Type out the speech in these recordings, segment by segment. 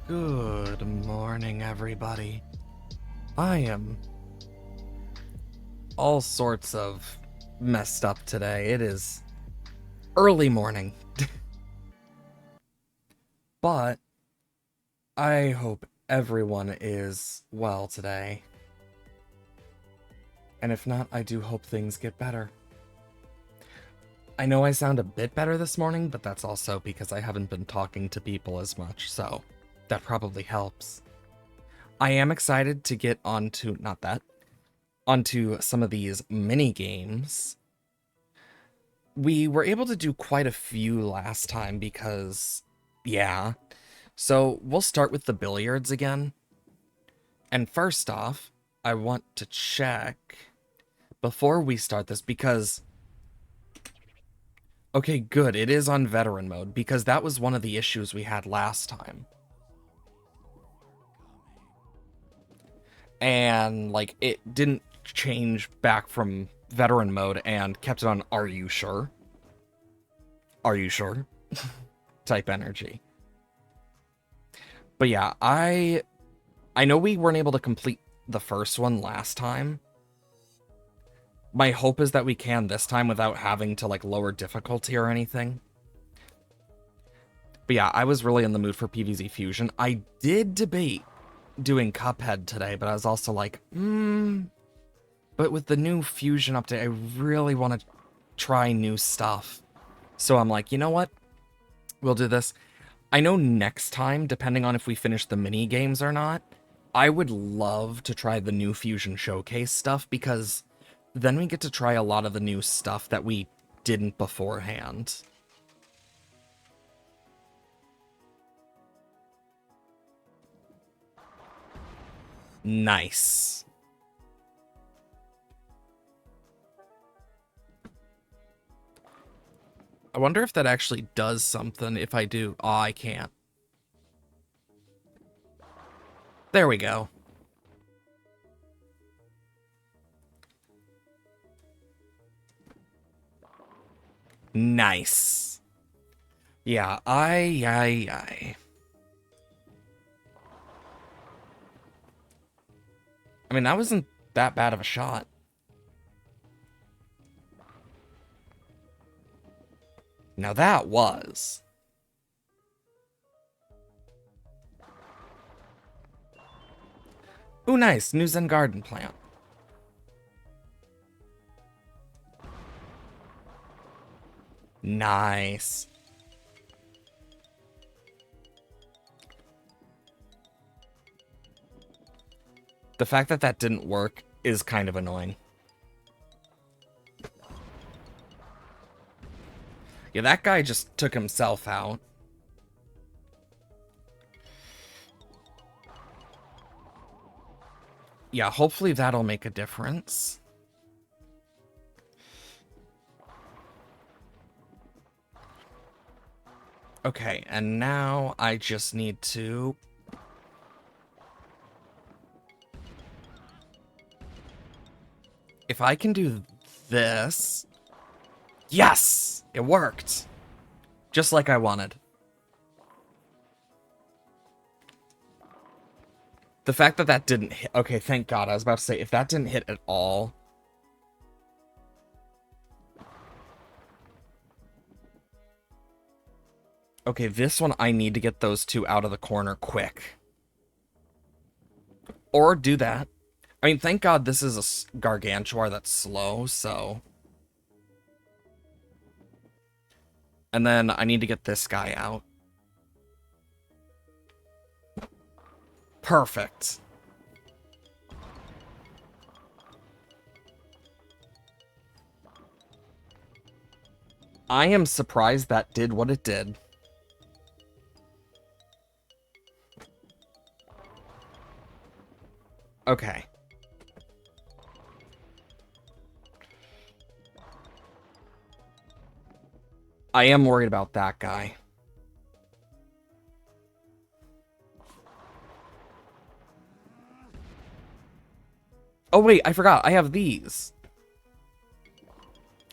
Good morning, everybody. I am all sorts of messed up today. It is early morning, but I hope everyone is well today. And if not, I do hope things get better. I know I sound a bit better this morning, but that's also because I haven't been talking to people as much, so that probably helps. I am excited to get onto some of these mini games. We were able to do quite a few last time because, yeah. So we'll start with the billiards again. And first off, I want to check before we start this because, okay, good, it is on veteran mode because that was one of the issues we had last time. And, like, it didn't change back from veteran mode and kept it on are you sure? Are you sure? type energy. But yeah, I know we weren't able to complete the first one last time. My hope is that we can this time without having to, like, lower difficulty or anything. But yeah, I was really in the mood for PvZ Fusion. I did debate doing Cuphead today, but I was also like, but with the new Fusion update, I really want to try new stuff. So I'm like, you know what? We'll do this. I know next time, depending on if we finish the mini games or not, I would love to try the new Fusion Showcase stuff because then we get to try a lot of the new stuff that we didn't beforehand. Nice. I wonder if that actually does something if I do. Oh, I can't. There we go. Nice. Yeah, I mean, that wasn't that bad of a shot. Now that was. Ooh, nice. New Zen garden plant. Nice. The fact that that didn't work is kind of annoying. Yeah, that guy just took himself out. Yeah, hopefully that'll make a difference. Okay, and now I just need to... If I can do this... Yes! It worked! Just like I wanted. The fact that that didn't hit... Okay, thank God. I was about to say, if that didn't hit at all... Okay, this one I need to get those two out of the corner quick. Or do that. I mean, thank God this is a Gargantuar that's slow, so... And then I need to get this guy out. Perfect. I am surprised that did what it did. Okay. I am worried about that guy. Oh wait, I forgot. I have these.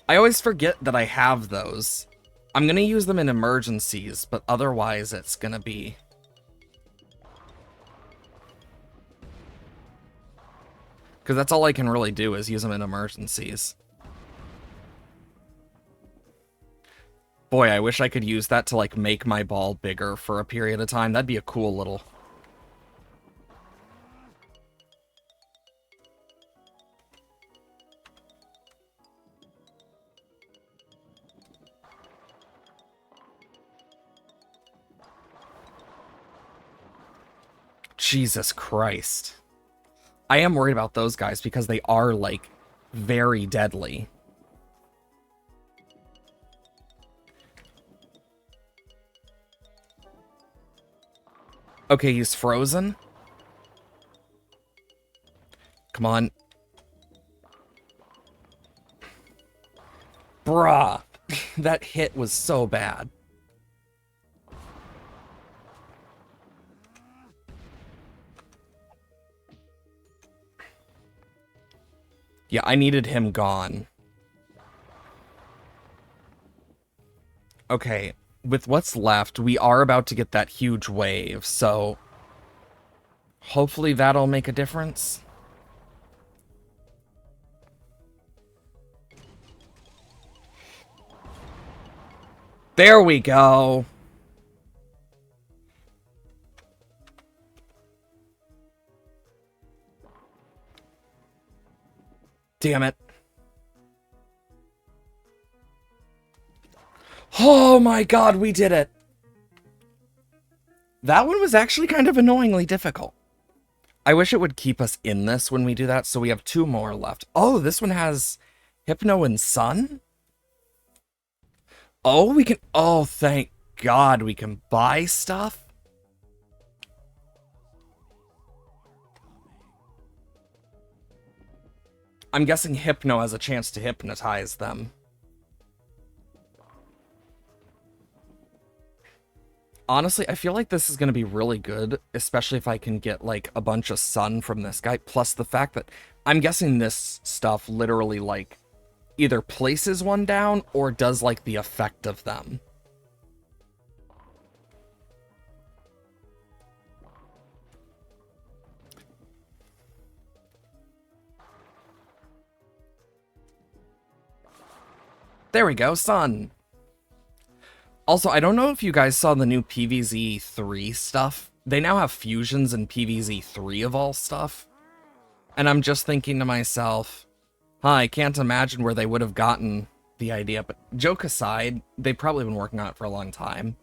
I always forget that I have those. I'm gonna use them in emergencies, but otherwise it's gonna be... Because that's all I can really do is use them in emergencies. Boy, I wish I could use that to, like, make my ball bigger for a period of time. That'd be a cool little... Jesus Christ. I am worried about those guys because they are, like, very deadly. Okay, he's frozen. Come on. Bruh. That hit was so bad. Yeah, I needed him gone. Okay, with what's left, we are about to get that huge wave, so... hopefully that'll make a difference. There we go! Damn it. Oh my god, we did it! That one was actually kind of annoyingly difficult. I wish it would keep us in this when we do that, so we have 2 more left. Oh, this one has Hypno and Sun? Oh, we can... oh, thank God we can buy stuff? I'm guessing Hypno has a chance to hypnotize them. Honestly, I feel like this is going to be really good, especially if I can get, like, a bunch of Sun from this guy, plus the fact that I'm guessing this stuff literally, like, either places one down or does, like, the effect of them. There we go, Sun. Also, I don't know if you guys saw the new PvZ 3 stuff. They now have fusions in PvZ 3 of all stuff. And I'm just thinking to myself, I can't imagine where they would have gotten the idea. But joke aside, they've probably been working on it for a long time.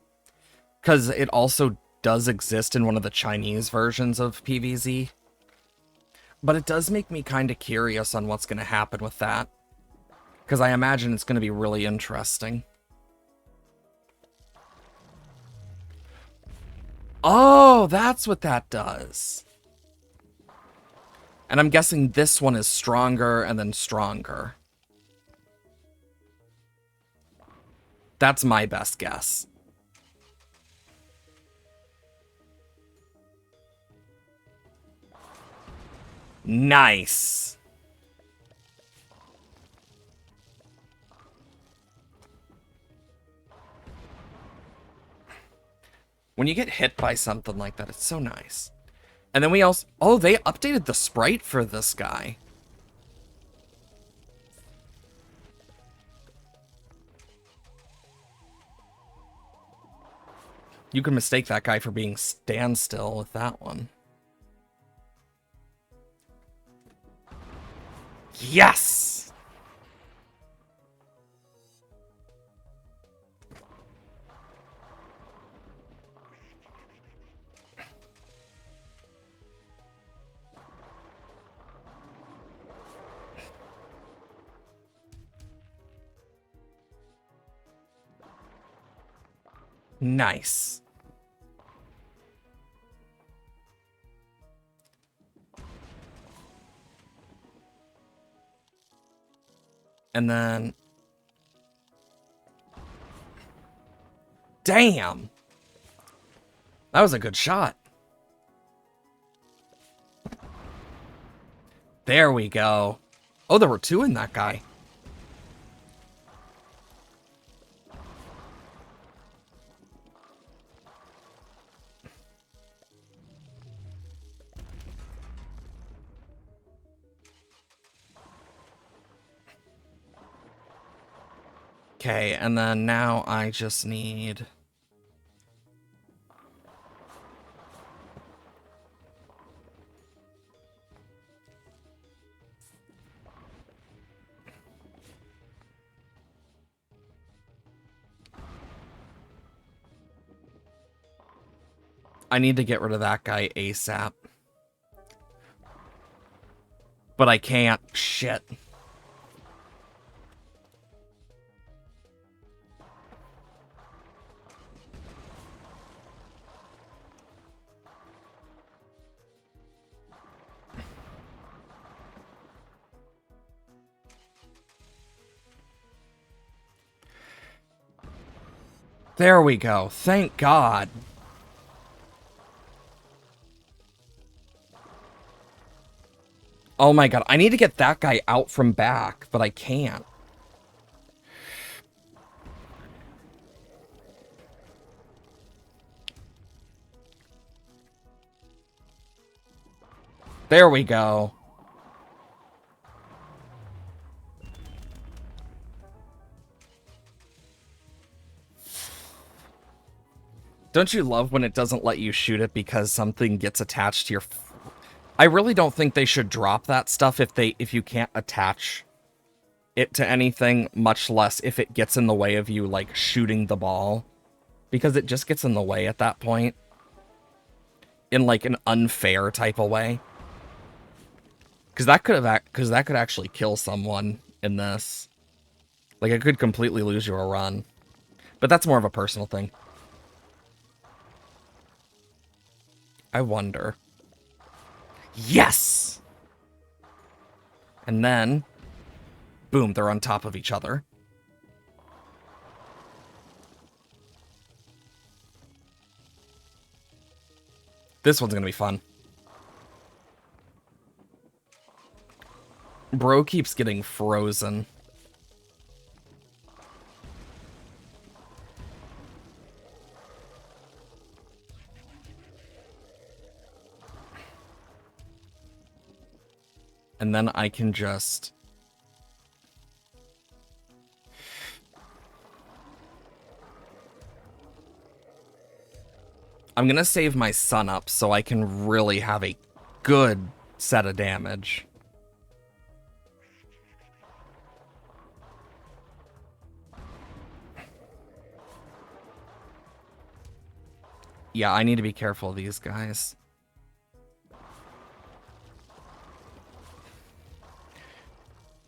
Because it also does exist in one of the Chinese versions of PvZ. But it does make me kind of curious on what's going to happen with that. Because I imagine it's going to be really interesting. Oh, that's what that does. And I'm guessing this one is stronger and then stronger. That's my best guess. Nice. When you get hit by something like that, it's so nice. And then we also... oh, they updated the sprite for this guy. You can mistake that guy for being standstill with that one. Yes! Nice. And then... damn! That was a good shot. There we go. Oh, there were 2 in that guy. Okay, and then now I just need... I need to get rid of that guy ASAP. But I can't. Shit. There we go. Thank God. Oh my God. I need to get that guy out from back, but I can't. There we go. Don't you love when it doesn't let you shoot it because something gets attached to your... I really don't think they should drop that stuff if you can't attach it to anything, much less if it gets in the way of you, like, shooting the ball. Because it just gets in the way at that point. In, like, an unfair type of way. Because that could actually kill someone in this. Like, it could completely lose you a run. But that's more of a personal thing. I wonder. Yes! And then, boom, they're on top of each other. This one's gonna be fun. Bro keeps getting frozen. And then I can just... I'm gonna save my sun up so I can really have a good set of damage. Yeah, I need to be careful of these guys.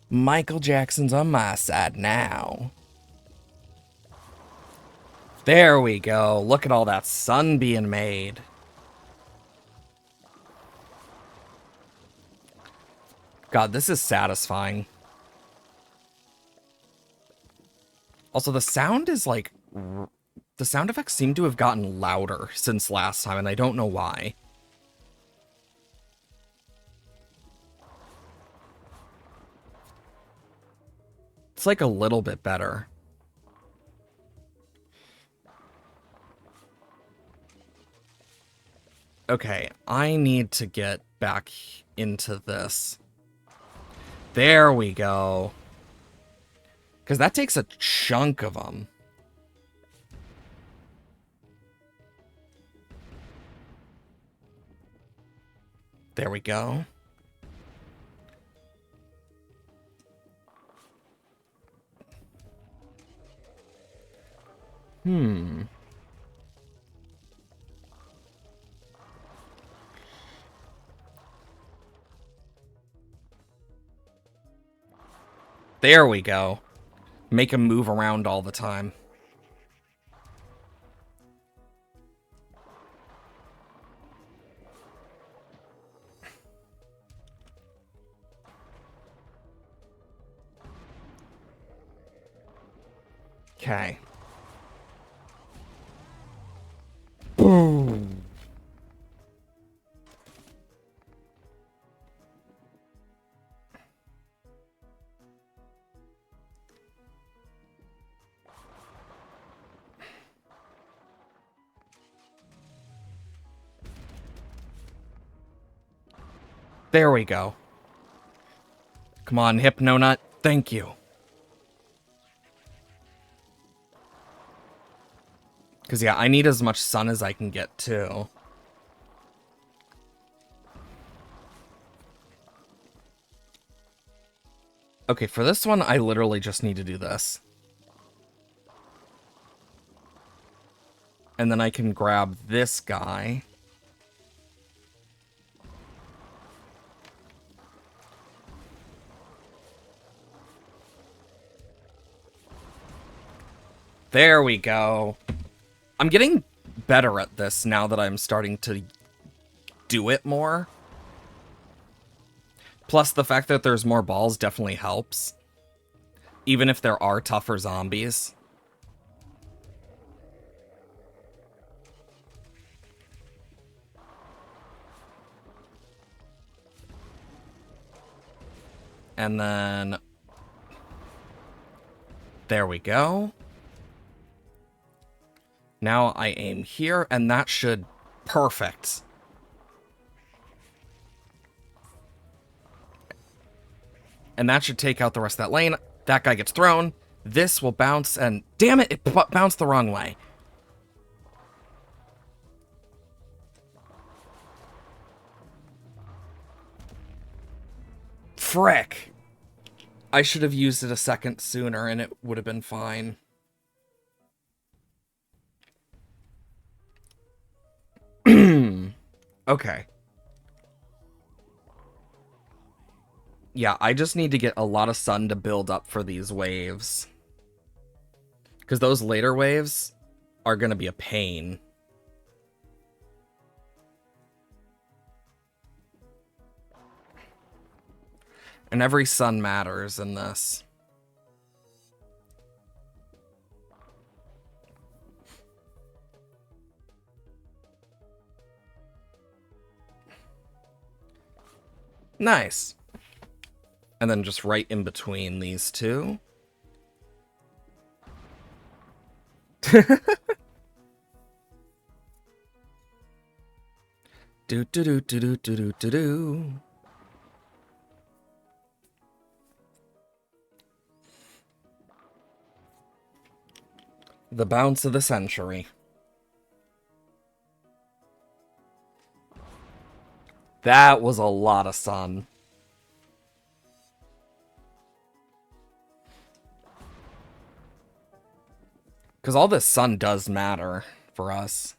Michael Jackson's on my side now. There we go. Look at all that sun being made. God, this is satisfying. Also, the sound is like... The sound effects seem to have gotten louder since last time, and I don't know why. It's like a little bit better. Okay, I need to get back into this. There we go. Because that takes a chunk of them. There we go. There we go. Make him move around all the time. Okay. Boom. There we go. Come on, Hypnonut. Thank you. Because, yeah, I need as much sun as I can get, too. Okay, for this one, I literally just need to do this. And then I can grab this guy. There we go. I'm getting better at this now that I'm starting to do it more. Plus, the fact that there's more balls definitely helps. Even if there are tougher zombies. And then... there we go. Now I aim here, and that should... perfect. And that should take out the rest of that lane. That guy gets thrown. This will bounce, and... damn it, it bounced the wrong way. Frick. I should have used it a second sooner, and it would have been fine. Okay. Yeah, I just need to get a lot of sun to build up for these waves. Because those later waves are going to be a pain. And every sun matters in this. Nice. And then just right in between these two. Do do do do do do do do. The bounce of the century. That was a lot of sun. Because all this sun does matter for us.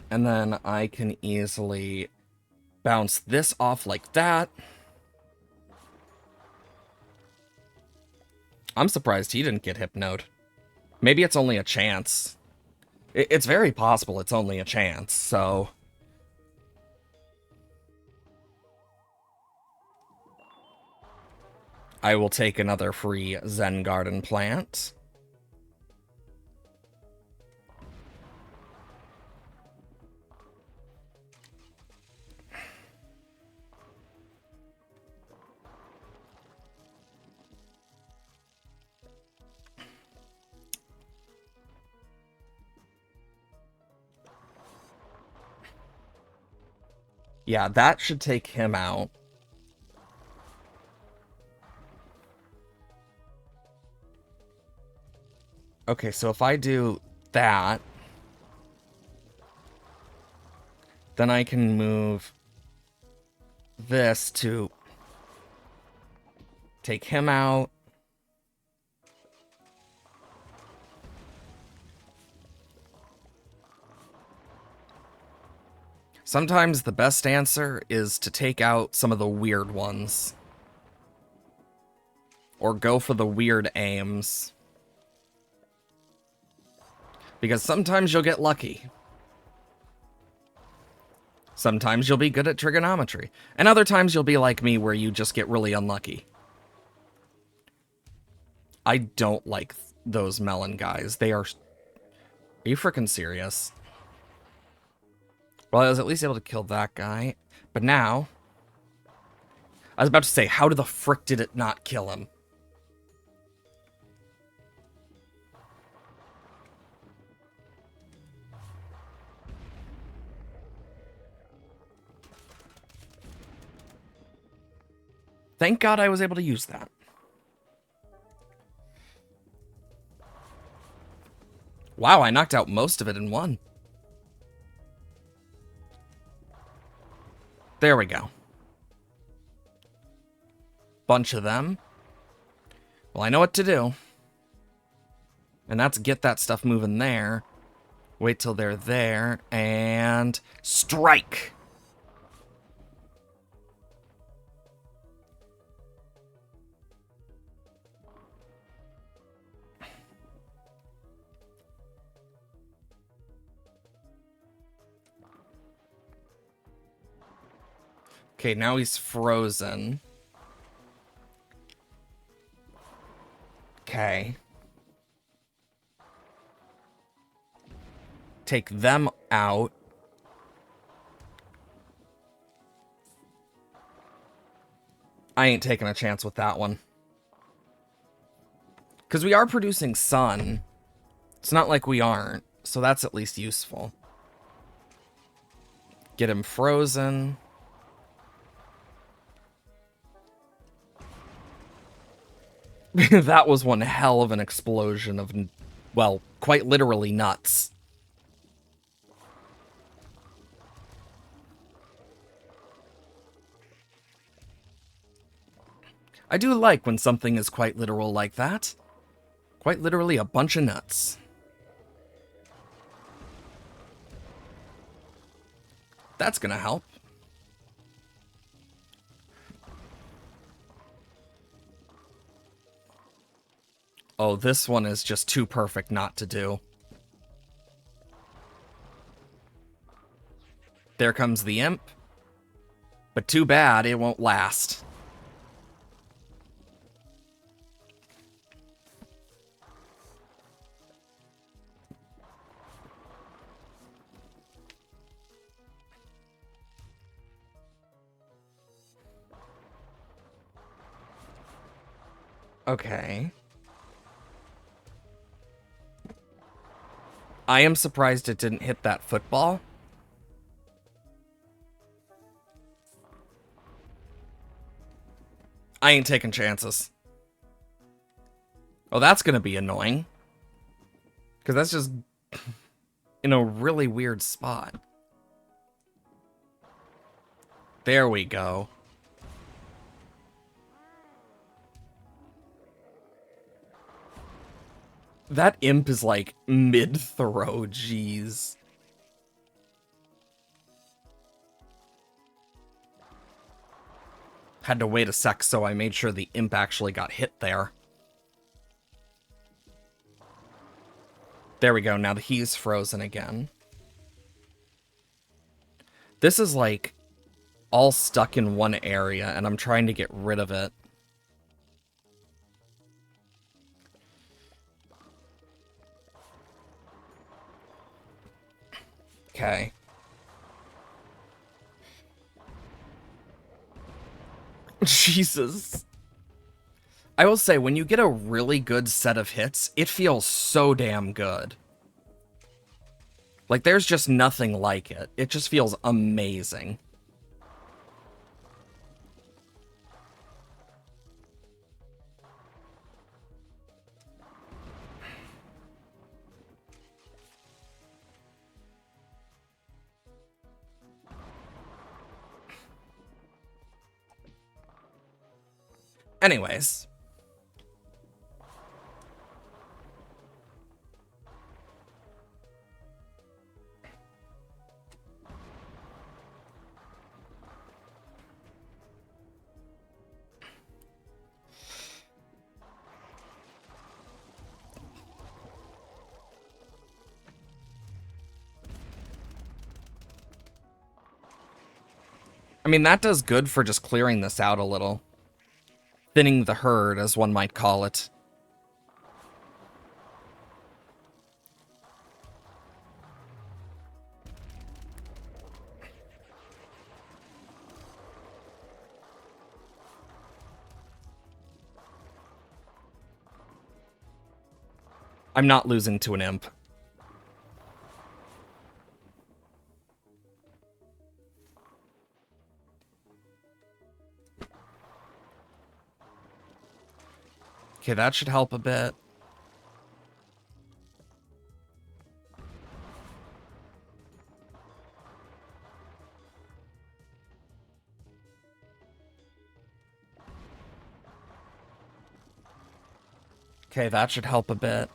And then I can easily bounce this off like that. I'm surprised he didn't get hypnoed. Maybe it's only a chance. It's very possible it's only a chance, so... I will take another free Zen Garden plant. Yeah, that should take him out. Okay, so if I do that, then I can move this to take him out. Sometimes the best answer is to take out some of the weird ones. Or go for the weird aims. Because sometimes you'll get lucky. Sometimes you'll be good at trigonometry. And other times you'll be like me where you just get really unlucky. I don't like those melon guys. They are... Are you freaking serious? Well, I was at least able to kill that guy. But now... I was about to say, how the frick did it not kill him? Thank God I was able to use that. Wow, I knocked out most of it in one. There we go. Bunch of them. Well, I know what to do. And that's get that stuff moving there. Wait till they're there, and strike! Okay, now he's frozen. Okay. Take them out. I ain't taking a chance with that one. Because we are producing sun. It's not like we aren't, so that's at least useful. Get him frozen. That was one hell of an explosion of, well, quite literally nuts. I do like when something is quite literal like that. Quite literally a bunch of nuts. That's gonna help. Oh, this one is just too perfect not to do. There comes the imp. But too bad, it won't last. Okay. I am surprised it didn't hit that football. I ain't taking chances. Oh, that's gonna be annoying. Because that's just in a really weird spot. There we go. That imp is like mid-throw, jeez. Had to wait a sec, so I made sure the imp actually got hit there. There we go, now he's frozen again. This is like all stuck in one area, and I'm trying to get rid of it. Okay. Jesus. I will say, when you get a really good set of hits, it feels so damn good. Like, there's just nothing like it. It just feels amazing. Anyways. I mean, that does good for just clearing this out a little. Thinning the herd, as one might call it. I'm not losing to an imp. Okay, that should help a bit. Okay, that should help a bit.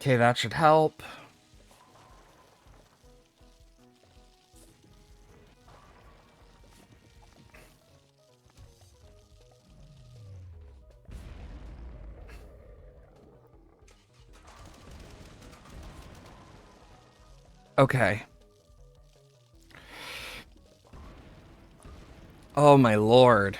Okay, that should help. Okay. Oh my lord.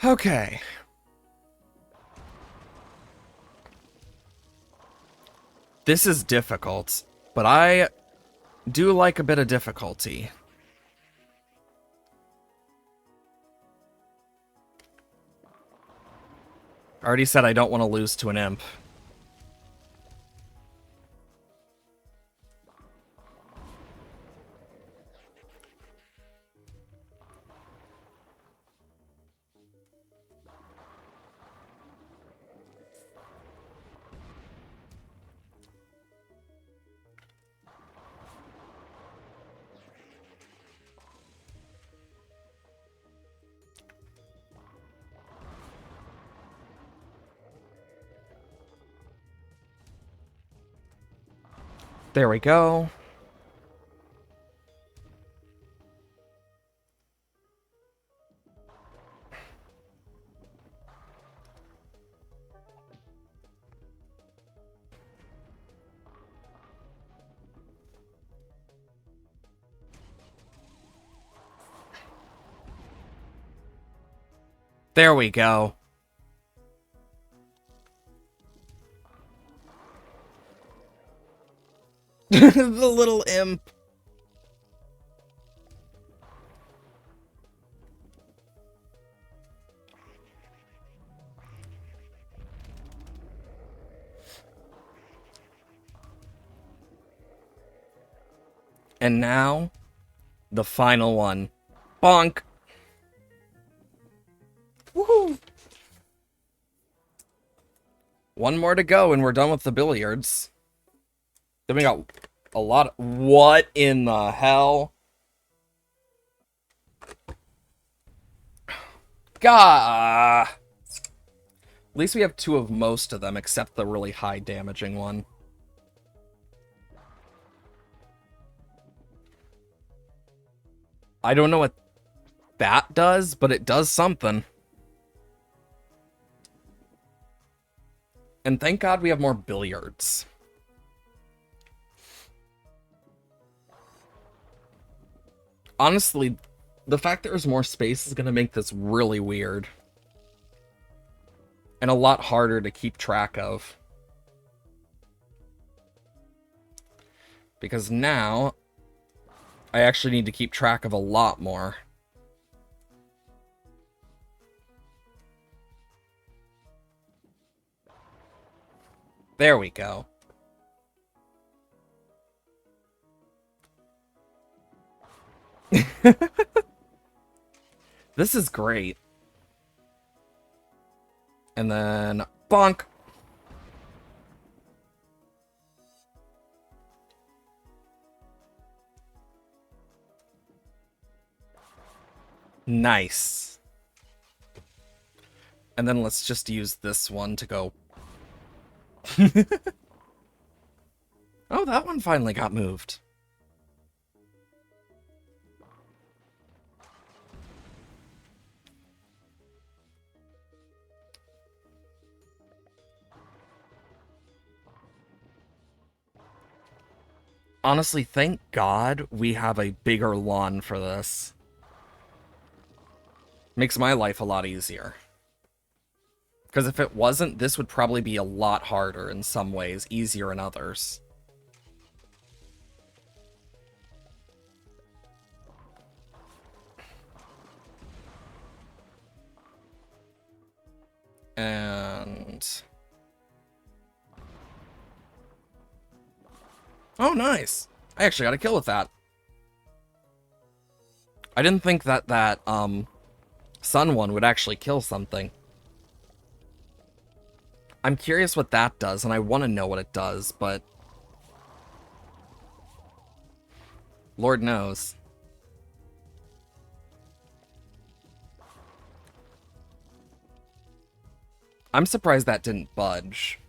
Okay. This is difficult, but I do like a bit of difficulty. I already said I don't want to lose to an imp. There we go. There we go. The little imp. And now, the final one. Bonk. Woohoo! One more to go and we're done with the billiards. Then we got a lot of... What in the hell? Gah! At least we have two of most of them, except the really high damaging one. I don't know what that does, but it does something. And thank God we have more billiards. Honestly, the fact that there's more space is going to make this really weird. And a lot harder to keep track of. Because now, I actually need to keep track of a lot more. There we go. This is great. And then, bonk. Nice. And then let's just use this one to go. Oh, that one finally got moved. Honestly, thank God we have a bigger lawn for this. Makes my life a lot easier. Because if it wasn't, this would probably be a lot harder in some ways, easier in others. And... oh, nice! I actually got a kill with that. I didn't think that sun one would actually kill something. I'm curious what that does, and I want to know what it does, but... Lord knows. I'm surprised that didn't budge.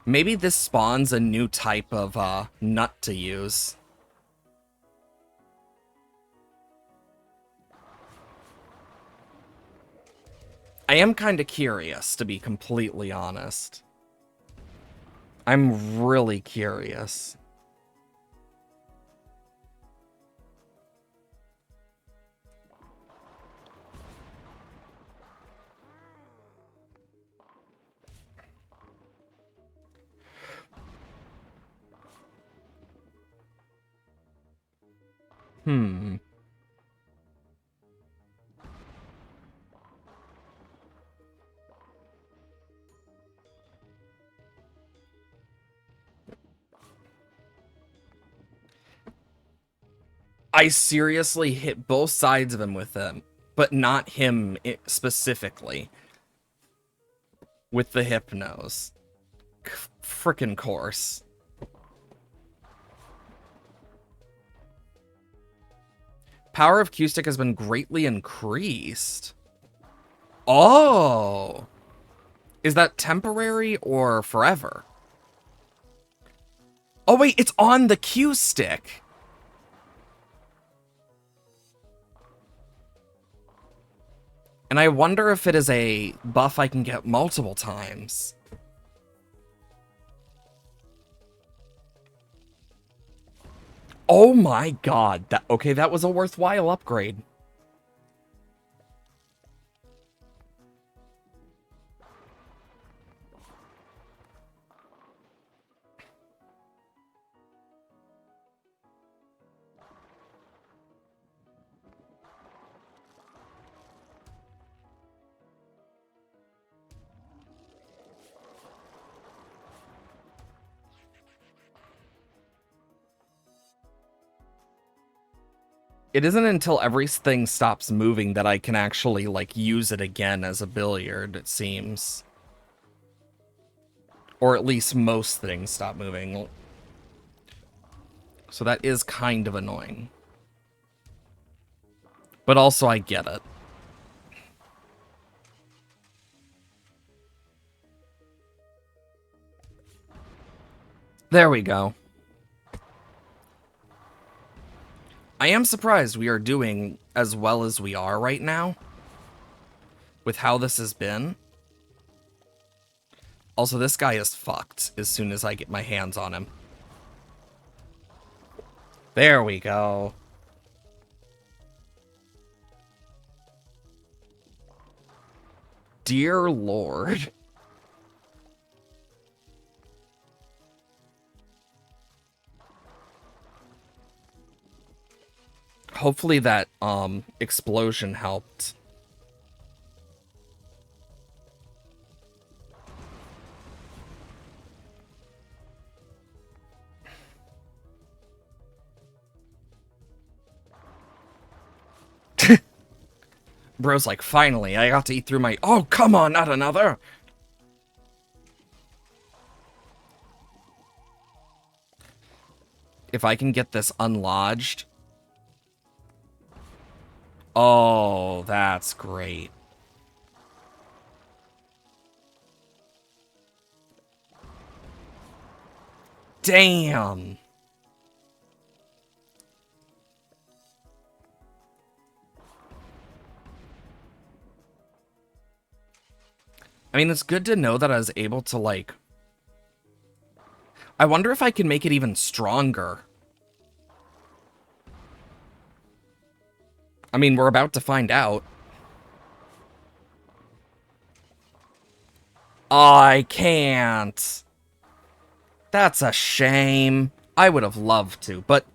Maybe this spawns a new type of nut to use. I am kind of curious, to be completely honest. I'm really curious. I seriously hit both sides of him with them, but not him specifically. With the hypnos. Frickin' course. Power of Q-Stick has been greatly increased. Oh! Is that temporary or forever? Oh wait, it's on the Q-Stick! And I wonder if it is a buff I can get multiple times. Oh my god. Okay, that was a worthwhile upgrade. It isn't until everything stops moving that I can actually, like, use it again as a billiard, it seems. Or at least most things stop moving. So that is kind of annoying. But also, I get it. There we go. I am surprised we are doing as well as we are right now. With how this has been. Also, this guy is fucked as soon as I get my hands on him. There we go. Dear Lord. Hopefully that, explosion helped. Bro's like, finally, I got to eat through my... oh, come on, not another! If I can get this unlodged... oh, that's great. Damn! I mean, it's good to know that I was able to, like... I wonder if I can make it even stronger. I mean, we're about to find out. I can't. That's a shame. I would have loved to, but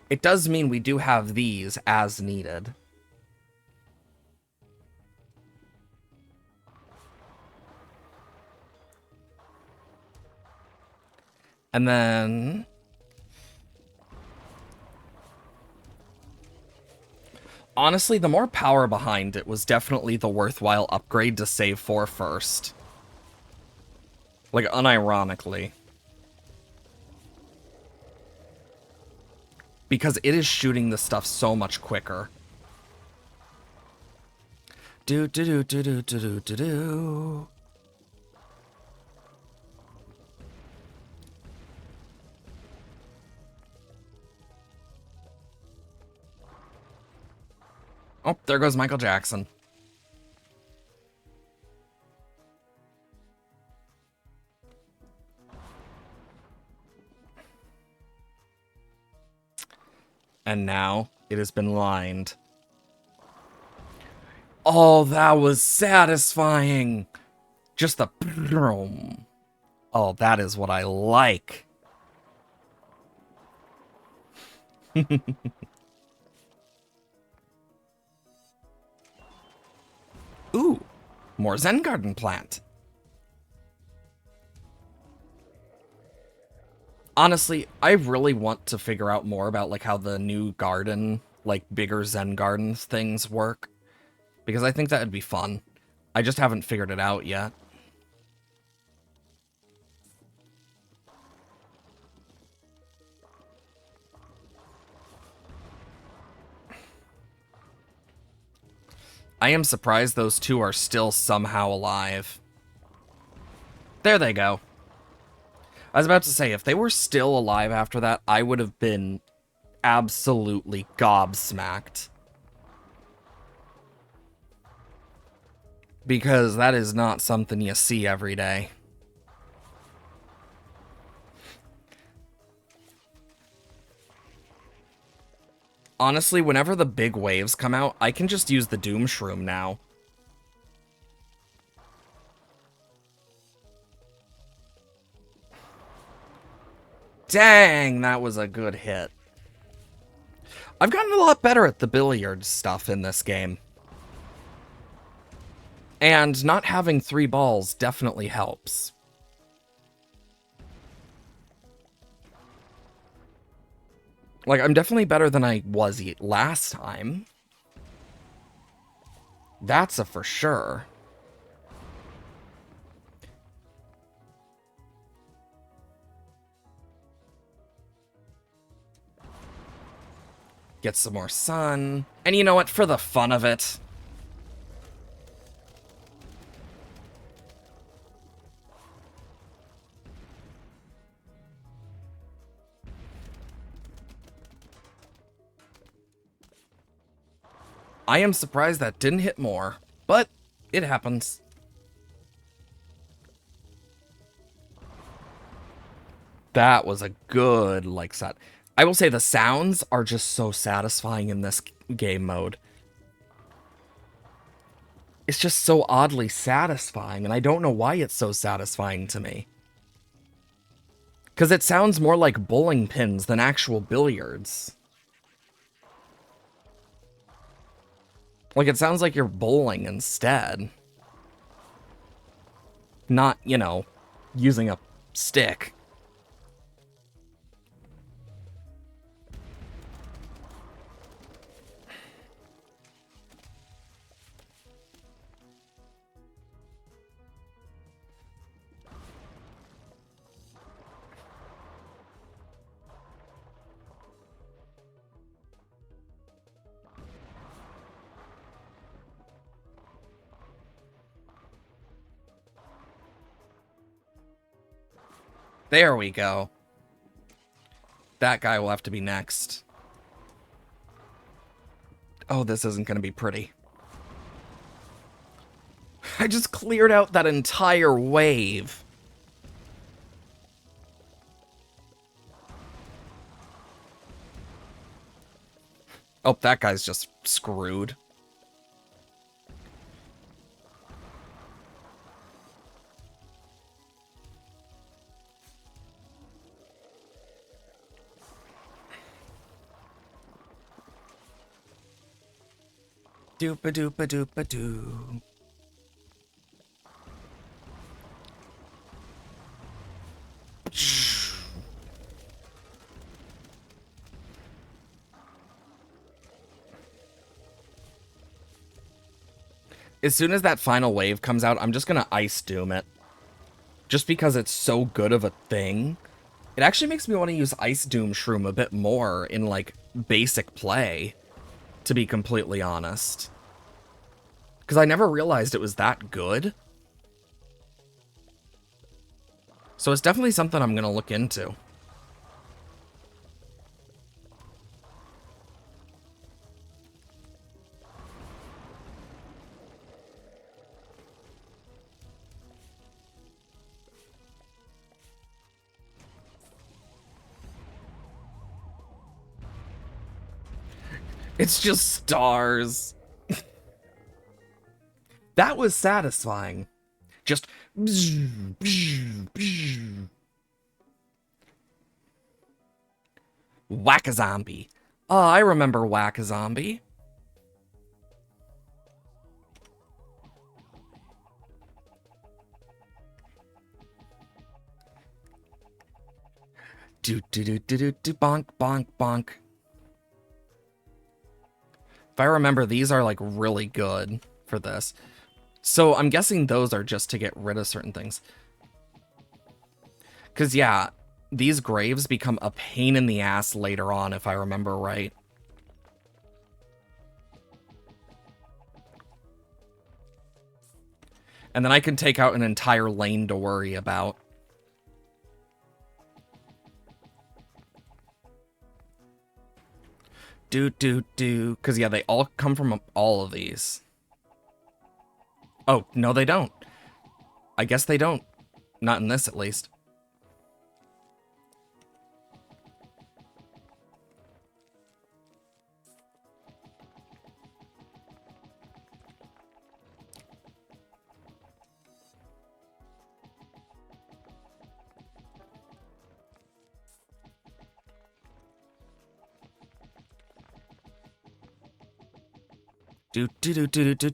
it does mean we do have these as needed. And then... honestly, the more power behind it was definitely the worthwhile upgrade to save for first. Like, unironically. Because it is shooting the stuff so much quicker. Do do do do do do do do do. Oh, there goes Michael Jackson. And now it has been lined. Oh, that was satisfying. Just the... oh, that is what I like. Ooh, more Zen Garden plant. Honestly, I really want to figure out more about like how the new garden, like bigger Zen Gardens things work. Because I think that would be fun. I just haven't figured it out yet. I am surprised those two are still somehow alive. There they go. I was about to say, if they were still alive after that, I would have been absolutely gobsmacked. Because that is not something you see every day. Honestly, whenever the big waves come out, I can just use the Doom Shroom now. Dang, that was a good hit. I've gotten a lot better at the billiards stuff in this game. And not having 3 balls definitely helps. Like, I'm definitely better than I was last time. That's a for sure. Get some more sun. And you know what? For the fun of it. I am surprised that didn't hit more. But it happens. That was a good, like, set. I will say the sounds are just so satisfying in this game mode. It's just so oddly satisfying, and I don't know why it's so satisfying to me. Because it sounds more like bowling pins than actual billiards. Like, it sounds like you're bowling instead. Not, you know, using a stick. There we go. That guy will have to be next. Oh, this isn't going to be pretty. I just cleared out that entire wave. Oh, that guy's just screwed. Doopa doopa doopa doo. As soon as that final wave comes out, I'm just gonna Ice Doom it. Just because it's so good of a thing. It actually makes me want to use Ice Doom Shroom a bit more in, like, basic play, to be completely honest. Because I never realized it was that good. So it's definitely something I'm gonna look into. It's just stars. That was satisfying. Just... Whack-a-Zombie. Oh, I remember Whack-a-Zombie. Do bonk bonk bonk. If I remember, these are like really good for this. So I'm guessing those are just to get rid of certain things. Because yeah, these graves become a pain in the ass later on, if I remember right. And then I can take out an entire lane to worry about. Do. Because, yeah, they all come from all of these. Oh, no, they don't. I guess they don't. Not in this, at least.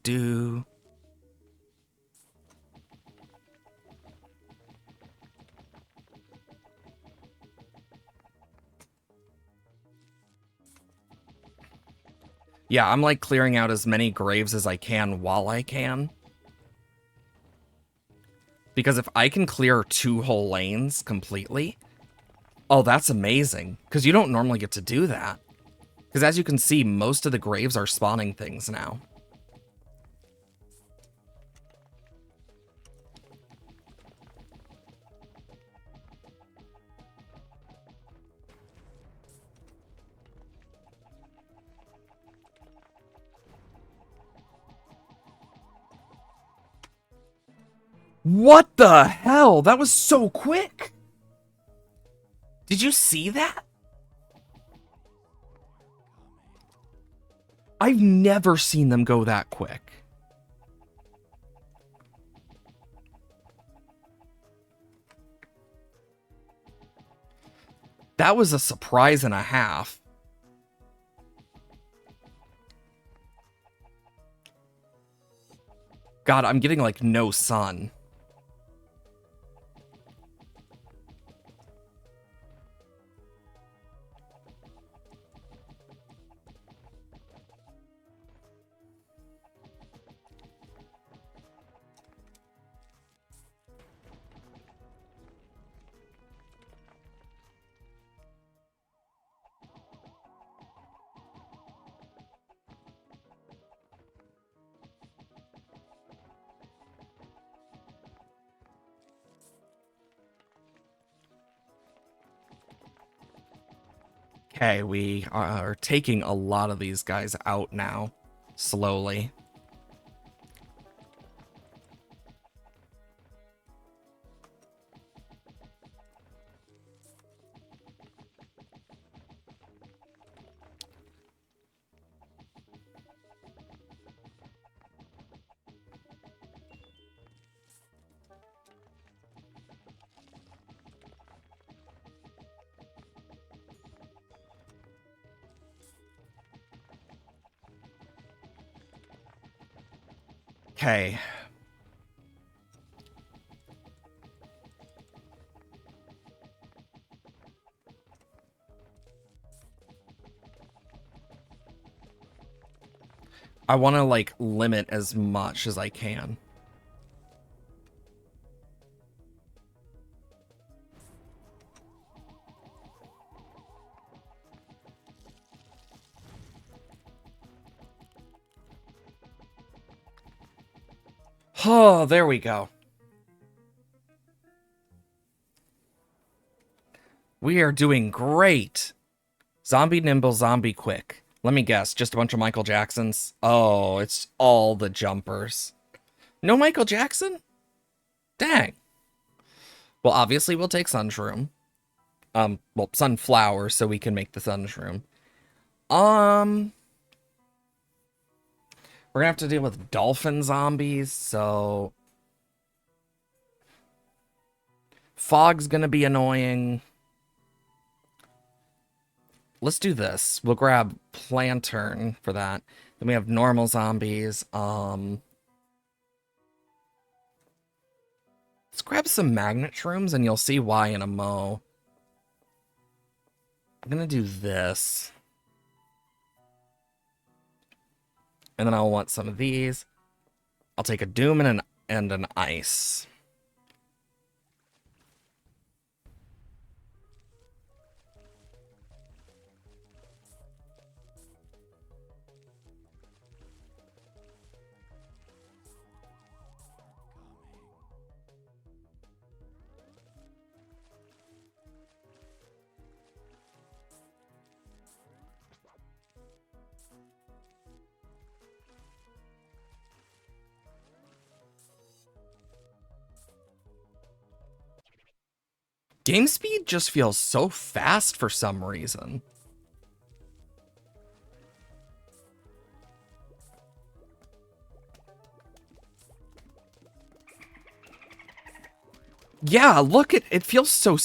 Do. Yeah, I'm like clearing out as many graves as I can while I can. Because if I can clear 2 whole lanes completely, oh, that's amazing. Because you don't normally get to do that. Because as you can see, most of the graves are spawning things now. What the hell? That was so quick! Did you see that? I've never seen them go that quick. That was a surprise and a half. God, I'm getting like no sun. Okay, we are taking a lot of these guys out now, slowly. Okay. I want to, like, limit as much as I can. Oh, there we go. We are doing great. Zombie nimble, zombie quick. Let me guess, just a bunch of Michael Jacksons? Oh, it's all the jumpers. No Michael Jackson? Dang. Well, obviously we'll take Sunshroom. Well, Sunflower, so we can make the Sunshroom. We're gonna have to deal with dolphin zombies, so... Fog's gonna be annoying. Let's do this. We'll grab Plantern for that. Then we have normal zombies. Let's grab some magnet shrooms and you'll see why in a mo. I'm gonna do this. And then I'll want some of these. I'll take a Doom and an Ice. Game speed just feels so fast for some reason. Yeah, look, it feels so...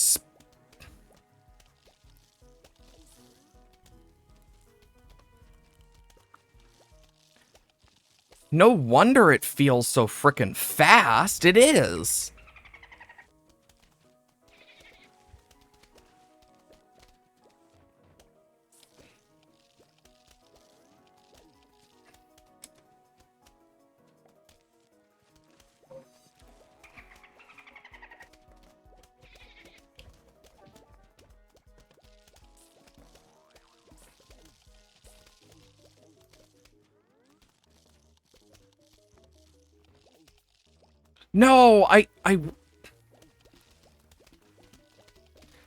No wonder it feels so frickin' fast. It is. No, I...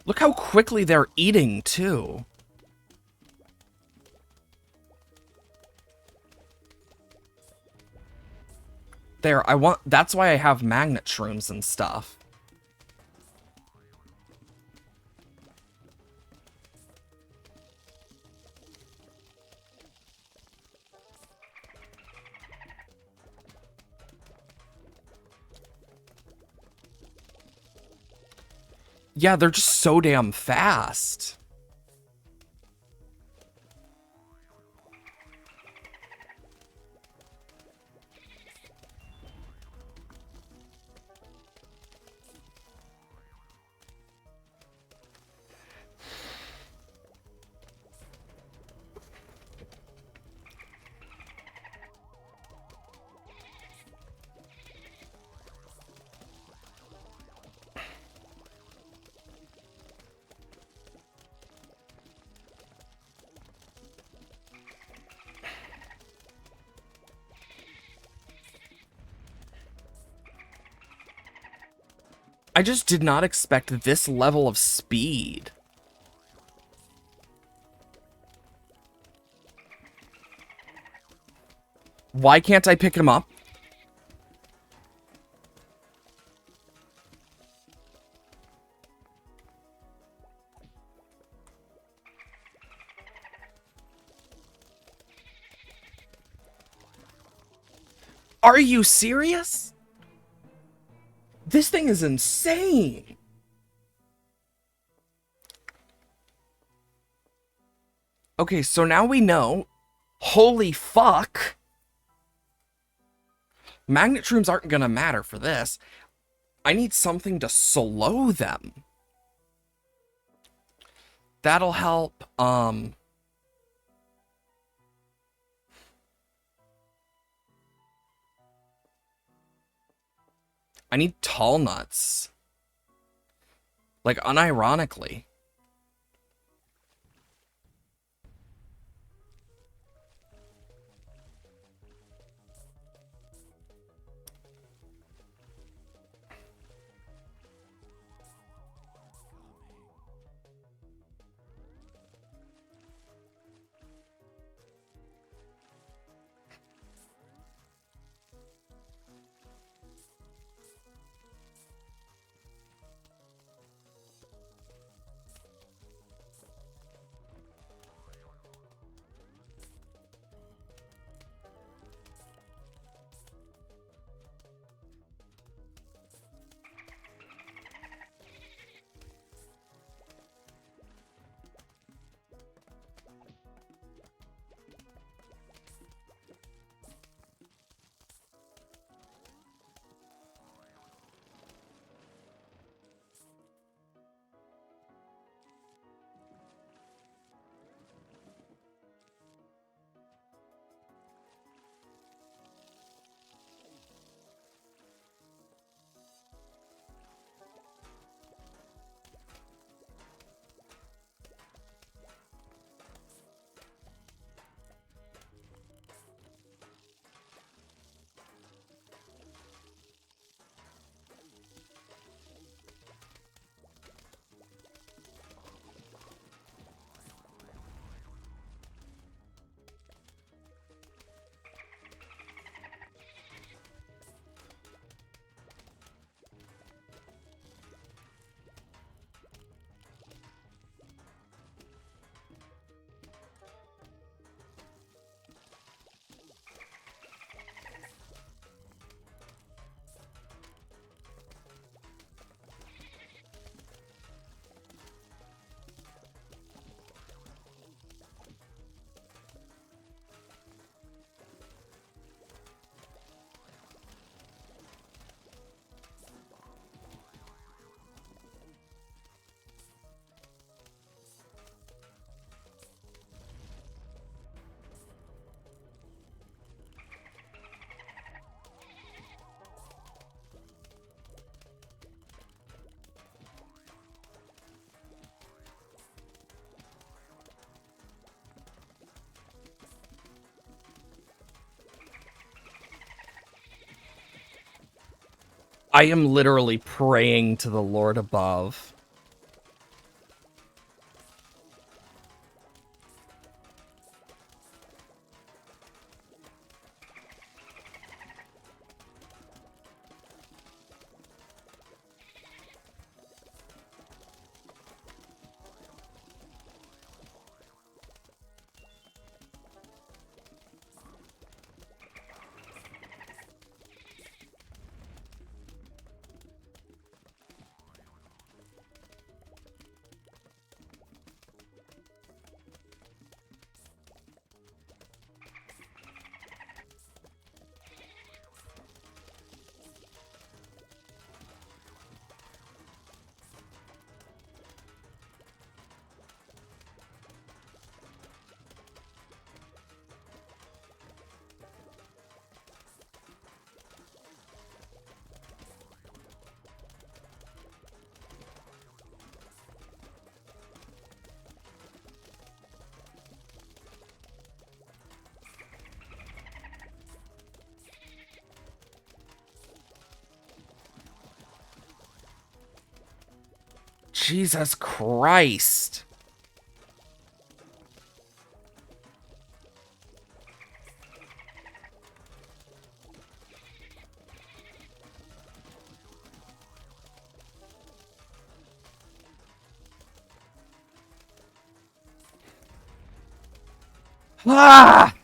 Look how quickly they're eating, too. There, that's why I have magnet shrooms and stuff. Yeah, they're just so damn fast. I just did not expect this level of speed. Why can't I pick him up? Are you serious? This thing is insane. Okay, so now we know. Holy fuck. Magnet shrooms aren't gonna matter for this. I need something to slow them. That'll help, I need tall nuts. Like, unironically. I am literally praying to the Lord above. Jesus Christ. Ah!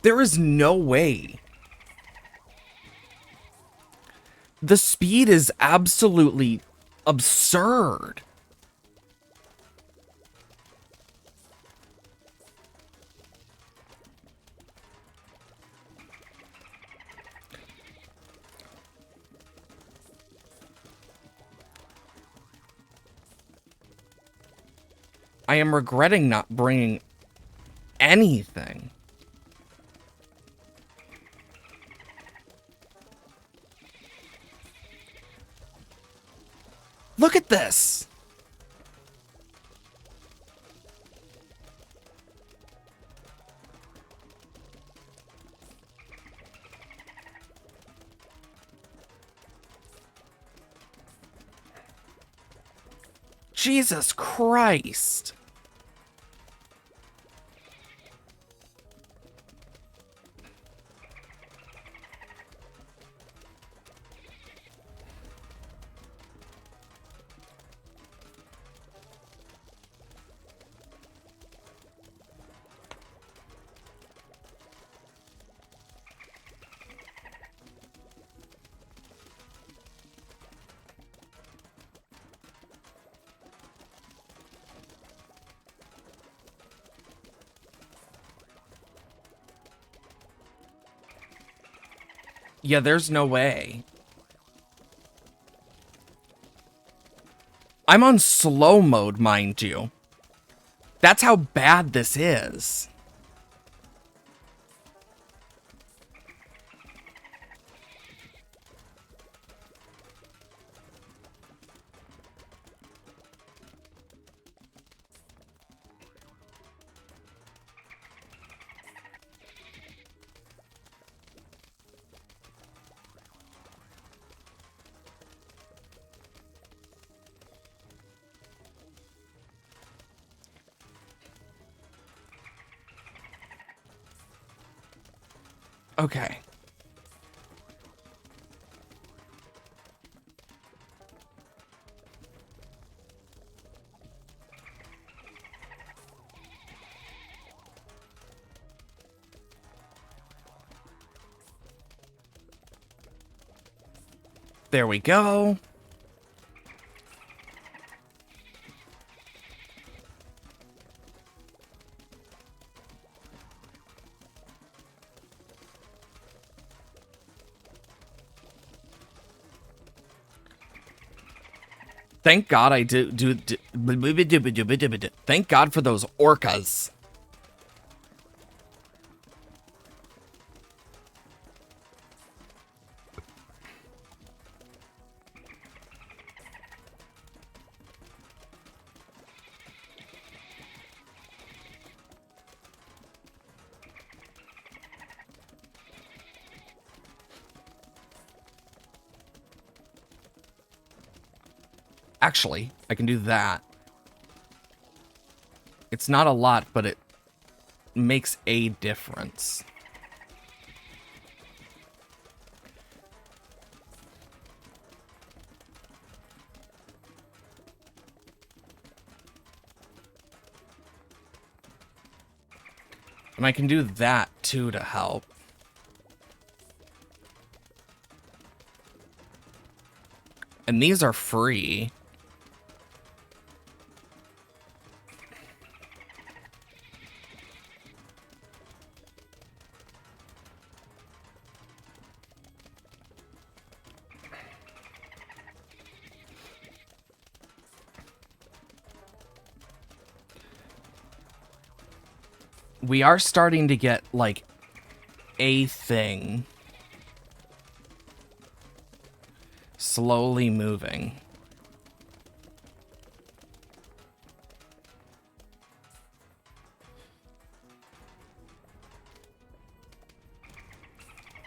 There is no way. The speed is absolutely absurd. I am regretting not bringing anything. Look at this. Jesus Christ. Yeah, there's no way. I'm on slow mode, mind you. That's how bad this is. Okay. There we go. Thank God I thank God for those orcas. Actually, I can do that. It's not a lot, but it makes a difference. And I can do that too to help. And these are free. We are starting to get, like, a thing. Slowly moving.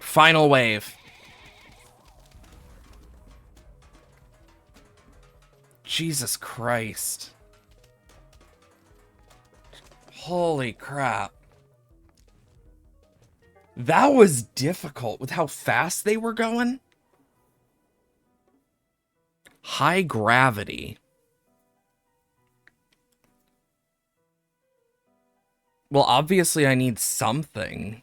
Final wave. Jesus Christ. Holy crap. That was difficult with how fast they were going. High gravity. Well, obviously I need something.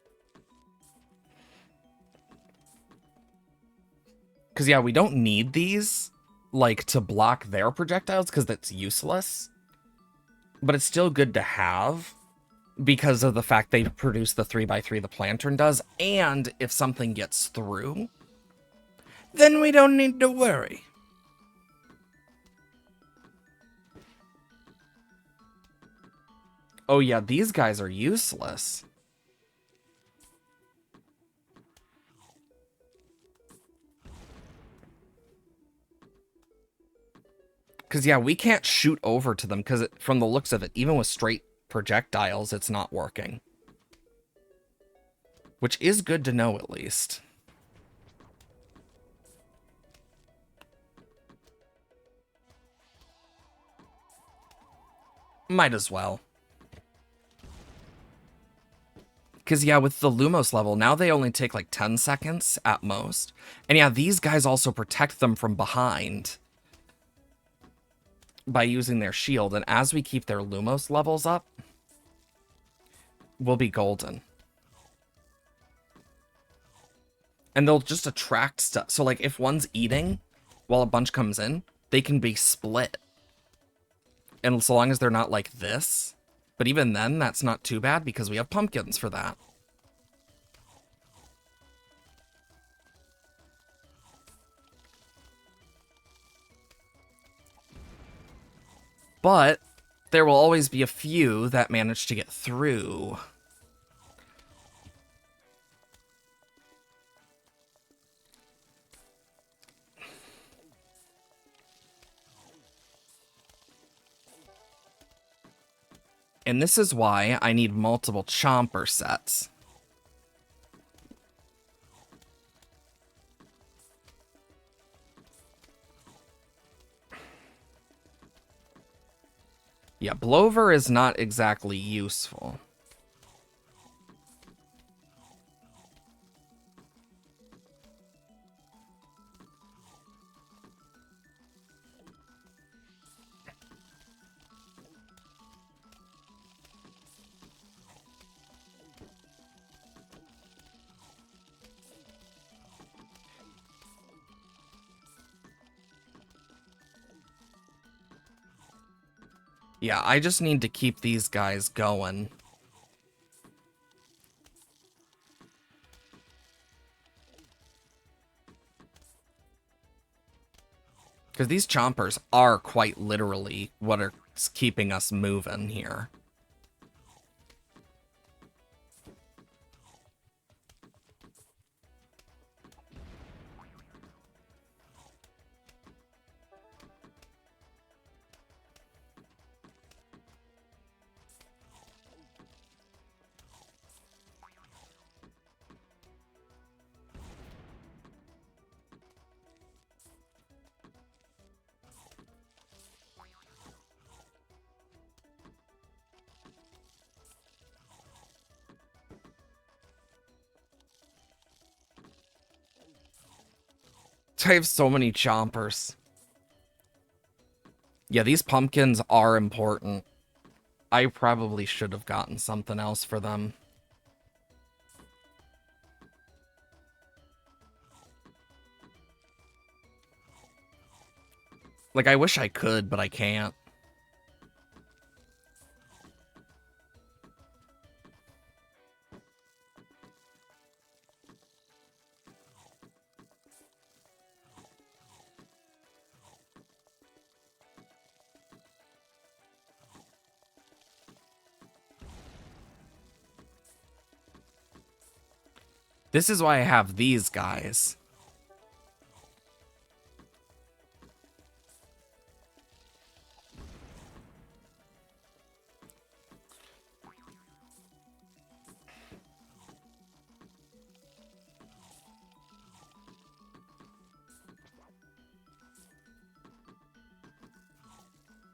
Because, yeah, we don't need these, like, to block their projectiles, because that's useless. But it's still good to have, because of the fact they produce the 3x3 the Plantern does, and if something gets through, then we don't need to worry. Oh yeah, these guys are useless. Because, yeah, we can't shoot over to them, because from the looks of it, even with straight projectiles, it's not working. Which is good to know, at least. Might as well. Because, yeah, with the Lumos level, now they only take like 10 seconds at most. And yeah, these guys also protect them from behind by using their shield. And as we keep their Lumos levels up, we'll be golden. And they'll just attract stuff. So, like, if one's eating while a bunch comes in, they can be split. And so long as they're not like this. But even then, that's not too bad because we have pumpkins for that. But there will always be a few that manage to get through. And this is why I need multiple chomper sets. Yeah, blover is not exactly useful. Yeah, I just need to keep these guys going. Because these chompers are quite literally what is keeping us moving here. I have so many chompers. Yeah, these pumpkins are important. I probably should have gotten something else for them. Like, I wish I could, but I can't. This is why I have these guys.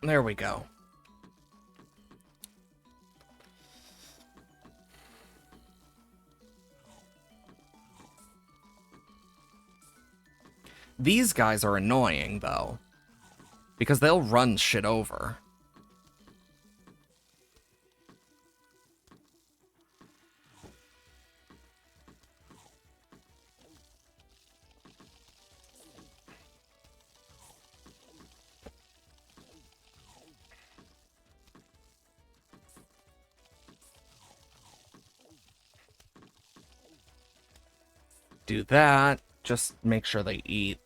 There we go. These guys are annoying, though. Because they'll run shit over. Do that. Just make sure they eat.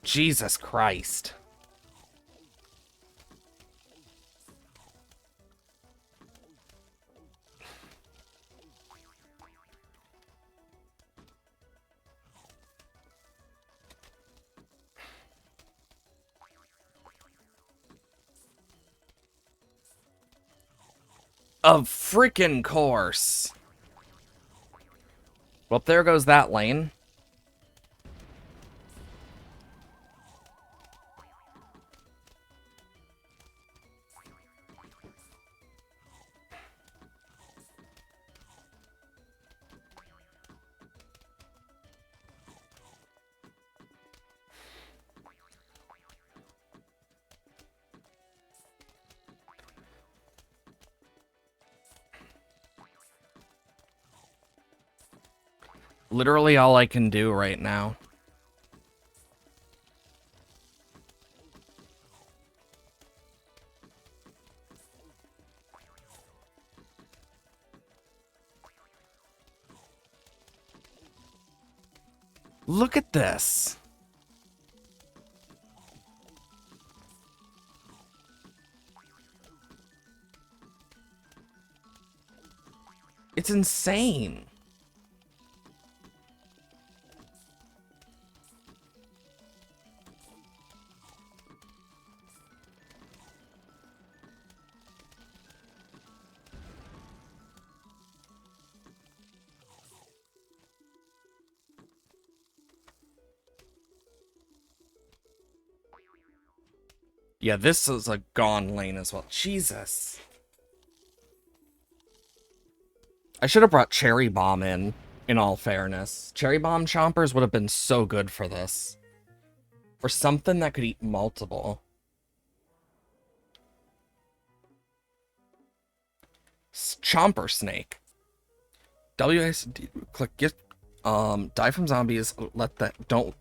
Jesus Christ. Of freaking course. Well, there goes that lane. Literally all I can do right now. Look at this. It's insane. Yeah, this is a gone lane as well. Jesus. I should have brought Cherry Bomb in all fairness. Cherry Bomb Chompers would have been so good for this. Or something that could eat multiple. Chomper Snake. WSD, click, get, die from zombies, let that, don't,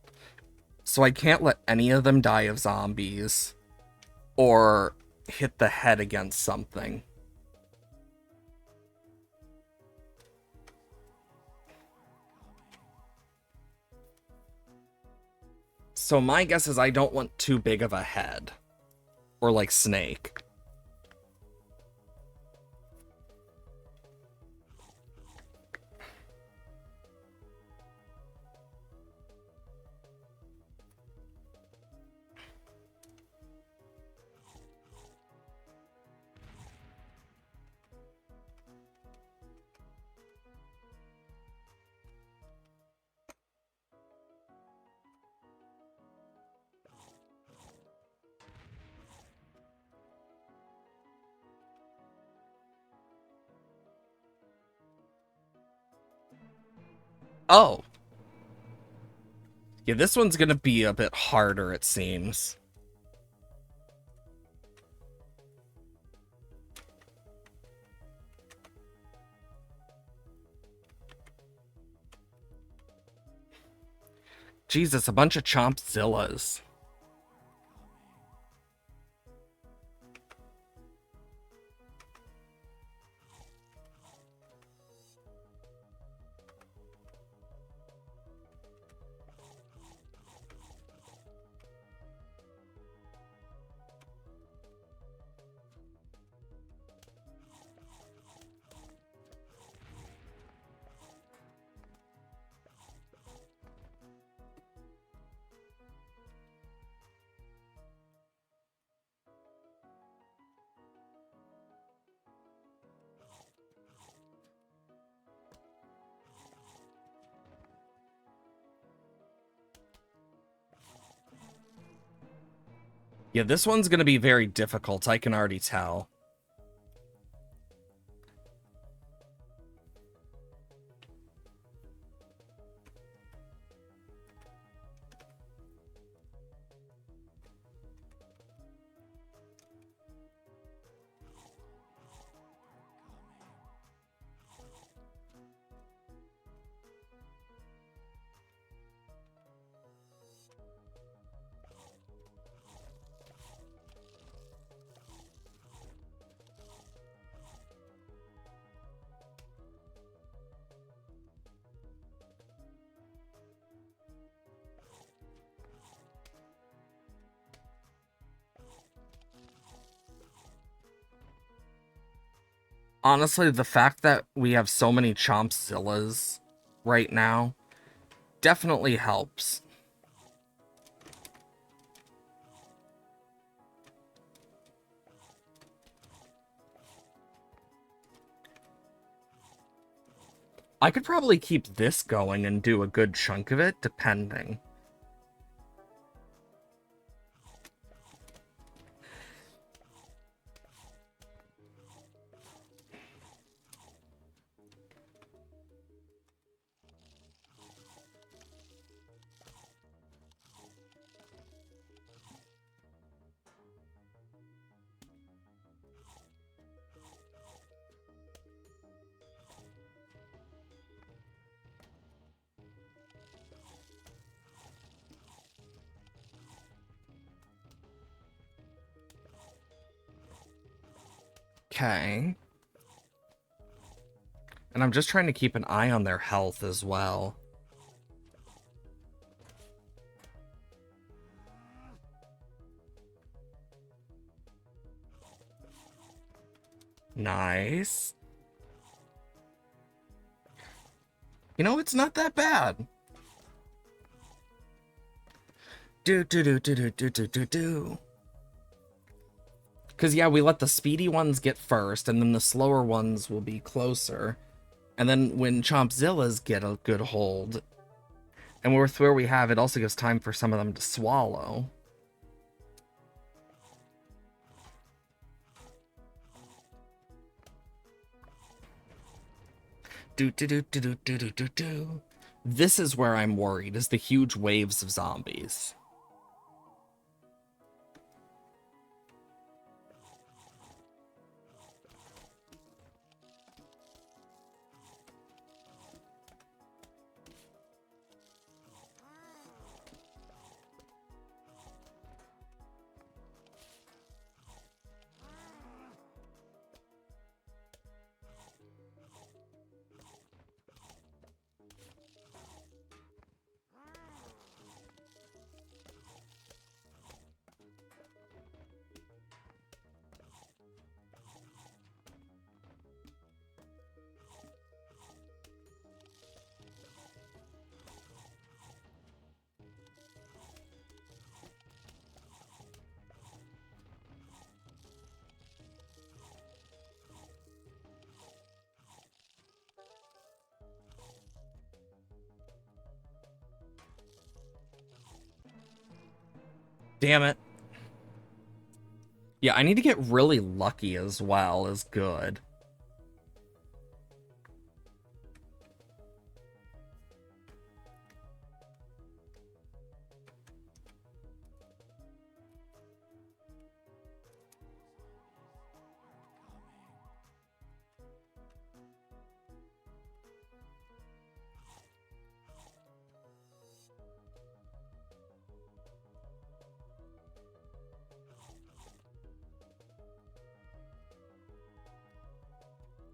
so I can't let any of them die of zombies. Or hit the head against something. So my guess is I don't want too big of a head. Or like Snake. Oh. Yeah, this one's gonna be a bit harder, it seems. Jesus, a bunch of Chompzillas. Yeah, this one's gonna be very difficult, I can already tell. Honestly, the fact that we have so many Chompzillas right now definitely helps. I could probably keep this going and do a good chunk of it, depending. Okay. And I'm just trying to keep an eye on their health as well. Nice. You know, it's not that bad. Do do do do do do do do do. Because, yeah, we let the speedy ones get first, and then the slower ones will be closer. And then when Chompzillas get a good hold, and with where we have, it also gives time for some of them to swallow. Do do do do do do do do do. This is where I'm worried, is the huge waves of zombies. Damn it. Yeah, I need to get really lucky as well as good.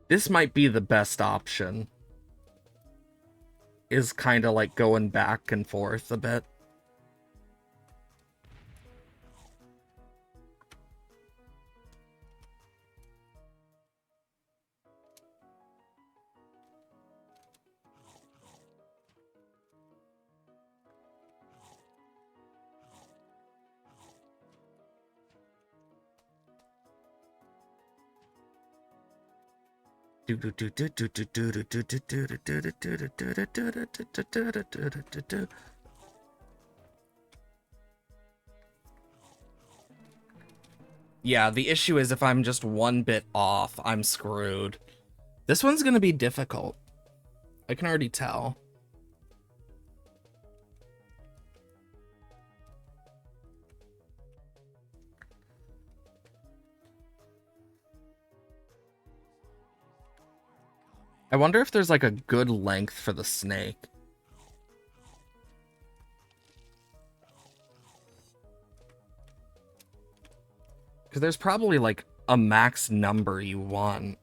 This might be the best option. Is kind of like going back and forth a bit. Yeah, the issue is if I'm just one bit off, I'm screwed. This one's gonna be difficult. I can already tell. I wonder if there's like a good length for the snake. Because there's probably like a max number you want.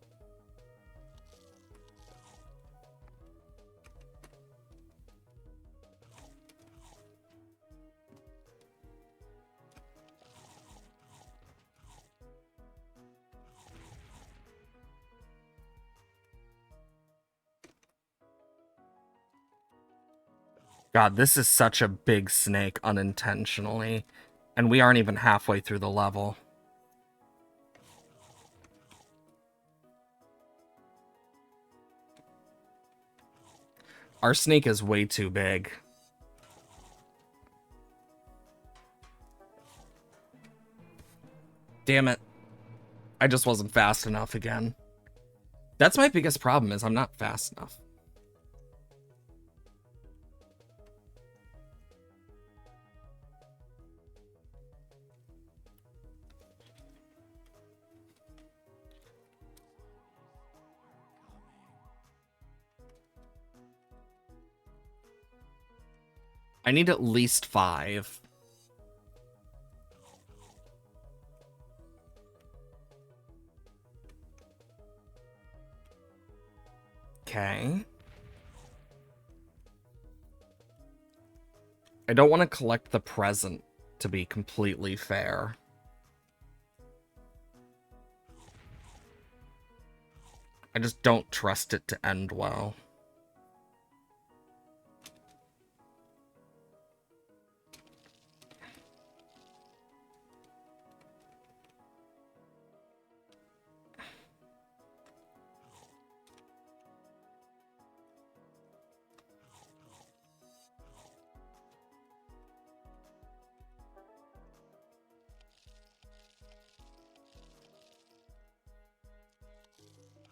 God, this is such a big snake unintentionally. And we aren't even halfway through the level. Our snake is way too big. Damn it. I just wasn't fast enough again. That's my biggest problem, is I'm not fast enough. I need at least 5. Okay. I don't want to collect the present, to be completely fair. I just don't trust it to end well.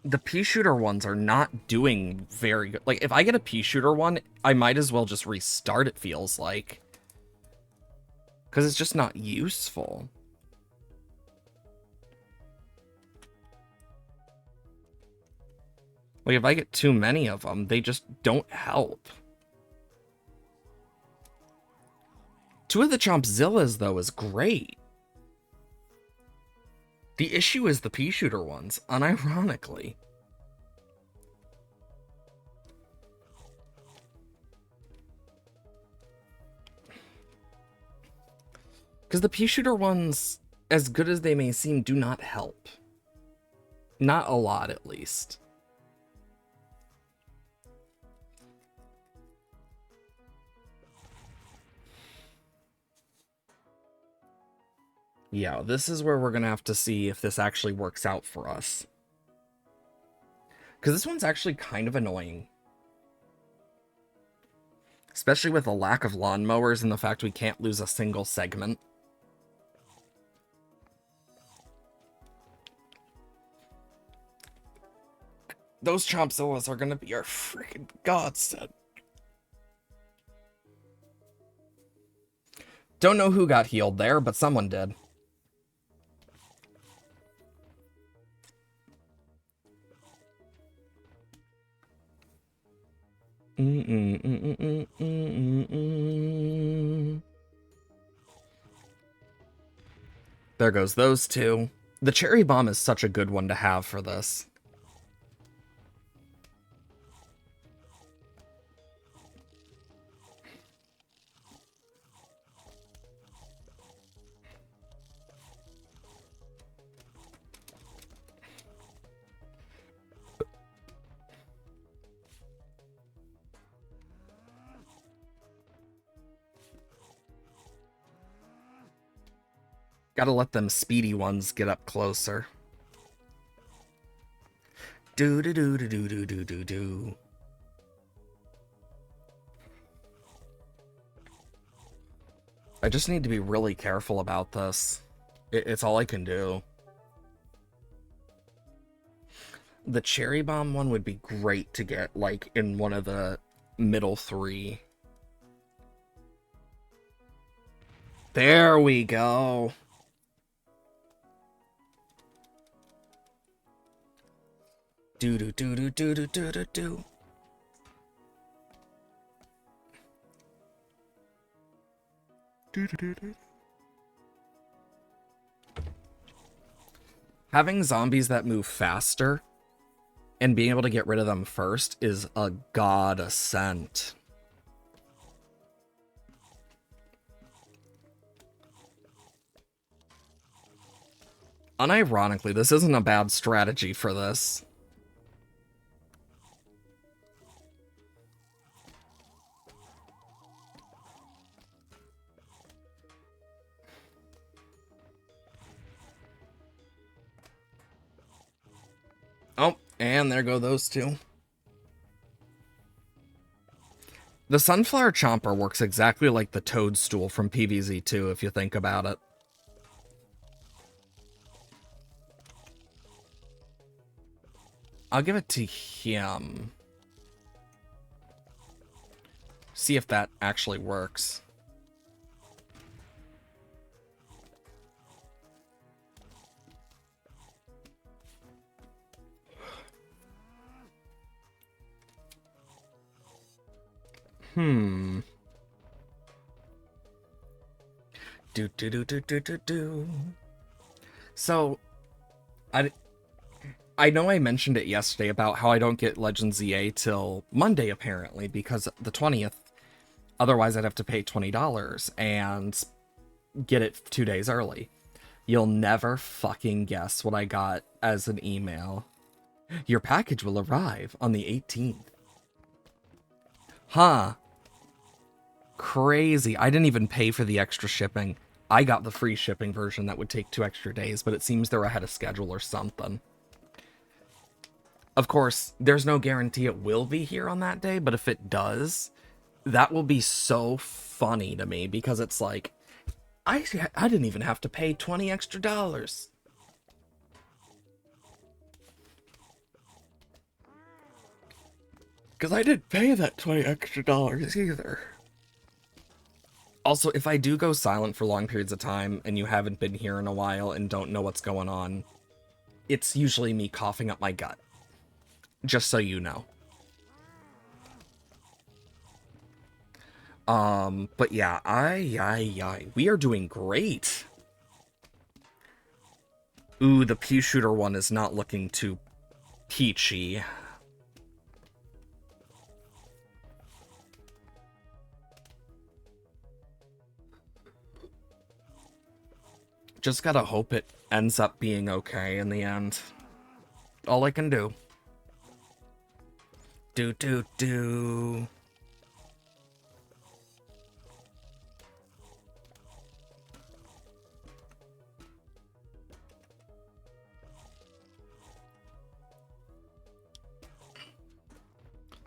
The pea shooter ones are not doing very good. Like, if I get a pea shooter one, I might as well just restart, it feels like. Because it's just not useful. Like, if I get too many of them, they just don't help. 2 of the Chompzillas, though, is great. The issue is the pea shooter ones, unironically. Because the pea shooter ones, as good as they may seem, do not help. Not a lot, at least. Yeah, this is where we're going to have to see if this actually works out for us. Because this one's actually kind of annoying. Especially with the lack of lawnmowers and the fact we can't lose a single segment. Those Chompzillas are going to be our freaking godsend. Don't know who got healed there, but someone did. There goes those 2. The cherry bomb is such a good one to have for this. Gotta let them speedy ones get up closer. Do do do do do do do do do. I just need to be really careful about this. It's all I can do. The cherry bomb one would be great to get, like, in one of the middle 3. There we go. Do do do do do do do do do. Do do do do. Having zombies that move faster and being able to get rid of them first is a godsend. Unironically, this isn't a bad strategy for this. Oh, and there go those two. The Sunflower Chomper works exactly like the Toadstool from PvZ2, if you think about it. I'll give it to him. See if that actually works. Do. So, I know I mentioned it yesterday about how I don't get Legends EA till Monday, apparently, because the 20th. Otherwise, I'd have to pay $20 and get it 2 days early. You'll never fucking guess what I got as an email. Your package will arrive on the 18th. Huh. Crazy. I didn't even pay for the extra shipping. I got the free shipping version that would take 2 extra days, but it seems they're ahead of schedule or something. Of course, there's no guarantee it will be here on that day, but if it does, that will be so funny to me because it's like, I didn't even have to pay $20 extra. Because I didn't pay that $20 extra either. Also, if I do go silent for long periods of time and you haven't been here in a while and don't know what's going on, it's usually me coughing up my gut. Just so you know. But yeah, we are doing great. Ooh, the pea shooter one is not looking too peachy. Just gotta hope it ends up being okay in the end. All I can do. Do.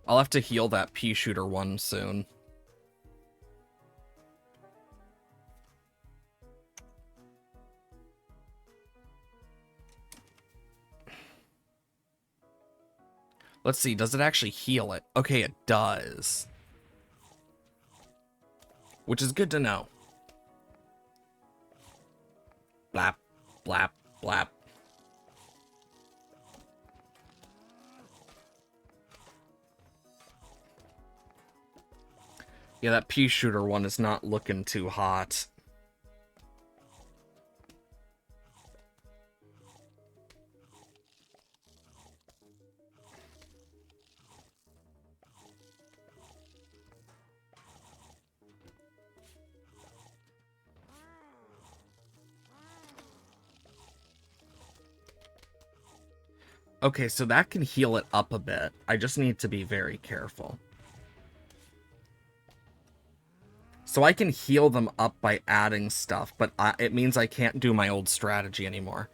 I'll have to heal that pea shooter one soon. Let's see, does it actually heal it? Okay, it does. Which is good to know. Blap, blap, blap. Yeah, that pea shooter one is not looking too hot. Okay, so that can heal it up a bit. I just need to be very careful. So I can heal them up by adding stuff, but it means I can't do my old strategy anymore.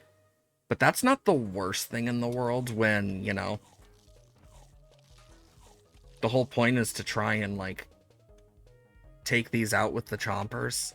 But that's not the worst thing in the world when, you know, the whole point is to try and, like, take these out with the chompers.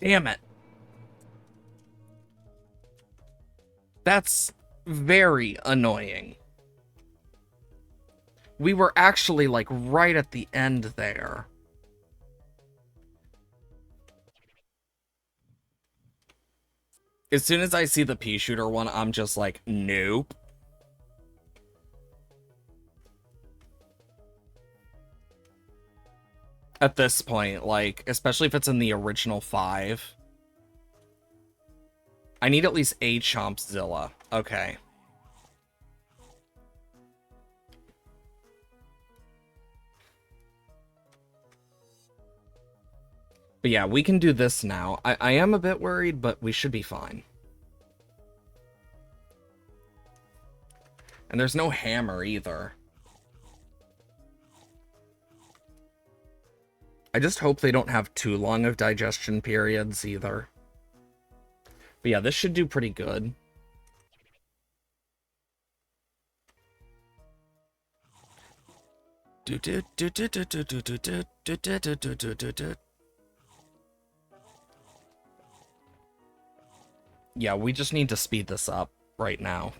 Damn it. That's very annoying. We were actually, like, right at the end there. As soon as I see the pea shooter one, I'm just like, nope. At this point, like, especially if it's in the original 5. I need at least a Chompzilla. Okay. But yeah, we can do this now. I am a bit worried, but we should be fine. And there's no hammer either. I just hope they don't have too long of digestion periods either. But yeah, this should do pretty good. Yeah, we just need to speed this up right now.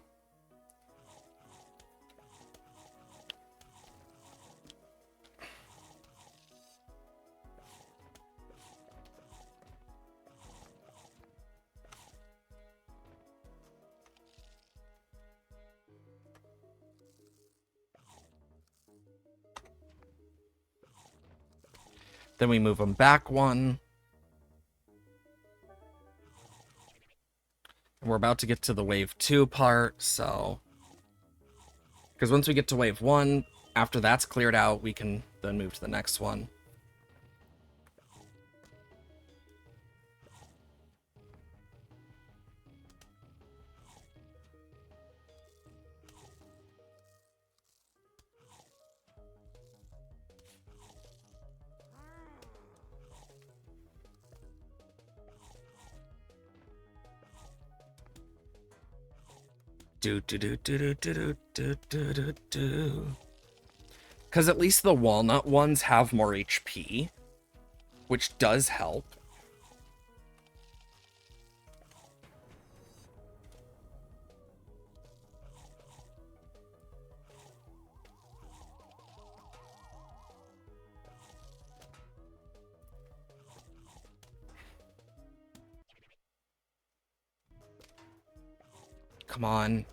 Then we move them back one. And we're about to get to the wave 2 part, so... Because once we get to wave 1, after that's cleared out, we can then move to the next one. Because at least the walnut ones have more HP, which does help. Come on.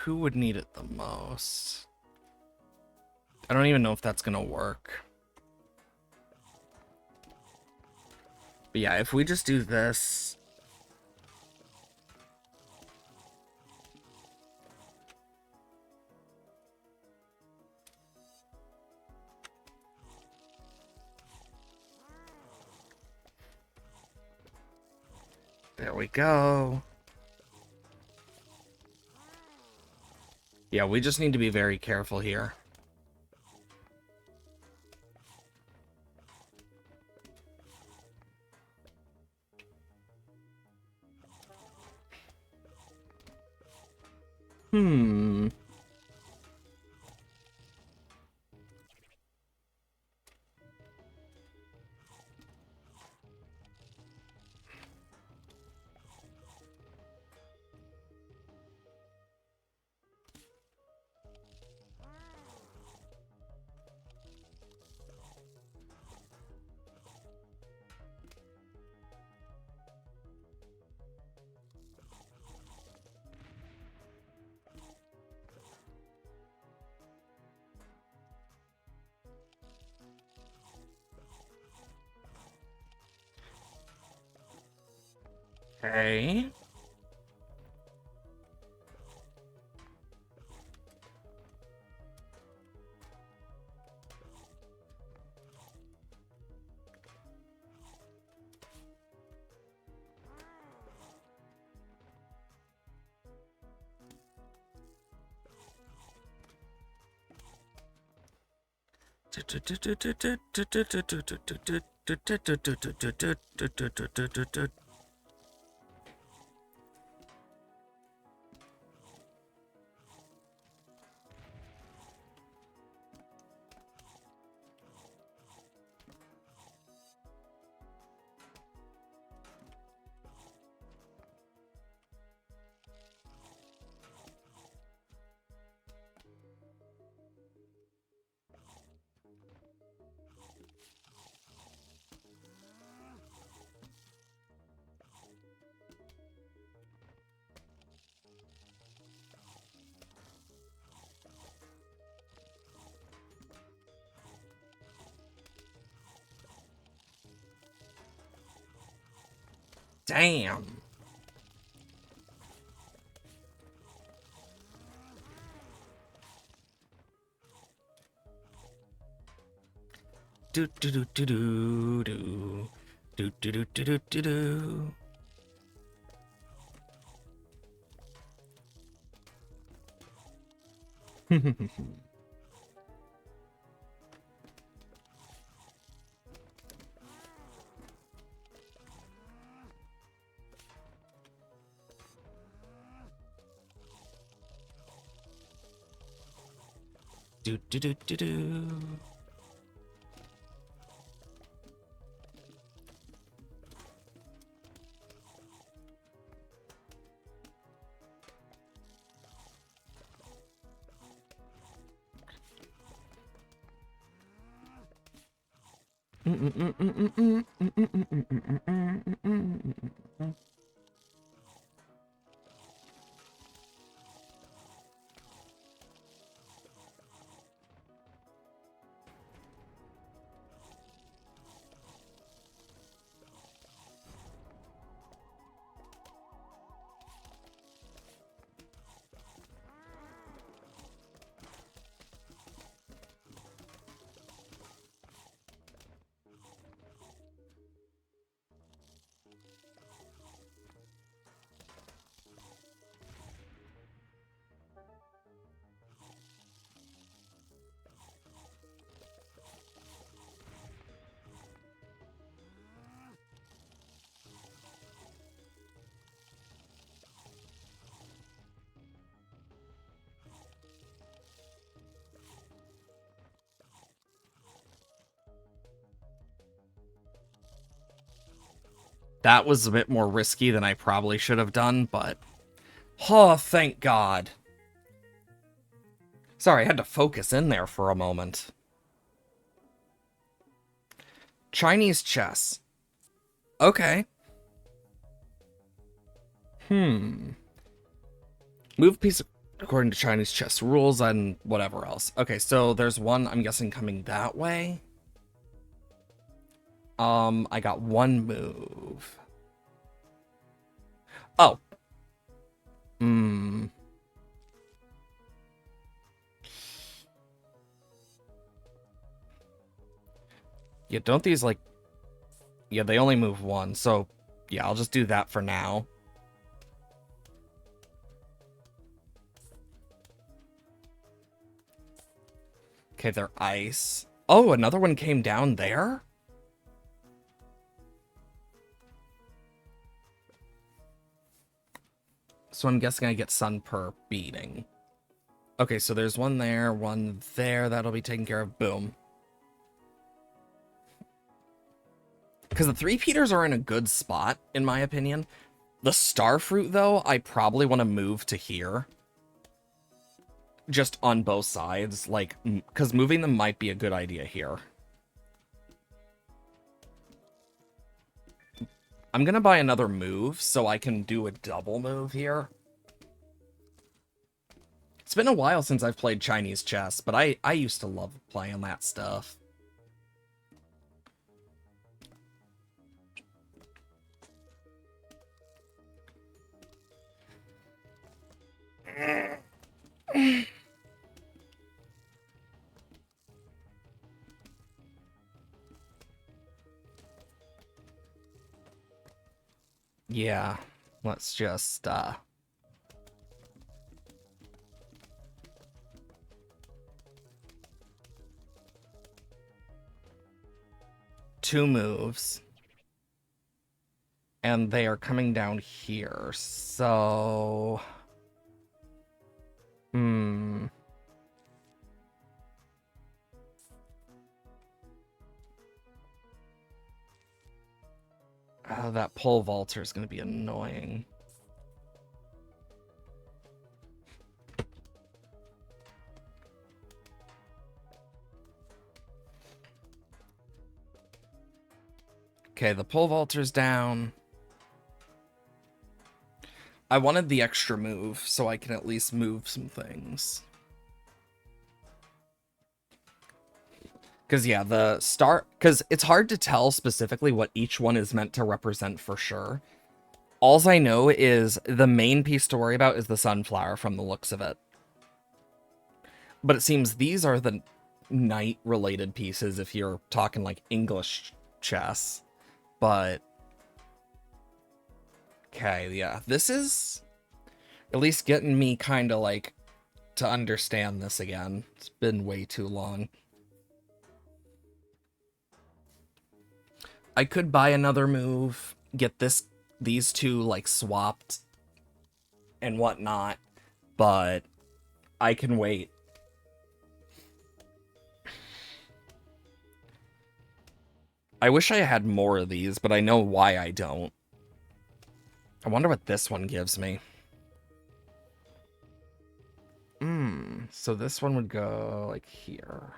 Who would need it the most? I don't even know if that's gonna work. But yeah, if we just do this... There we go. Yeah, we just need to be very careful here. Hmm. Okay. Damn. Do do do do do do do do do do do do. Do do do do do. That was a bit more risky than I probably should have done, but... Oh, thank God. Sorry, I had to focus in there for a moment. Chinese chess. Okay. Move piece according to Chinese chess rules and whatever else. Okay, so there's one, I'm guessing, coming that way. I got one move. Oh. Yeah, don't these, like... Yeah, they only move one, so... Yeah, I'll just do that for now. Okay, they're ice. Oh, another one came down there? So I'm guessing I get sun per beating. Okay, so there's one there, one there. That'll be taken care of. Boom. Because the three-peaters are in a good spot, in my opinion. The starfruit, though, I probably want to move to here. Just on both sides. Like, because moving them might be a good idea here. I'm going to buy another move so I can do a double move here. It's been a while since I've played Chinese chess, but I used to love playing that stuff. Yeah, let's just, two moves. And they are coming down here, so... Oh, that pole vaulter is going to be annoying. Okay, the pole vaulter's down. I wanted the extra move, so I can at least move some things. Because, yeah, the star... Because it's hard to tell specifically what each one is meant to represent for sure. Alls I know is the main piece to worry about is the sunflower from the looks of it. But it seems these are the knight-related pieces if you're talking like English chess. But, okay, yeah. This is at least getting me kind of like to understand this again. It's been way too long. I could buy another move, get these two like swapped and whatnot, but I can wait. I wish I had more of these, but I know why I don't. I wonder what this one gives me. So this one would go like here.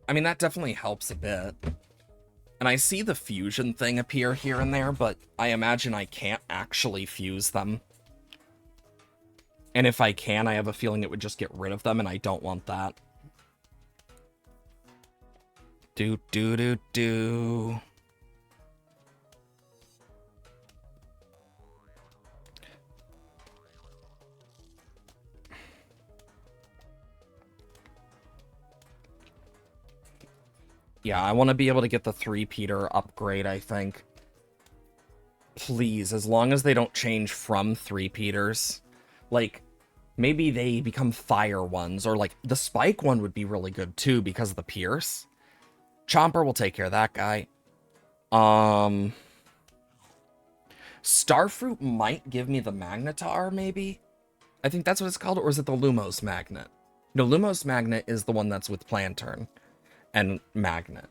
I mean, that definitely helps a bit. And I see the fusion thing appear here and there, but I imagine I can't actually fuse them. And if I can, I have a feeling it would just get rid of them, and I don't want that. Do, do, do, do. Yeah, I want to be able to get the 3-peater upgrade, I think. Please, as long as they don't change from 3-peters. Like, maybe they become fire ones, or like, the spike one would be really good too because of the pierce. Chomper will take care of that guy. Starfruit might give me the Magnetar, maybe? I think that's what it's called, or is it the Lumos Magnet? No, Lumos Magnet is the one that's with Planturn and Magnet.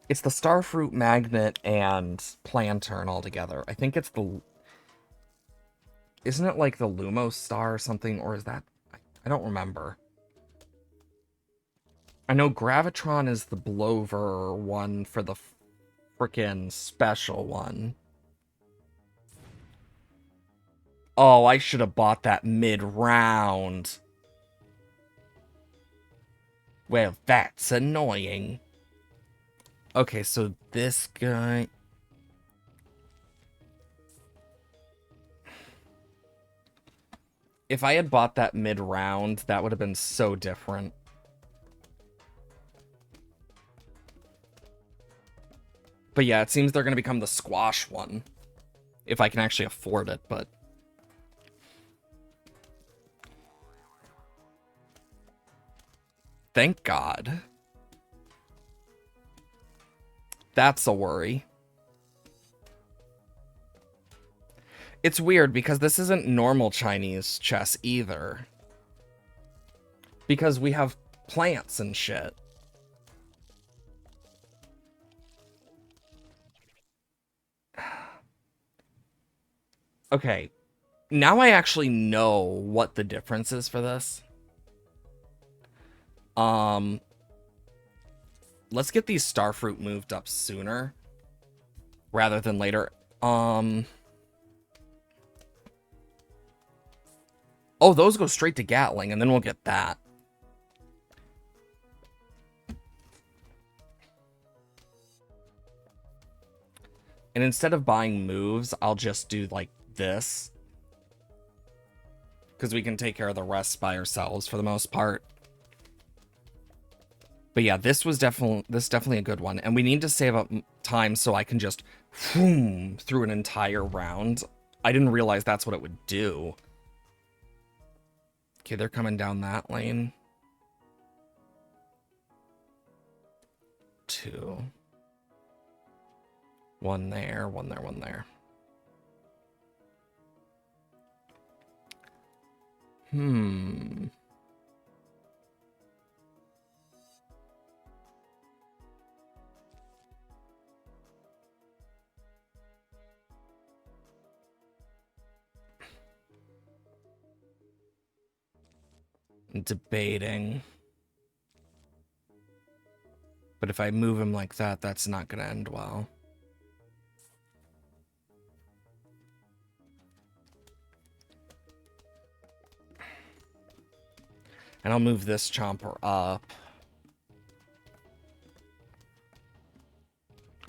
It's the Starfruit Magnet and Planturn all together. I think it's the... Isn't it like the Lumos Star or something, or is that... I don't remember. I know Gravitron is the Blover one for the frickin' special one. Oh, I should have bought that mid-round. Well, that's annoying. Okay, so this guy... If I had bought that mid-round, that would have been so different. But yeah, it seems they're going to become the squash one. If I can actually afford it, but... Thank God. That's a worry. It's weird because this isn't normal Chinese chess either. Because we have plants and shit. Okay. Now I actually know what the difference is for this. Let's get these Starfruit moved up sooner rather than later. Oh, those go straight to Gatling, and then we'll get that. And instead of buying moves, I'll just do like this. Because we can take care of the rest by ourselves for the most part. But yeah, this is definitely a good one. And we need to save up time so I can just whoom through an entire round. I didn't realize that's what it would do. Okay, they're coming down that lane. 2. 1 there, 1 there, 1 there. Debating. But if I move him like that, that's not going to end well. And I'll move this Chomper up.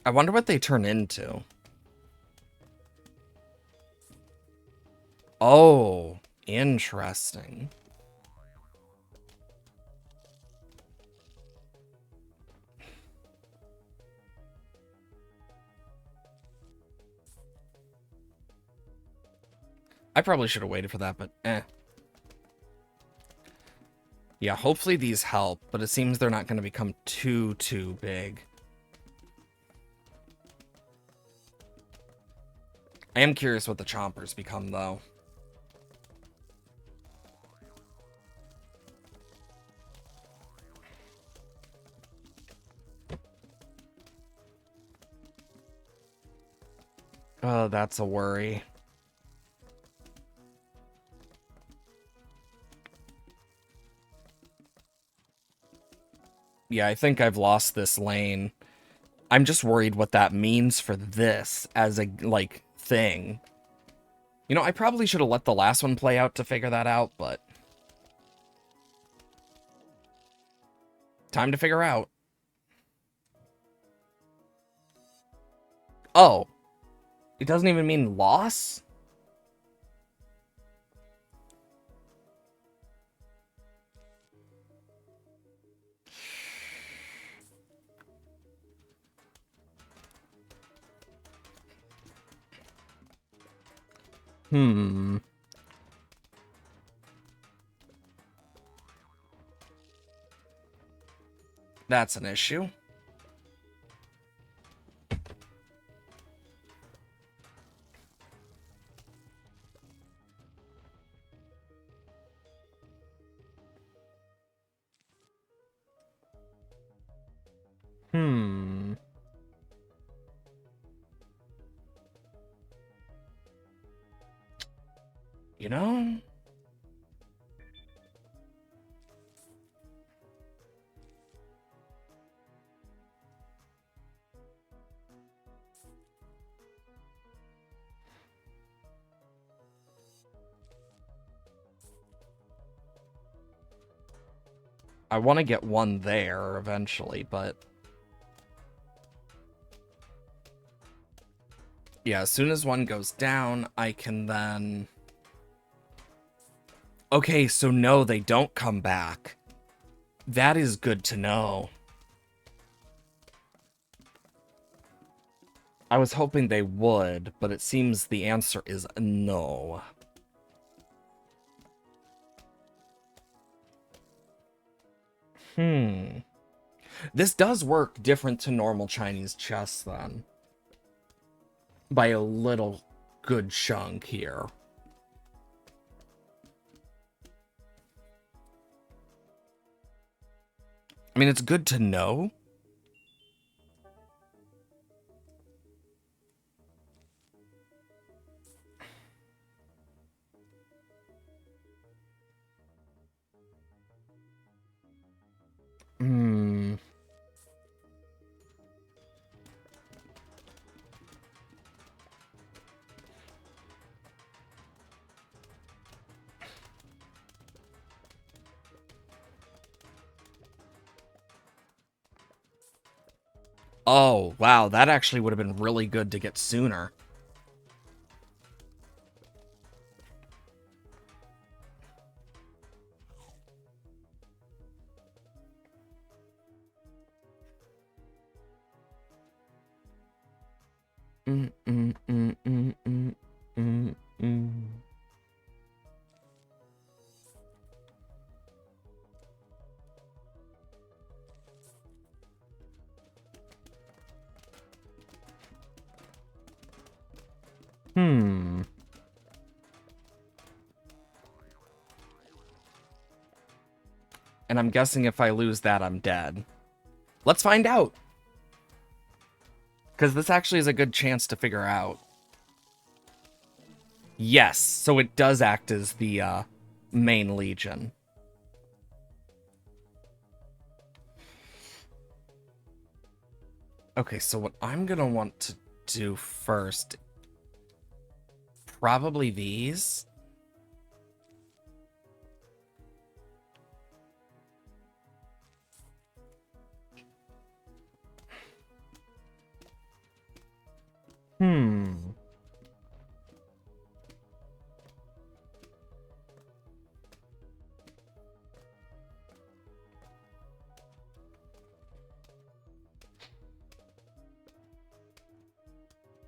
I wonder what they turn into. Oh, interesting. I probably should have waited for that, but eh. Yeah, hopefully these help, but it seems they're not going to become too big. I am curious what the chompers become, though. Oh, that's a worry. Yeah, I think I've lost this lane. I'm just worried what that means for this as a, like, thing. You know, I probably should have let the last one play out to figure that out, but... time to figure out. Oh. It doesn't even mean loss? Hmm. That's an issue. Hmm. You know? I want to get one there eventually, but... yeah, as soon as one goes down, I can then... okay, so no, they don't come back. That is good to know. I was hoping they would, but it seems the answer is no. This does work different to normal Chinese chess, then. By a little good chunk here. I mean, it's good to know. Hmm. Oh, wow, that actually would have been really good to get sooner. Mm, mm, mm, mm, mm, mm, mm. Hmm. And I'm guessing if I lose that, I'm dead. Let's find out. Because this actually is a good chance to figure out. Yes, so it does act as the main legion. Okay, so what I'm going to want to do first... probably these. Hmm.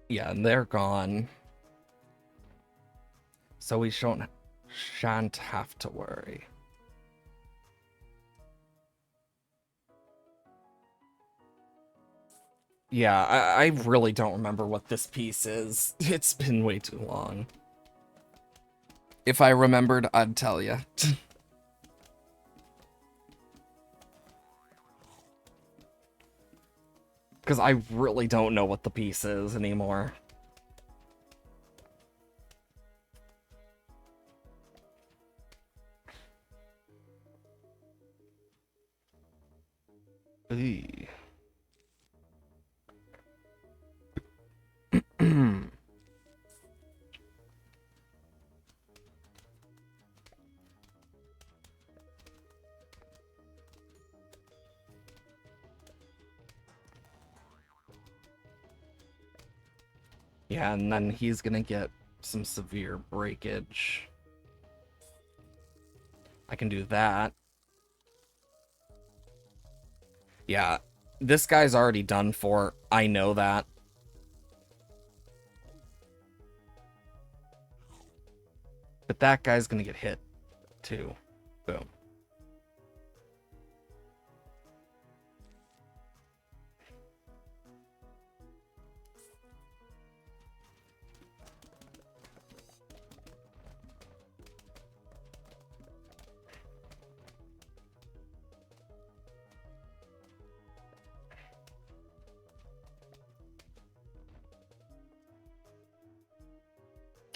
Yeah, and they're gone. So we shan't have to worry. Yeah, I really don't remember what this piece is. It's been way too long. If I remembered, I'd tell you. Because I really don't know what the piece is anymore. Eee. Yeah, and then he's gonna get some severe breakage. I can do that. Yeah, this guy's already done for. I know that. But that guy's gonna get hit, too. Boom.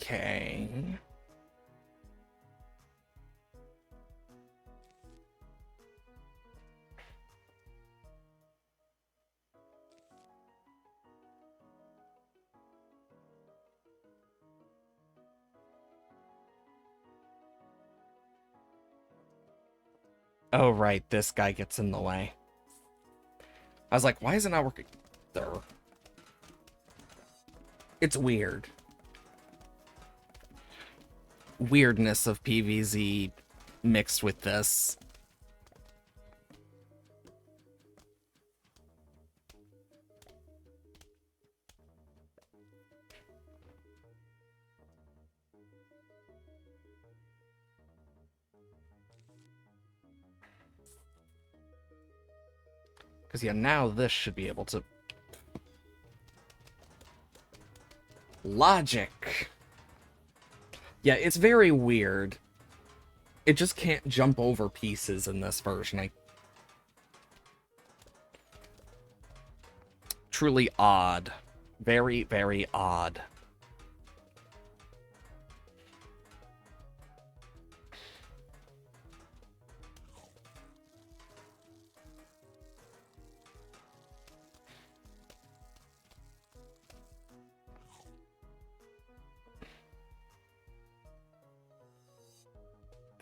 Okay. Oh, right, this guy gets in the way. I was like, why is it not working? There. It's weird. Weirdness of PVZ mixed with this. Because, yeah, now this should be able to... Logic! Yeah, it's very weird. It just can't jump over pieces in this version. Truly odd. Very, very odd.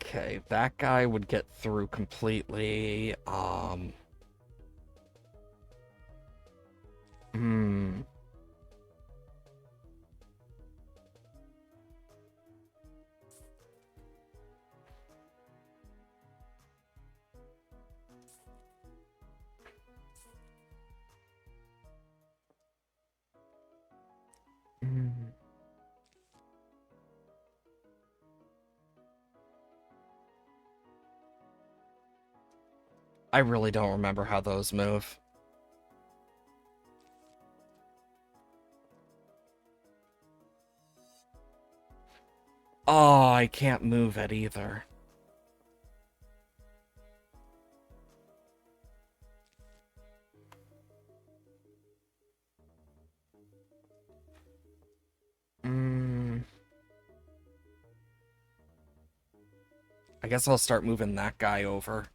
Okay, that guy would get through completely. Hmm. Hmm. I really don't remember how those move. Oh, I can't move it either. Hmm. I guess I'll start moving that guy over.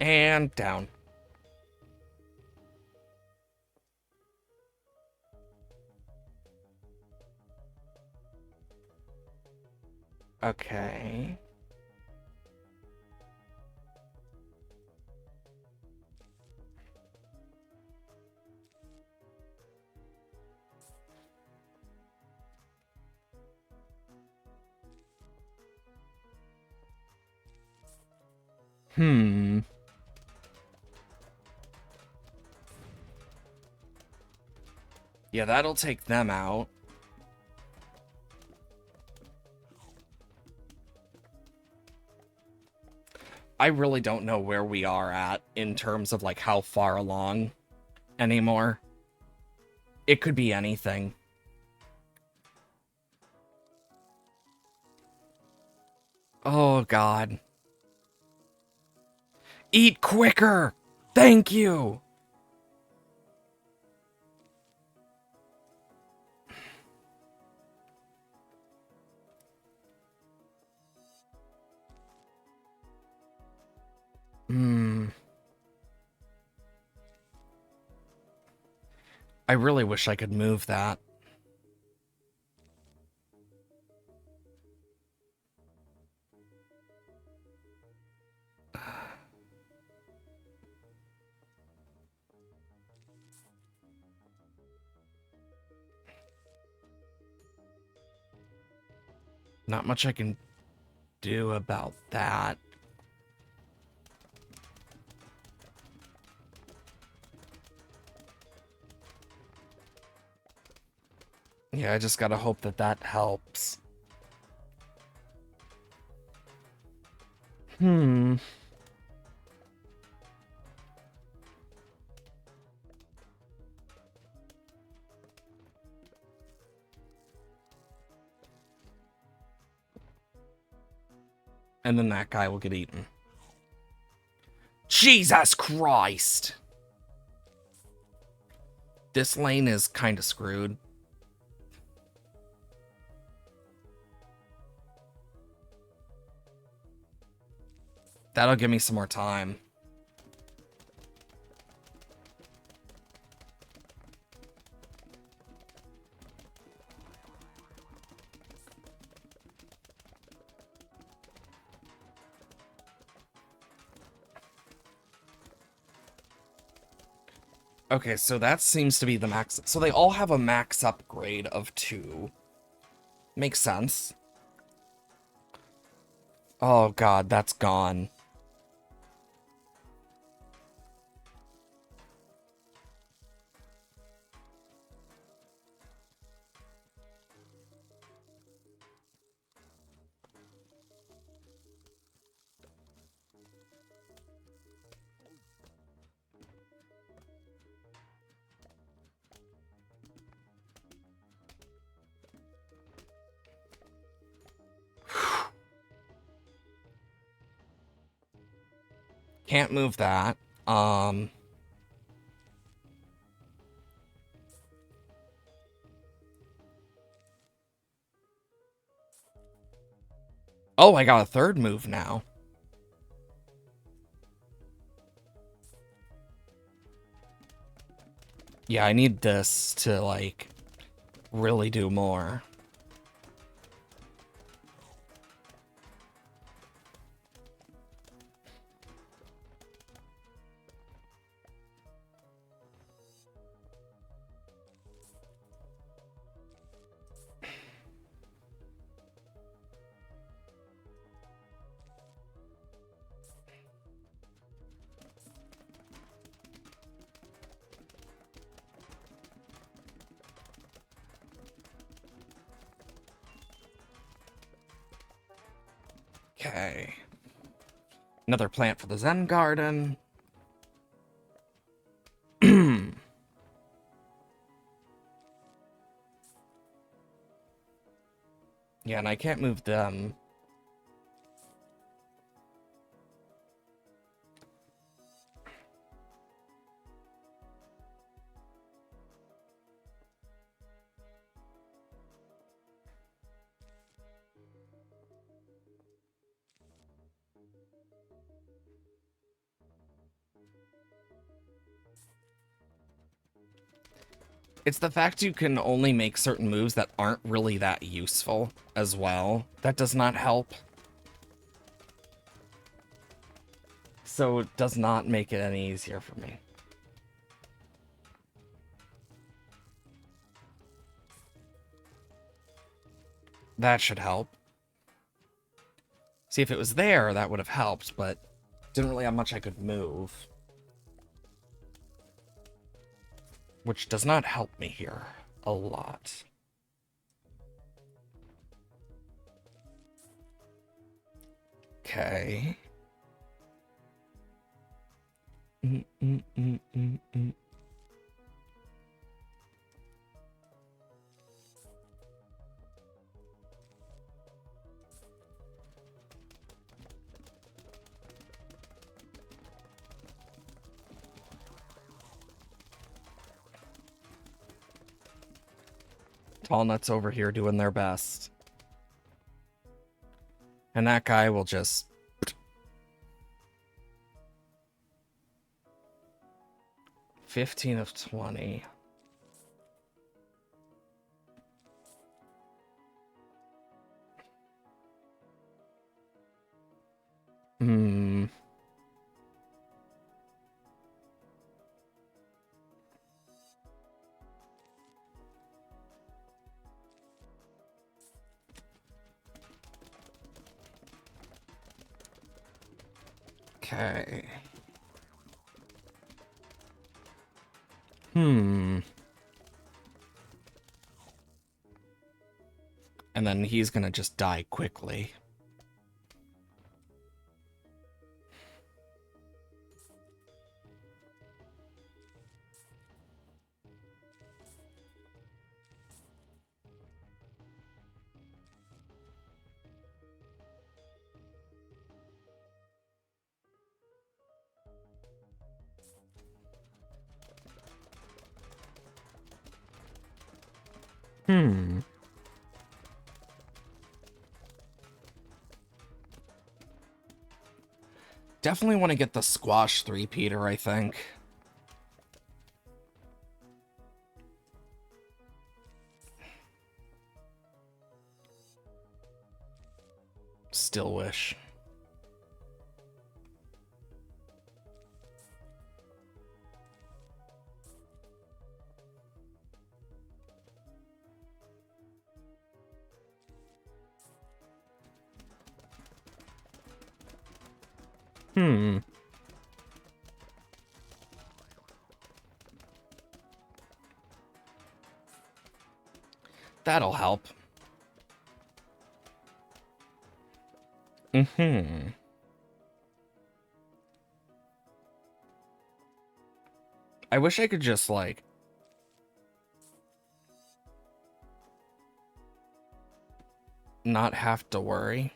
And down. Okay. Hmm. Yeah, that'll take them out. I really don't know where we are at in terms of, like, how far along anymore. It could be anything. Oh, God. Eat quicker! Thank you! Hmm. I really wish I could move that. Not much I can do about that. Yeah, I just gotta hope that that helps. Hmm. And then that guy will get eaten. Jesus Christ! This lane is kind of screwed. That'll give me some more time. Okay, so that seems to be the max. So they all have a max upgrade of 2. Makes sense. Oh god, that's gone. Can't move that. Oh, I got a third move now. Yeah, I need this to, like, really do more. Okay. Another plant for the Zen Garden. Yeah, and I can't move them. It's the fact you can only make certain moves that aren't really that useful as well. That does not help. So it does not make it any easier for me. That should help. See, if it was there, that would have helped, but didn't really have much I could move. Which does not help me here a lot. Okay. Mm. Tall nuts over here doing their best. And that guy will just... 15 of 20. Hmm. Okay. And then he's gonna just die quickly. Definitely want to get the squash three-peater, I think. Still wish. That'll help. I wish I could just, like... not have to worry.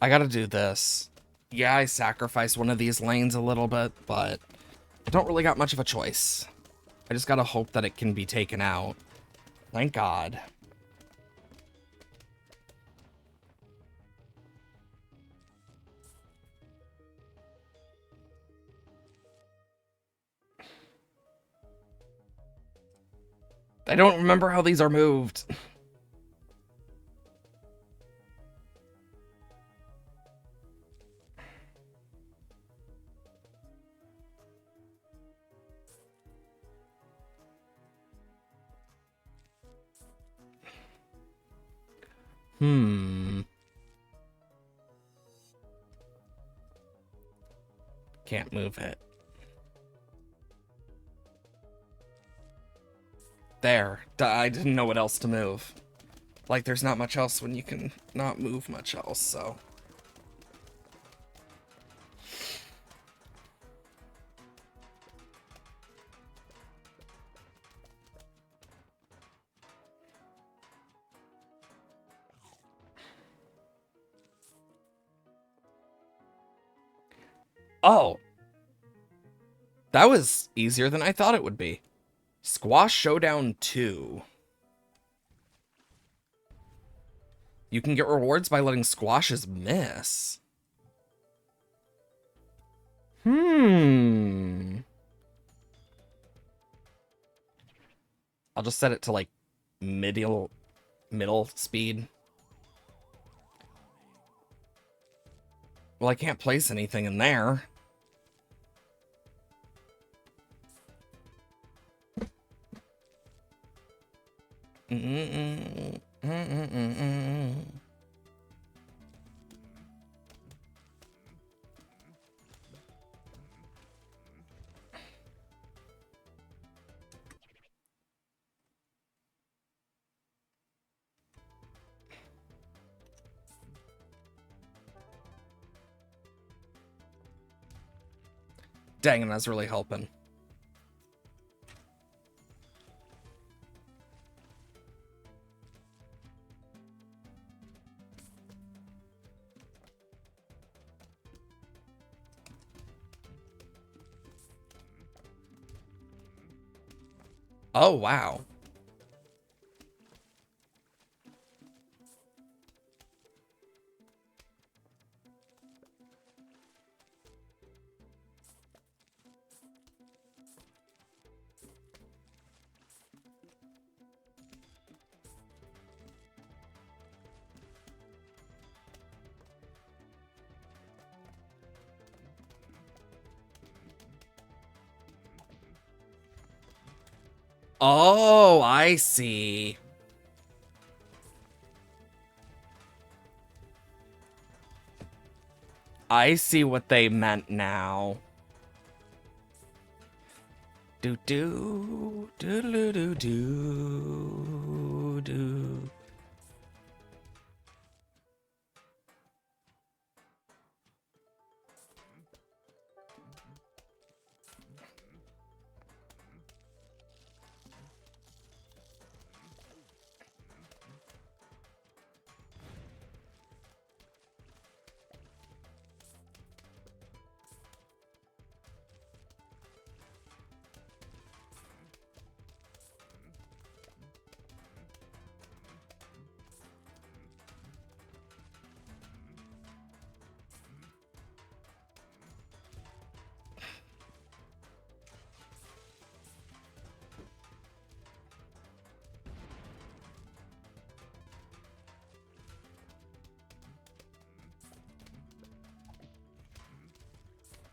I gotta do this. Yeah, I sacrificed one of these lanes a little bit, but I don't really got much of a choice. I just gotta hope that it can be taken out. Thank God. I don't remember how these are moved. Can't move it. There. I didn't know what else to move. Like, there's not much else when you can not move much else, so... Oh. That was easier than I thought it would be. Squash Showdown 2. You can get rewards by letting squashes miss. I'll just set it to like middle speed. Well, I can't place anything in there. Dang, and that's really helping. Oh, wow. Oh, I see. I see what they meant now. Do do do do do do do.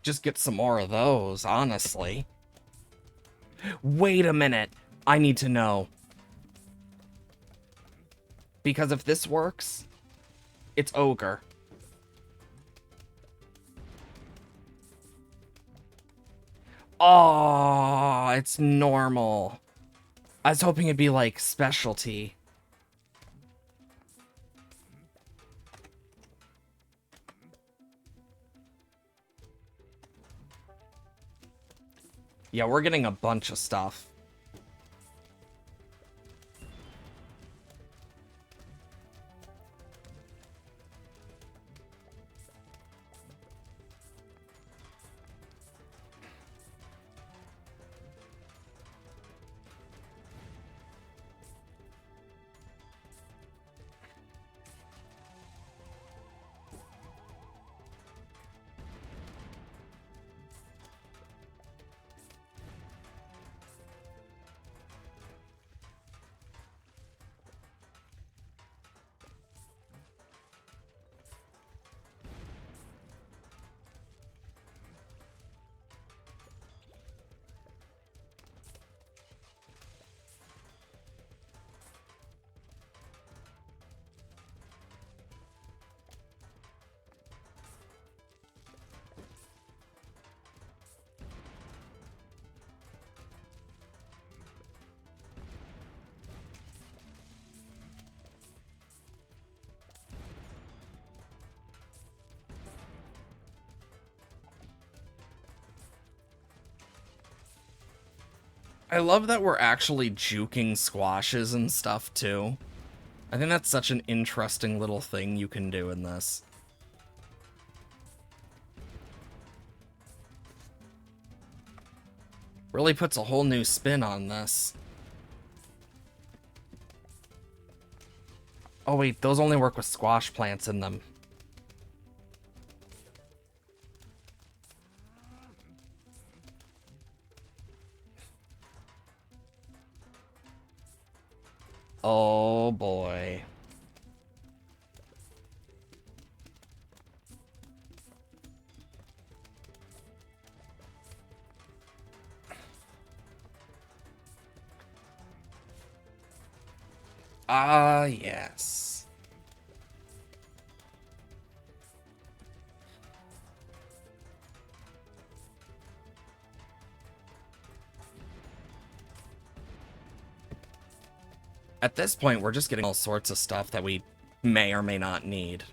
Just get some more of those, honestly. Wait a minute. I need to know. Because if this works, it's ogre. Oh, it's normal. I was hoping it'd be like specialty. Yeah, we're getting a bunch of stuff. I love that we're actually juking squashes and stuff, too. I think that's such an interesting little thing you can do in this. Really puts a whole new spin on this. Oh wait, those only work with squash plants in them. Oh boy. Ah, yes. At this point, we're just getting all sorts of stuff that we may or may not need.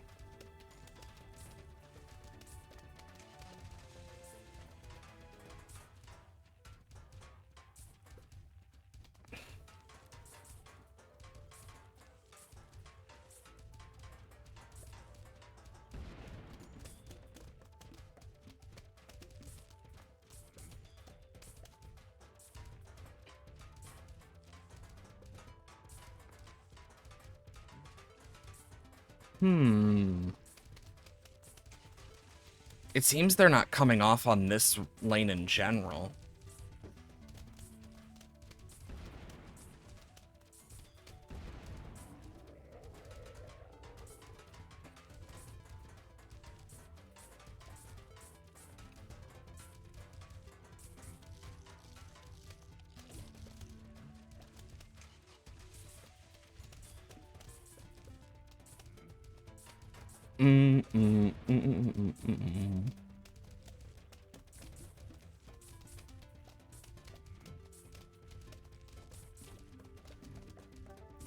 It seems they're not coming off on this lane in general.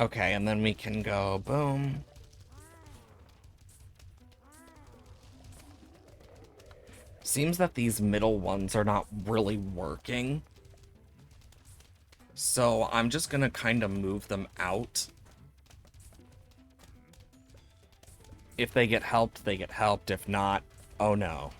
Okay, and then we can go boom. Seems that these middle ones are not really working. So I'm just gonna kind of move them out. If they get helped, they get helped. If not, oh no.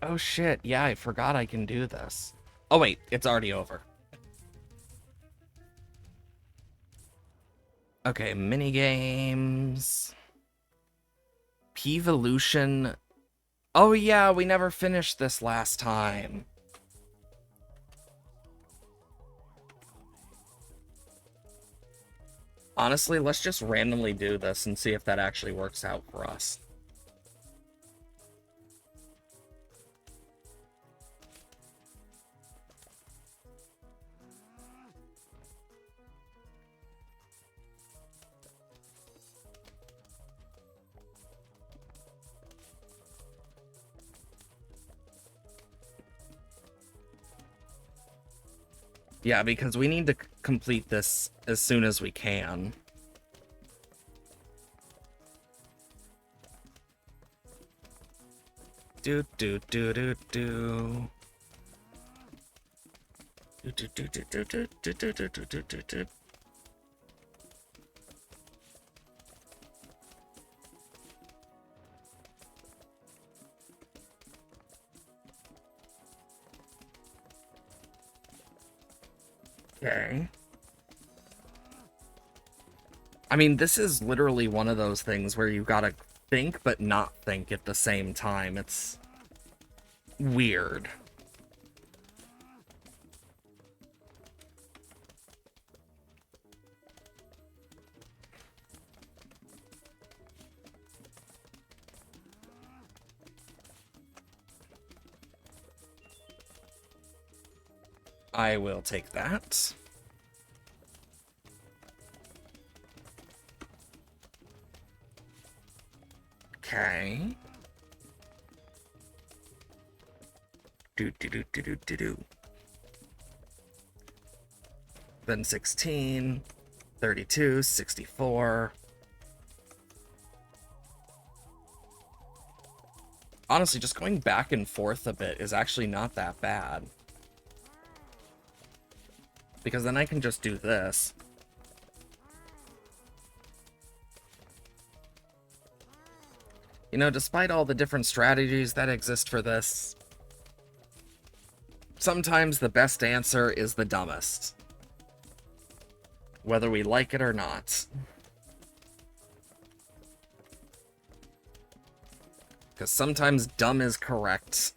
Oh shit, yeah, I forgot I can do this. Oh wait, it's already over. Okay, minigames. P-Evolution. Oh yeah, we never finished this last time. Honestly, let's just randomly do this and see if that actually works out for us. Yeah, because we need to complete this as soon as we can. Do do do do do. Do do do do do do do do do do do do. Okay. I mean, this is literally one of those things where you gotta think but not think at the same time. It's weird. I will take that. Okay. Do. Then 16, 32, 64. Honestly, just going back and forth a bit is actually not that bad. Because then I can just do this. You know, despite all the different strategies that exist for this, sometimes the best answer is the dumbest. Whether we like it or not. Because sometimes dumb is correct.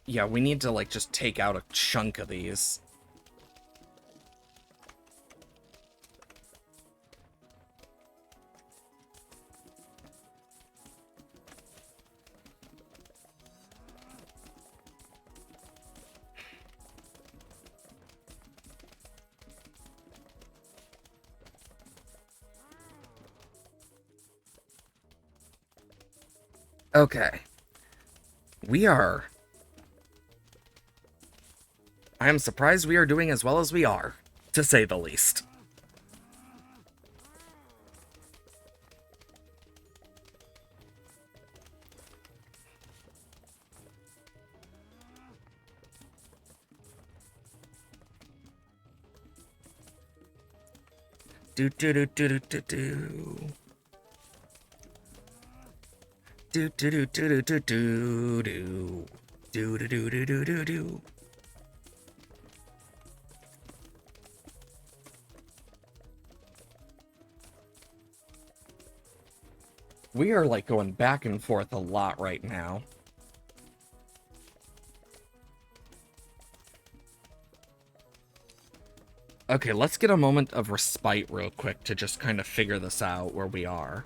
Yeah, we need to, like, just take out a chunk of these. Okay. We are... I am surprised we are doing as well as we are, to say the least. Do do do do do do do. Do do do do do do do do. Do do do do do do do. We are, like, going back and forth a lot right now. Okay, let's get a moment of respite real quick to just kind of figure this out where we are.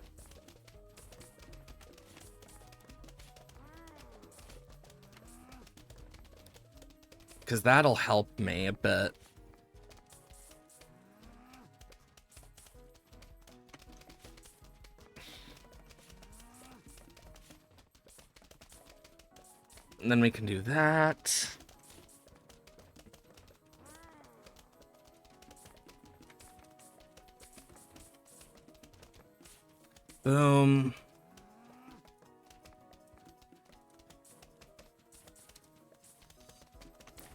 Because that'll help me a bit. And then we can do that. Boom.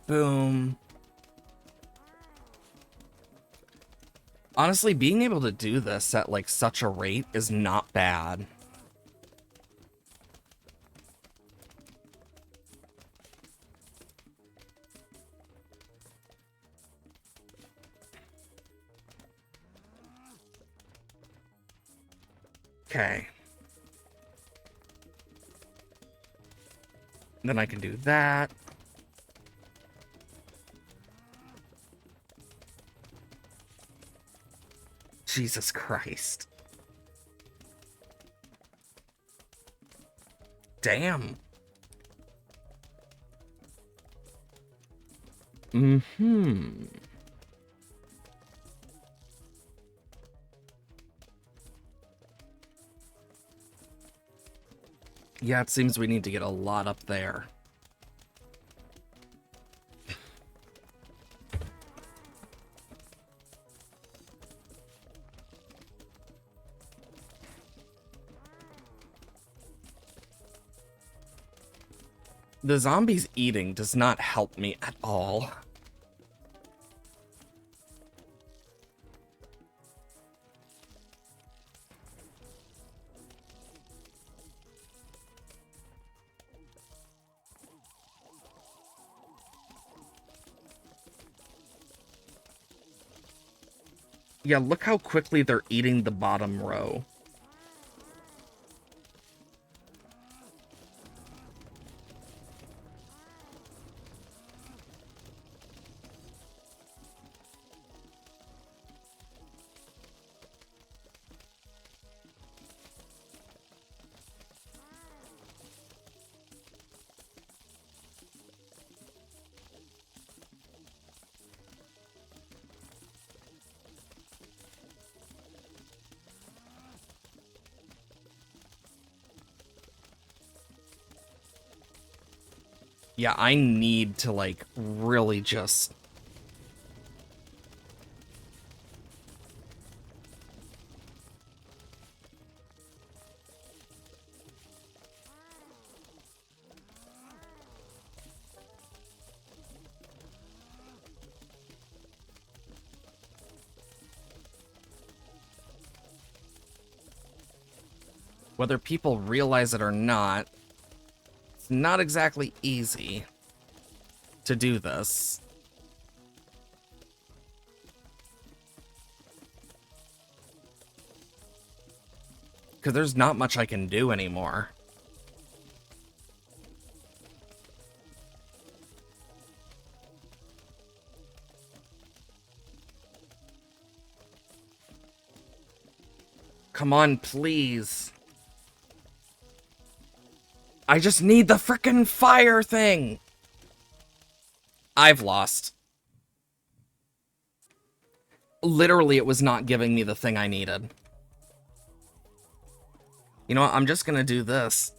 Boom. Honestly, being able to do this at, like, such a rate is not bad. Okay. Then I can do that. Jesus Christ. Damn. Mm-hmm. Yeah, it seems we need to get a lot up there. The zombies eating does not help me at all. Yeah, look how quickly they're eating the bottom row. Yeah, I need to, like, really just... Whether people realize it or not, it's not exactly easy to do this. Because there's not much I can do anymore. Come on, please. I just need the frickin' fire thing. I've lost. Literally, it was not giving me the thing I needed. You know what? I'm just gonna do this.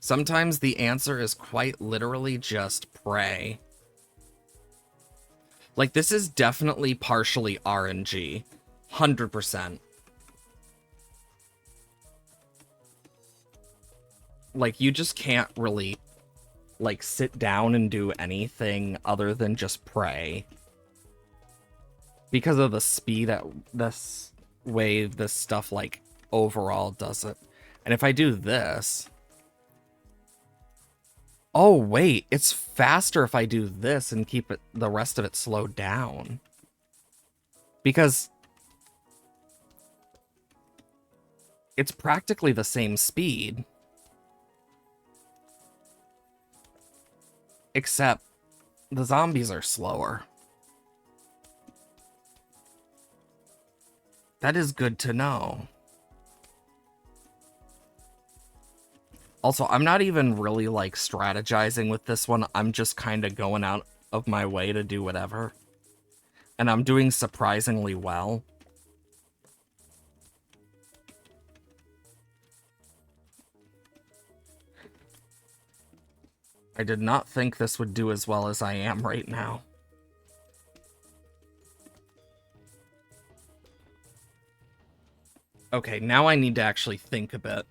Sometimes the answer is quite literally just pray. Like, this is definitely partially RNG. 100%. Like, you just can't really, like, sit down and do anything other than just pray. Because of the speed at this way this stuff, like, overall does it. And if I do this... Oh, wait, it's faster if I do this and keep it, the rest of it slowed down. Because it's practically the same speed. Except the zombies are slower. That is good to know. Also, I'm not even really, like, strategizing with this one. I'm just kind of going out of my way to do whatever. And I'm doing surprisingly well. I did not think this would do as well as I am right now. Okay, now I need to actually think a bit.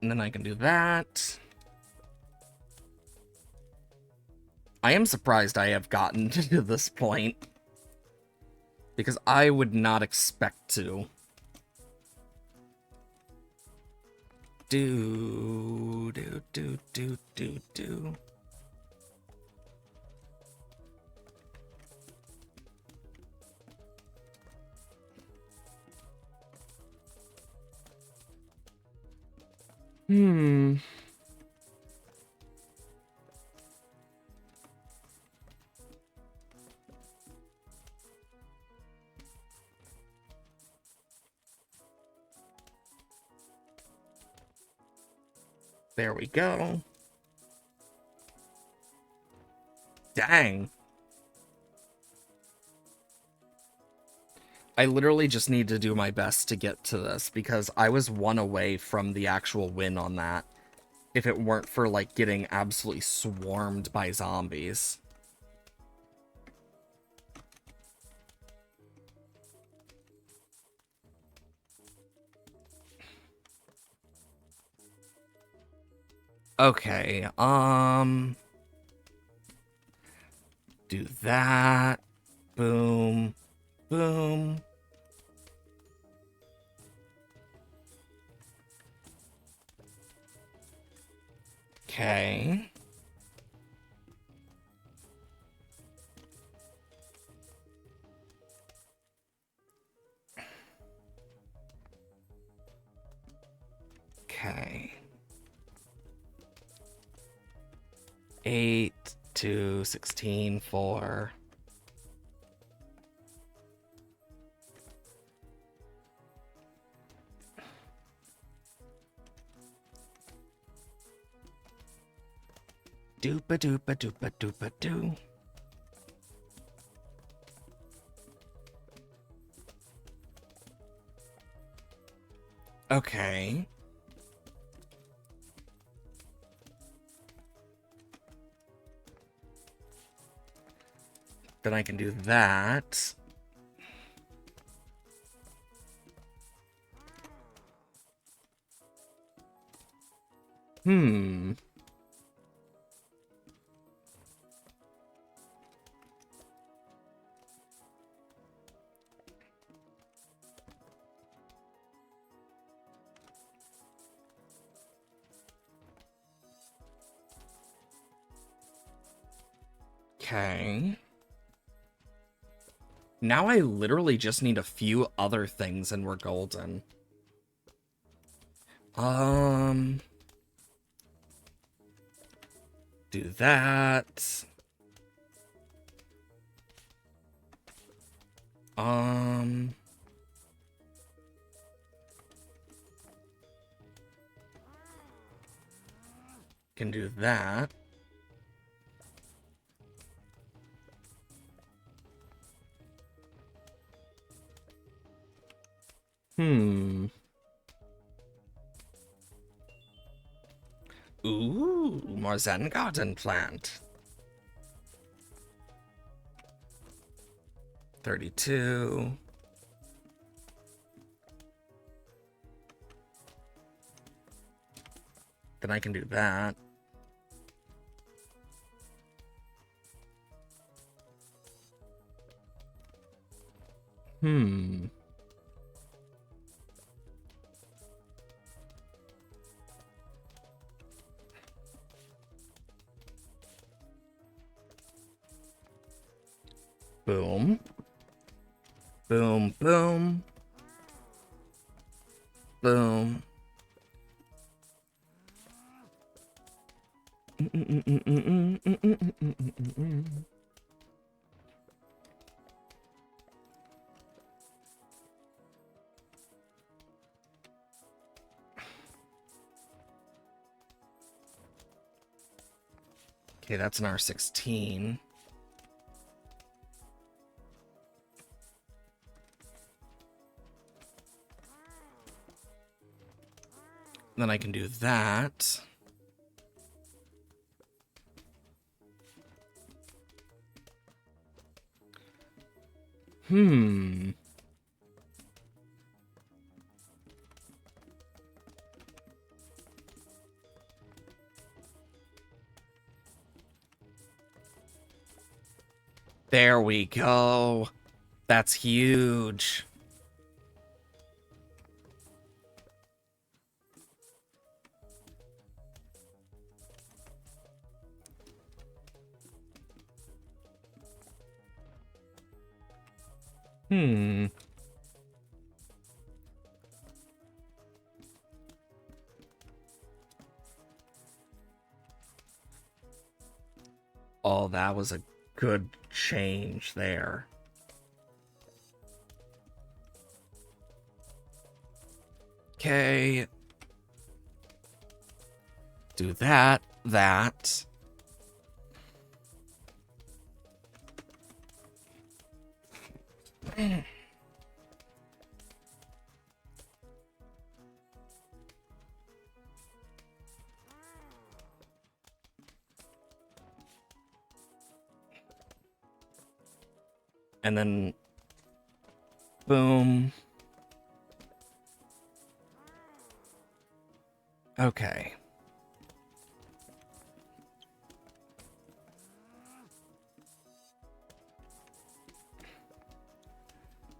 And then I can do that. I am surprised I have gotten to this point. Because I would not expect to. Do. There we go. Dang. I literally just need to do my best to get to this, because I was one away from the actual win on that, if it weren't for, like, getting absolutely swarmed by zombies. Okay, do that. Boom. Boom. Okay. Okay. 8 to 16, 4. Doopa doopa doopa doopa doo. Okay. Then I can do that. Hmm. Okay. Now I literally just need a few other things and we're golden. Do that. Can do that. Ooh, more Zen garden plant. 32. Then I can do that. Boom. Boom, boom. Boom. Okay, that's an R16. Then I can do that. There we go. That's huge. Oh, that was a good change there. Okay. Do that, that. And then, boom. Okay.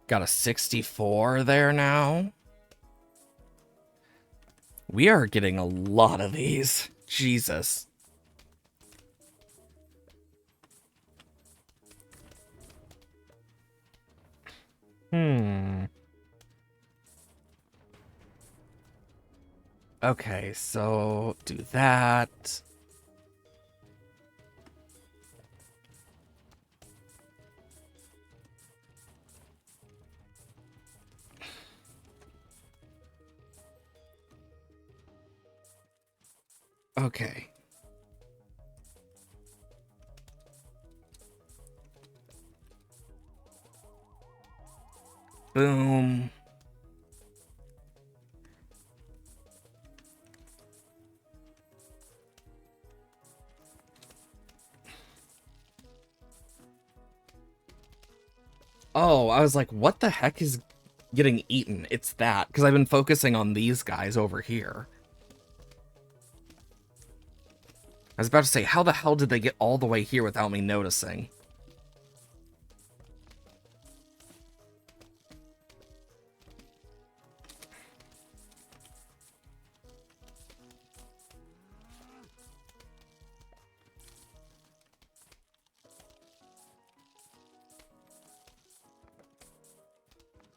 Got a 64 there now. We are getting a lot of these. Jesus. Okay, so do that. Okay. Boom. Oh, I was like, what the heck is getting eaten? It's that, because I've been focusing on these guys over here. I was about to say, how the hell did they get all the way here without me noticing?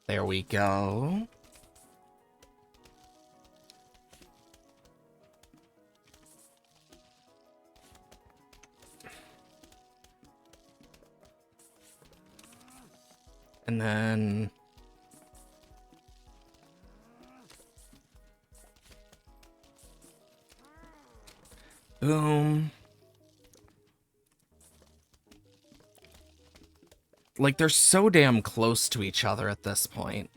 There we go. And then... boom. Like, they're so damn close to each other at this point.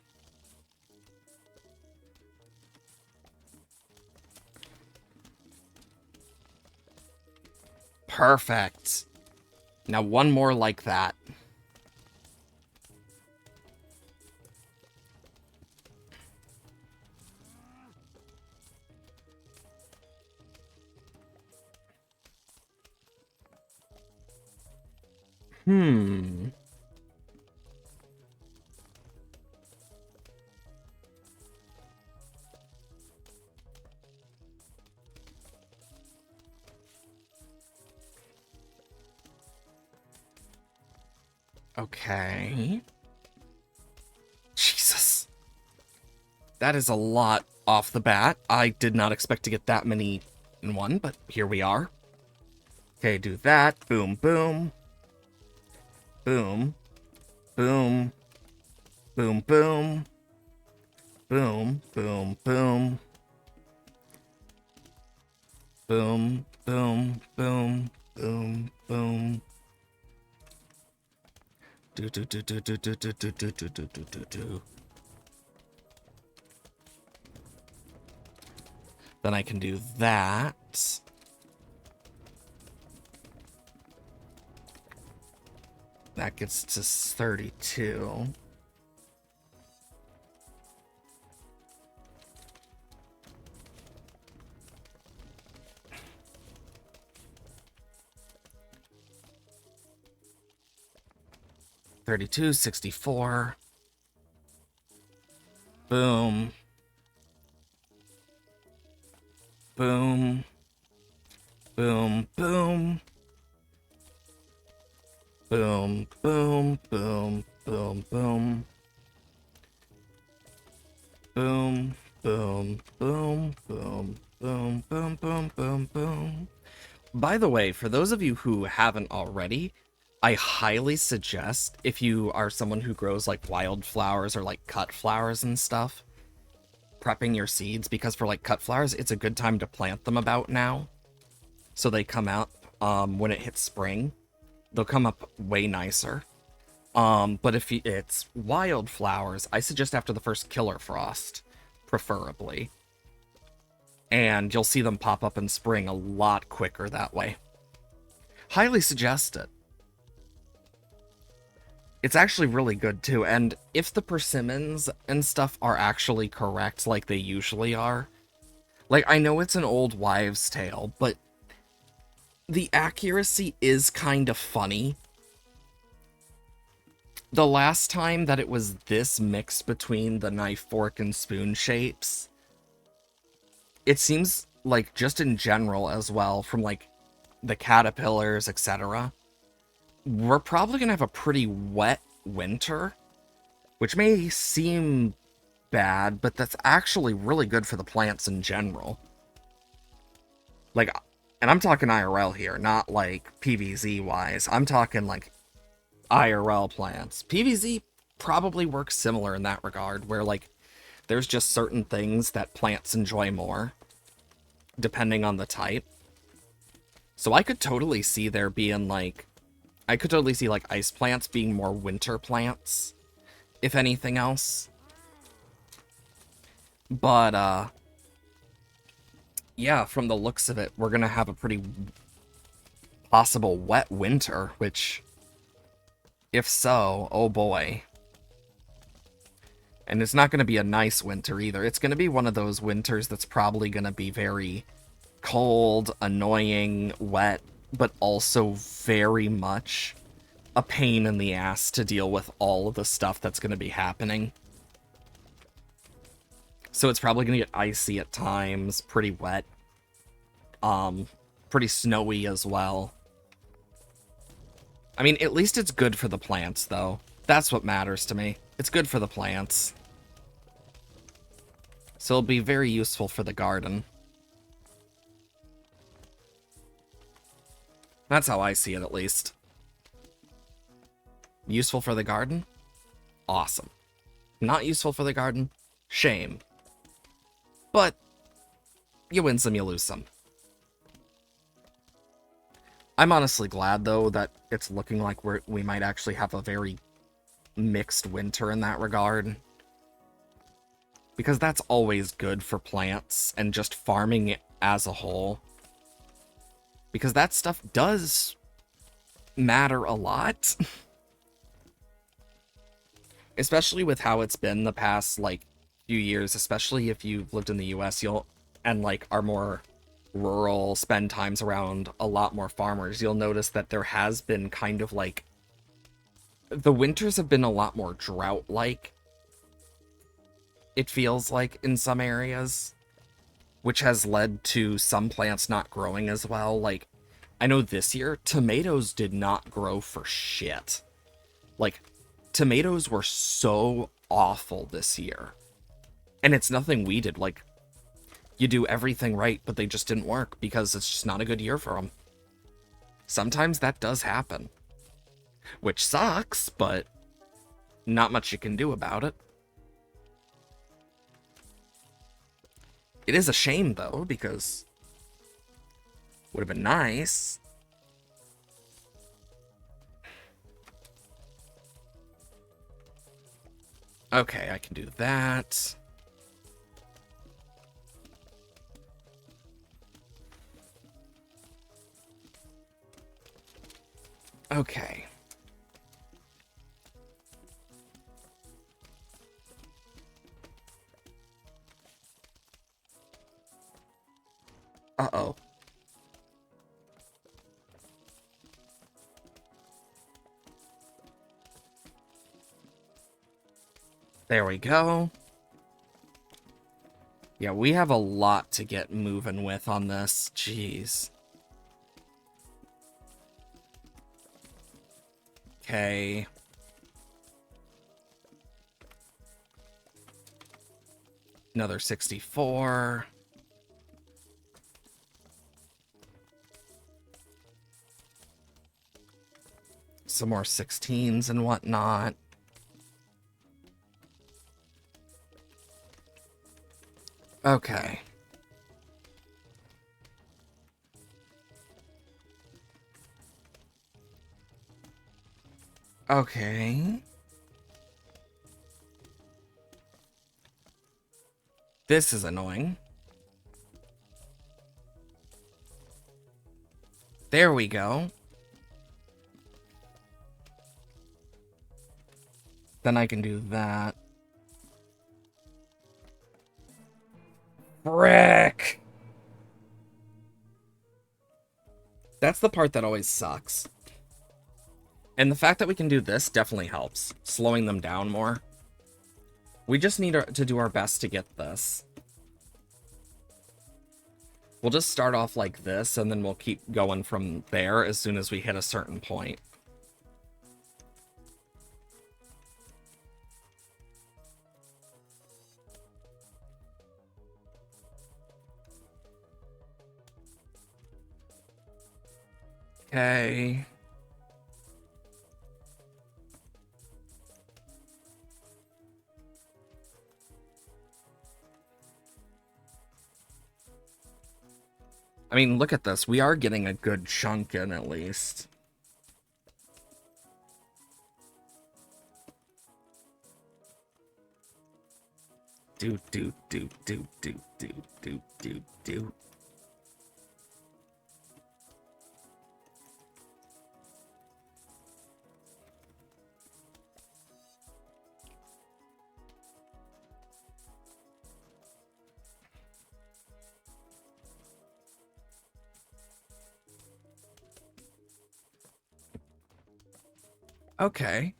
Perfect. Now one more like that. Okay. Jesus. That is a lot off the bat. I did not expect to get that many in one, but here we are. Okay, do that. Boom, boom. Boom. Boom. Boom, boom. Boom, boom, boom. Boom, boom, boom, boom, boom. Do do do do do do do do do do do do do. Then I can do that. That gets to 32. $32, 64. Boom. Boom. Boom, boom. Boom, boom, boom, boom, boom. Boom, boom, boom, boom, boom, boom, boom, boom, boom. By the way, for those of you who haven't already, I highly suggest, if you are someone who grows like wildflowers or like cut flowers and stuff, prepping your seeds, because for like cut flowers, it's a good time to plant them about now. So they come out when it hits spring. They'll come up way nicer. But if it's wildflowers, I suggest after the first killer frost, preferably. And you'll see them pop up in spring a lot quicker that way. Highly suggest it. It's actually really good too, and if the persimmons and stuff are actually correct like they usually are, like, I know it's an old wives' tale, but the accuracy is kind of funny. The last time that it was this mixed between the knife, fork, and spoon shapes, it seems like just in general as well, from like the caterpillars, etc., we're probably going to have a pretty wet winter, which may seem bad, but that's actually really good for the plants in general. Like, and I'm talking IRL here, not like PVZ-wise. I'm talking like IRL plants. PVZ probably works similar in that regard, where like there's just certain things that plants enjoy more, depending on the type. So I could totally see there being like, I could totally see like ice plants being more winter plants if anything else. But, yeah, from the looks of it, we're gonna have a pretty possible wet winter, which, if so, oh boy. And it's not gonna be a nice winter either. It's gonna be one of those winters that's probably gonna be very cold, annoying, wet, but also very much a pain in the ass to deal with all of the stuff that's gonna be happening. So it's probably gonna get icy at times, pretty wet, pretty snowy as well. I mean, at least it's good for the plants, though. That's what matters to me. It's good for the plants. So it'll be very useful for the garden. That's how I see it, at least. Useful for the garden? Awesome. Not useful for the garden? Shame. But you win some, you lose some. I'm honestly glad, though, that it's looking like we might actually have a very mixed winter in that regard. Because that's always good for plants and just farming it as a whole. Because that stuff does matter a lot. Especially with how it's been the past, like, few years, especially if you've lived in the US, and, like, are more rural, spend times around a lot more farmers, you'll notice that there has been kind of, like, the winters have been a lot more drought-like, it feels like, in some areas, which has led to some plants not growing as well. Like, I know this year, tomatoes did not grow for shit. Like, tomatoes were so awful this year. And it's nothing we did. Like, you do everything right, but they just didn't work because it's just not a good year for them. Sometimes that does happen. Which sucks, but not much you can do about it. It is a shame, though, because would have been nice. Okay, I can do that. Okay. Uh-oh. There we go. Yeah, we have a lot to get moving with on this. Jeez. Okay. Another 64. Some more 16s and whatnot. Okay. Okay. This is annoying. There we go. Then I can do that. Frick! That's the part that always sucks. And the fact that we can do this definitely helps, slowing them down more. We just need to do our best to get this. We'll just start off like this, and then we'll keep going from there as soon as we hit a certain point. Okay. I mean, look at this. We are getting a good chunk in, at least. Do, do, do, do, do, do, do, do, do. Okay.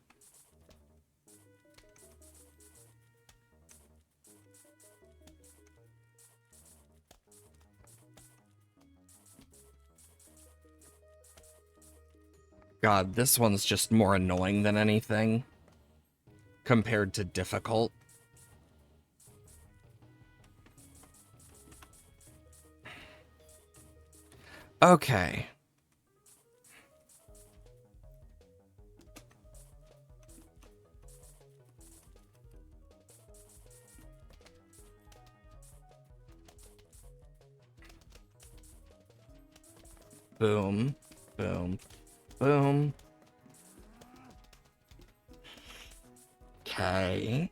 God, this one's just more annoying than anything compared to difficult. Okay. Boom, boom, boom. Okay.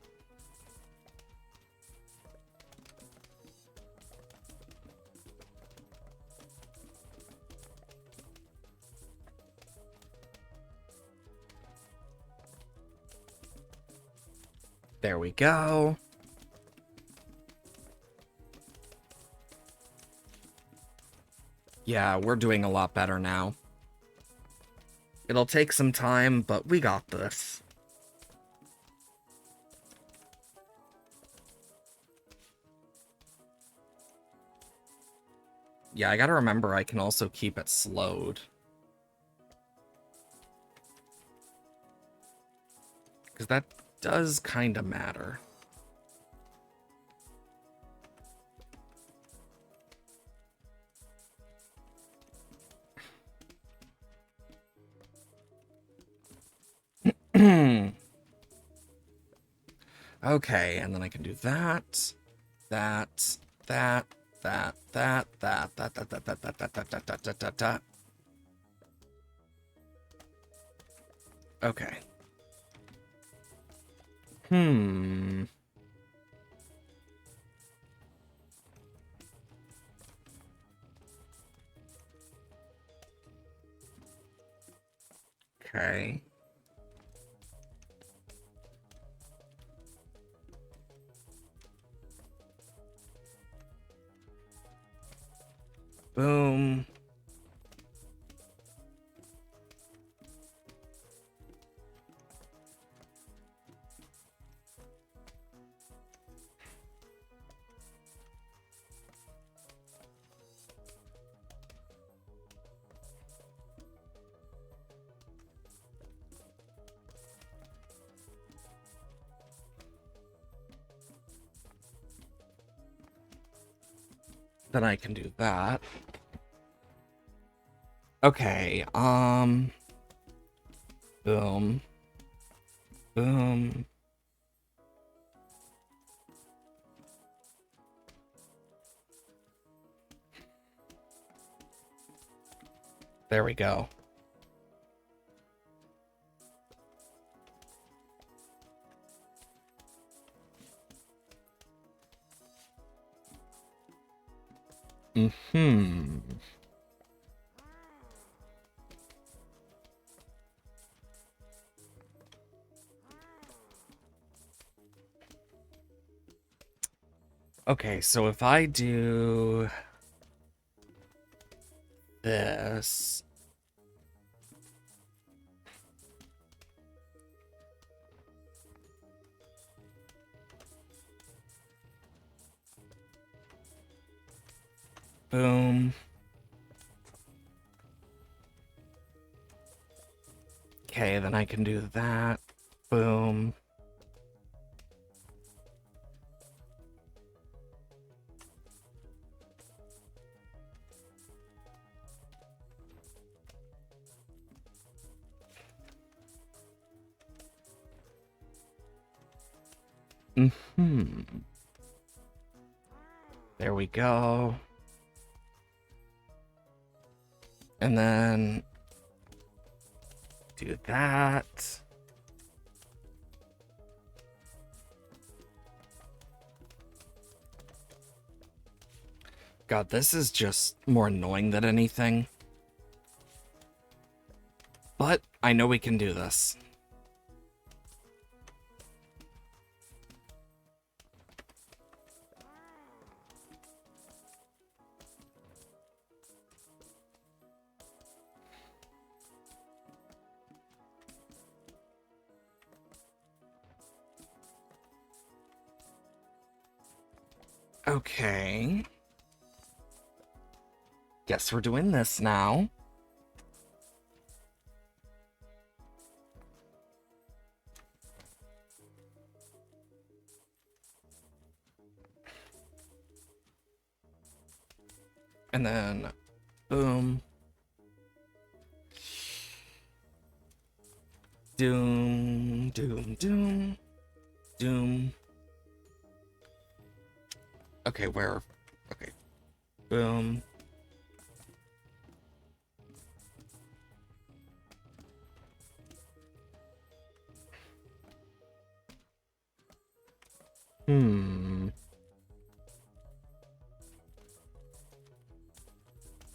There we go. Yeah, we're doing a lot better now. It'll take some time, but we got this. Yeah, I gotta remember I can also keep it slowed. Because that does kind of matter. Okay, and then I can do that, that, that, that, that, that, that, that, that, that, that, that, that, that, that, that, that. Okay. Okay. Boom. Then I can do that. Okay, boom. Boom. There we go. Okay, so if I do this, boom. Okay, then I can do that. Boom. There we go. And then do that. God, this is just more annoying than anything. But I know we can do this. Okay. Guess we're doing this now. And then, boom. Doom, doom, doom, doom. Okay, where? Okay. Boom.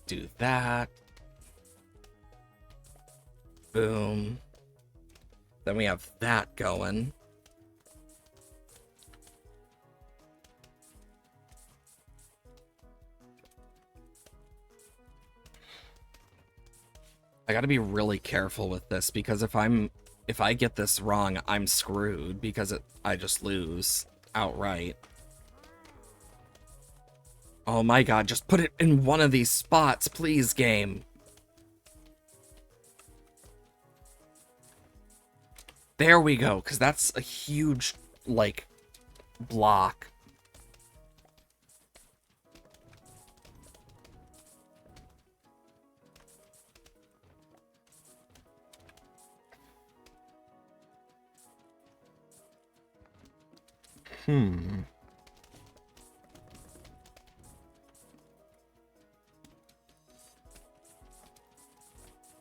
Do that. Boom. Then we have that going. I gotta be really careful with this because if I get this wrong, I'm screwed because I just lose outright. Oh my god, just put it in one of these spots, please, game. There we go, because that's a huge, like, block.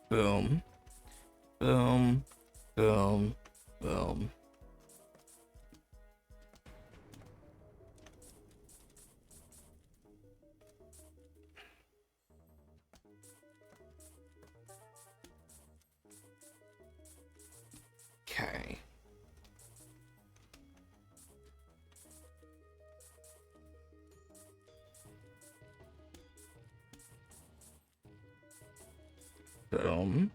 Boom. Boom. Boom. Boom. Okay. Boom.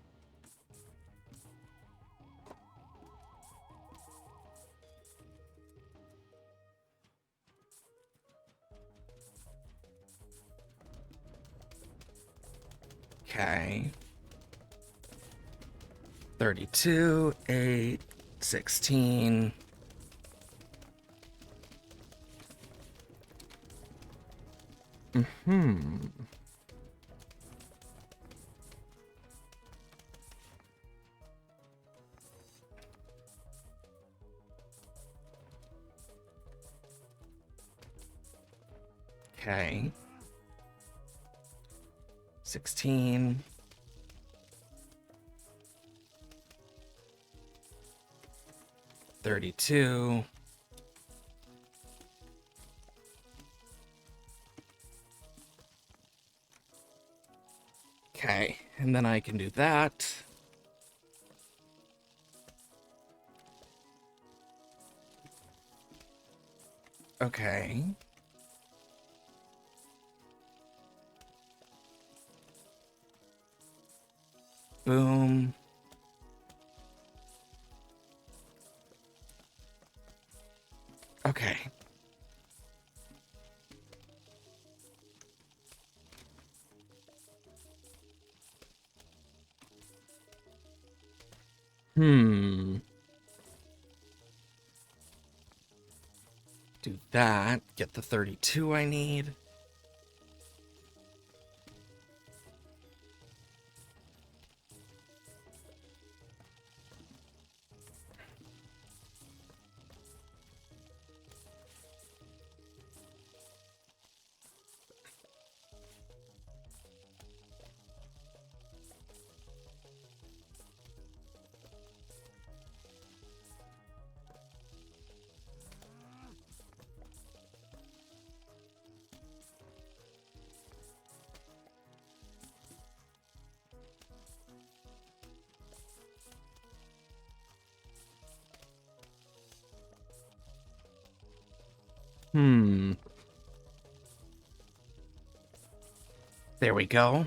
Okay. 32, 8, 16. Okay. 16. 32. Okay, and then I can do that. Okay. Boom. Okay. Do that. Get the 32 I need. Hmm. There we go.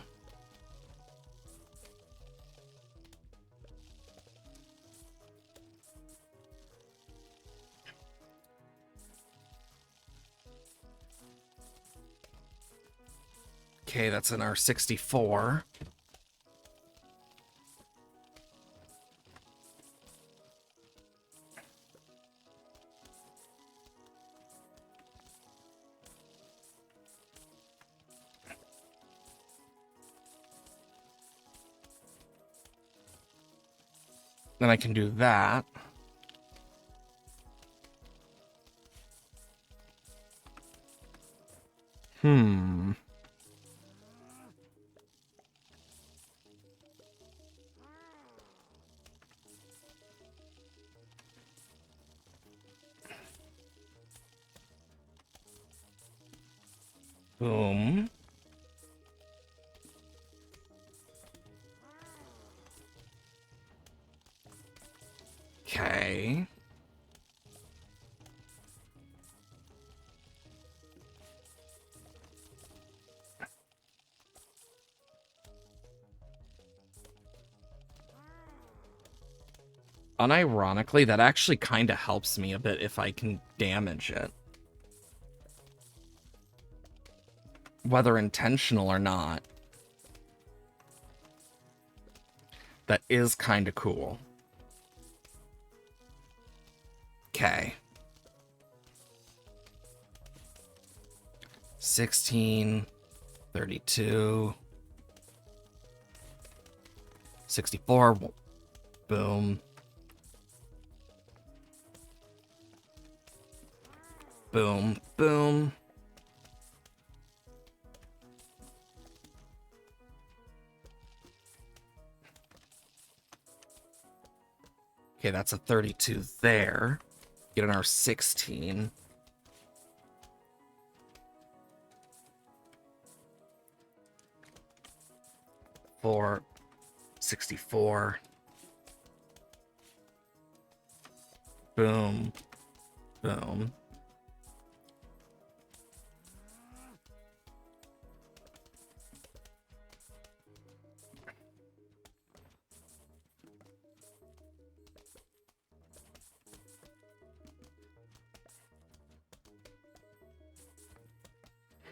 Okay, that's in our 64. Then I can do that. Hmm. Boom. Okay. Unironically, that actually kind of helps me a bit if I can damage it. Whether intentional or not. That is kind of cool. Okay. 16, 32, 64. Boom. Boom. Boom. Okay, that's a 32 there. Get an R16. 4, 64. Boom. Boom.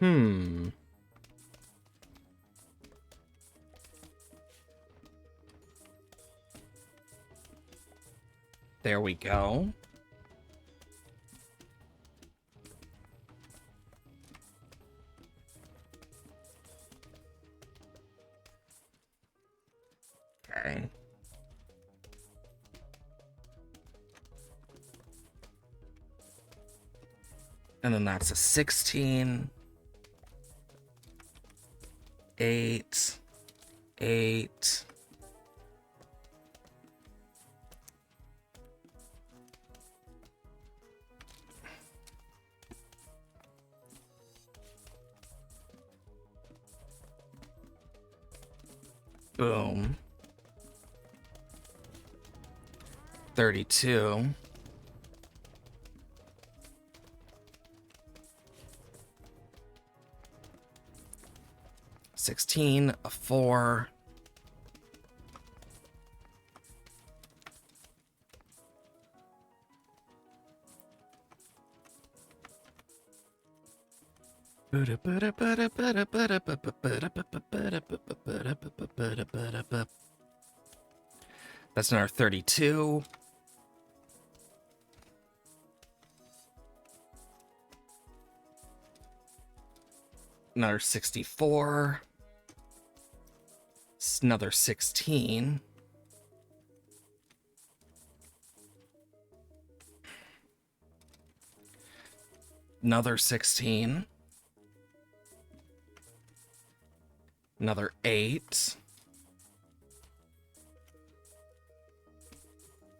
Hmm. There we go. Okay. And then that's a 16. 8. 8. Boom. 32. $16, a 4. That's another 32. Another 64. Another 16. Another 16. Another 8.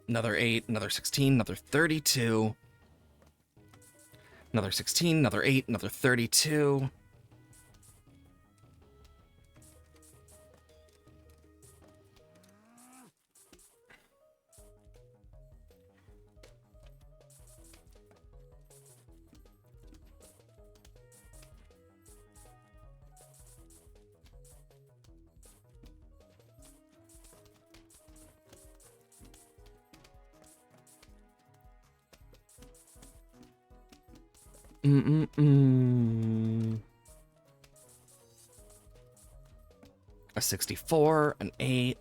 Another 8, another 16, another 32. Another 16, another 8, another 32. A 64, an 8.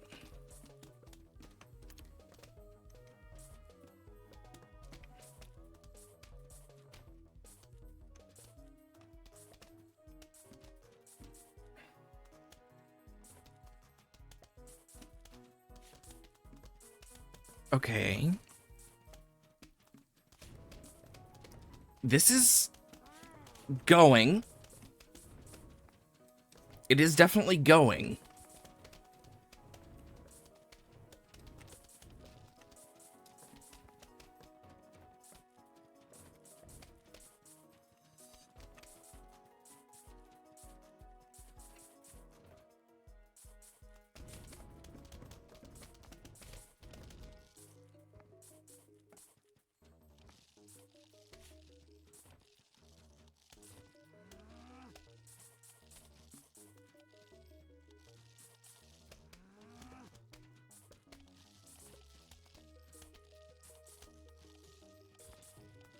Okay. This is going. It is definitely going.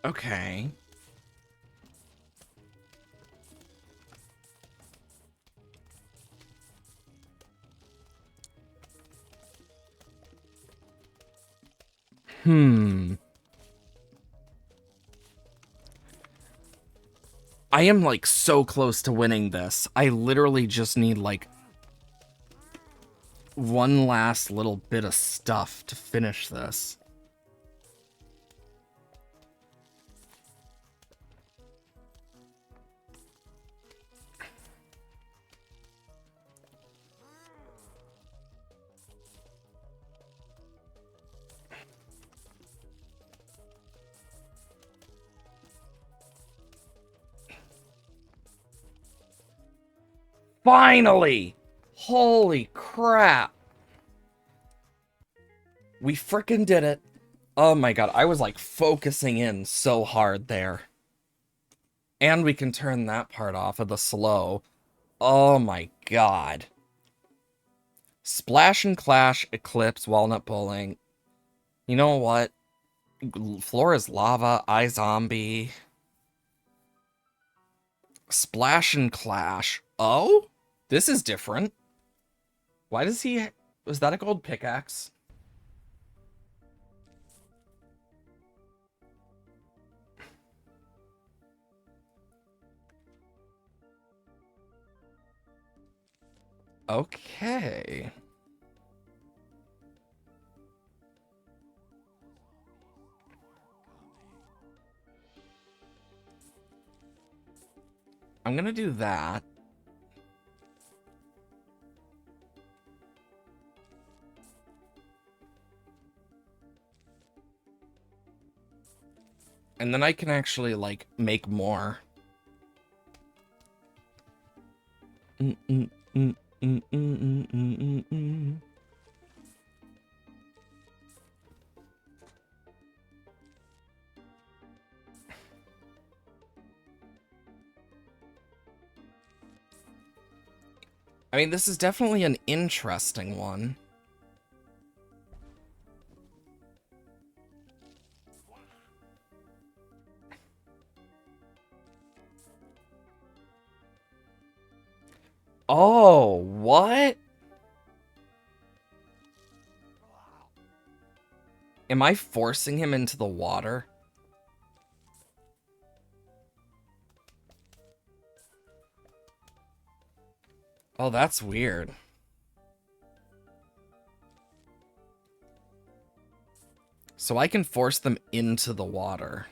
Okay. I am, like, so close to winning this. I literally just need, like, one last little bit of stuff to finish this. Finally! Holy crap. We frickin' did it. Oh my god, I was like focusing in so hard there. And we can turn that part off of the slow. Oh my god. Splash and Clash, Eclipse, Walnut Bowling. You know what? Floor is Lava, iZombie. Splash and Clash. Oh? This is different. Why does he... Was that a gold pickaxe? Okay. I'm gonna do that. And then I can actually, like, make more. I mean, this is definitely an interesting one. Oh, what? Am I forcing him into the water? Oh, that's weird. So I can force them into the water.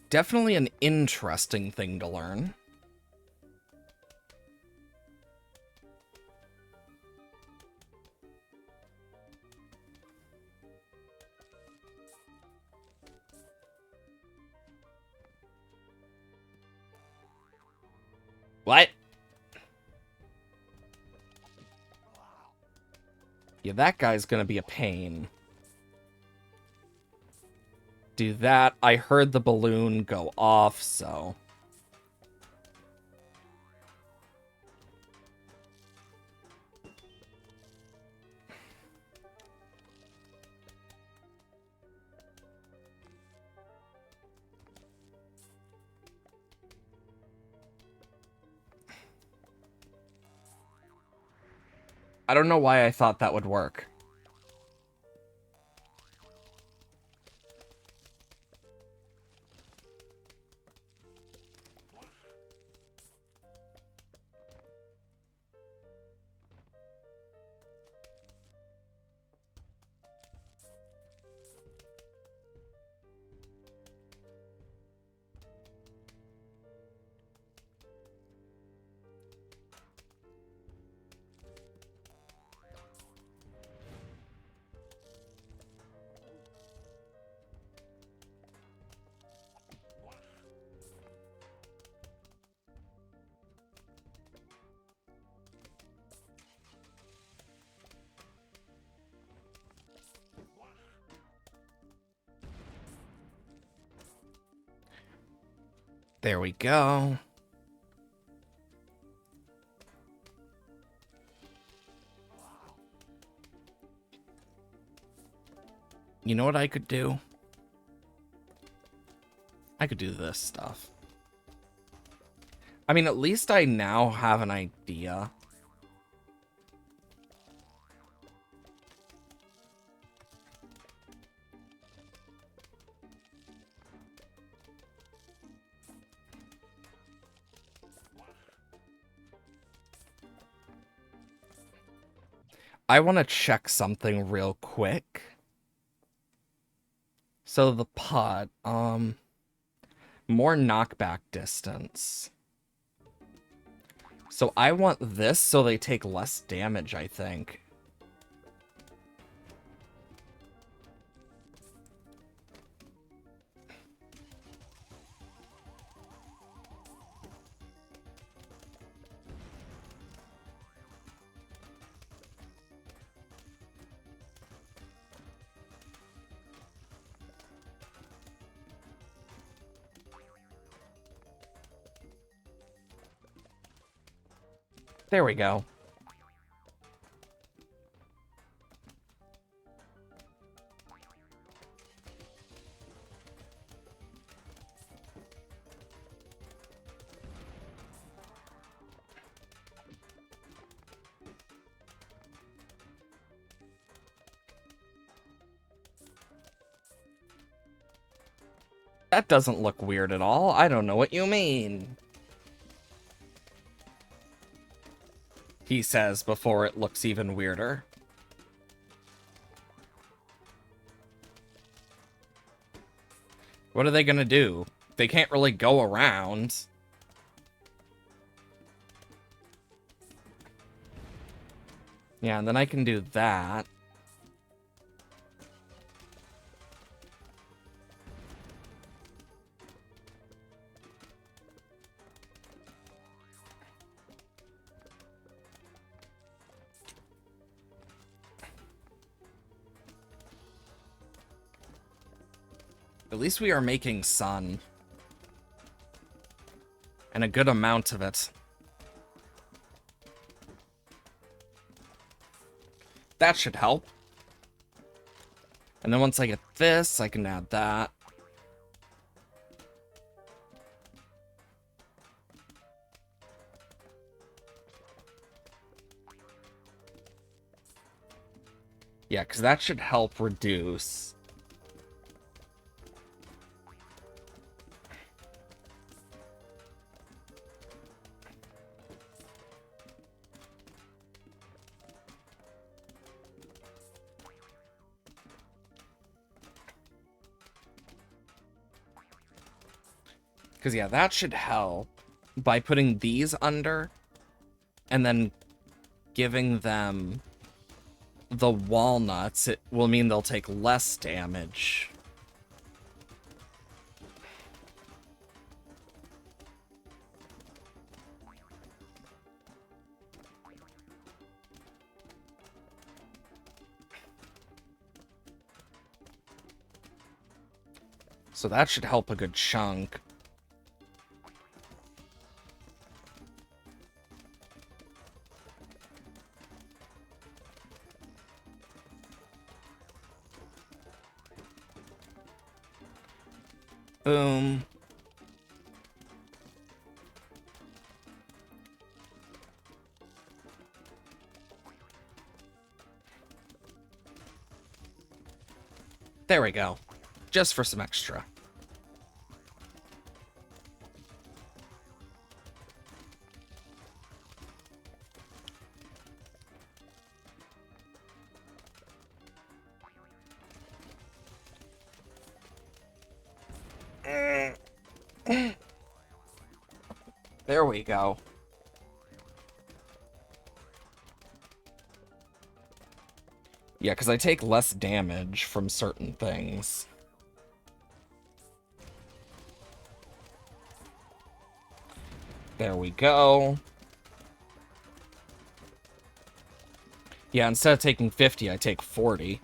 Definitely an interesting thing to learn. What? Yeah, that guy's gonna be a pain. Do that. I heard the balloon go off, so... I don't know why I thought that would work. There we go. You know what I could do? I could do this stuff. I mean, at least I now have an idea. I want to check something real quick. So the putt, more knockback distance. So I want this so they take less damage, I think. There we go. That doesn't look weird at all. I don't know what you mean. He says before it looks even weirder. What are they gonna do? They can't really go around. Yeah, and then I can do that. At least we are making sun. And a good amount of it. That should help. And then once I get this, I can add that. Yeah, because that should help reduce. Because, yeah, that should help by putting these under and then giving them the walnuts. It will mean they'll take less damage. So that should help a good chunk. Boom. There we go. Just for some extra. There we go. Yeah, because I take less damage from certain things. There we go. Yeah, instead of taking 50, I take 40.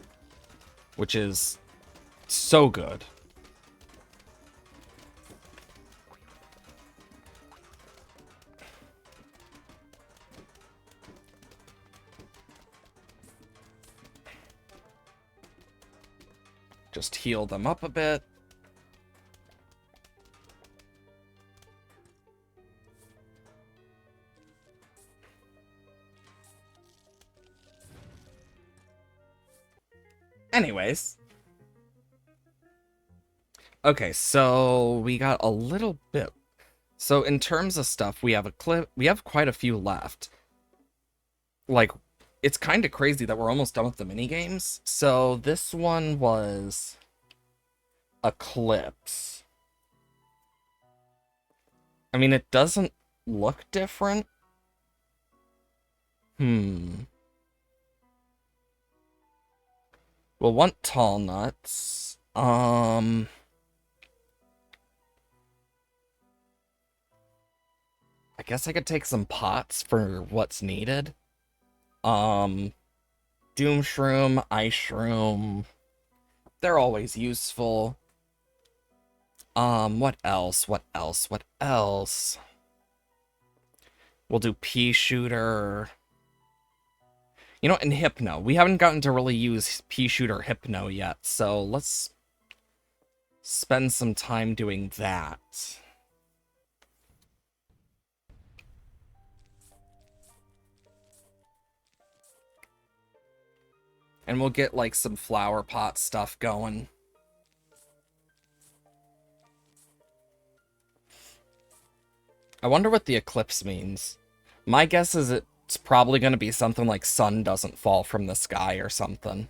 Which is so good. Just heal them up a bit. Anyways. Okay, so we got a little bit. So in terms of stuff, we have quite a few left. Like, it's kind of crazy that we're almost done with the minigames. So this one was Eclipse. I mean, it doesn't look different. We'll want tall nuts. I guess I could take some pots for what's needed. Doom Shroom, Ice Shroom. They're always useful. What else? What else? What else? We'll do Pea Shooter. You know, and Hypno. We haven't gotten to really use Pea Shooter Hypno yet, so let's spend some time doing that. And we'll get, like, some flower pot stuff going. I wonder what the eclipse means. My guess is it's probably going to be something like sun doesn't fall from the sky or something.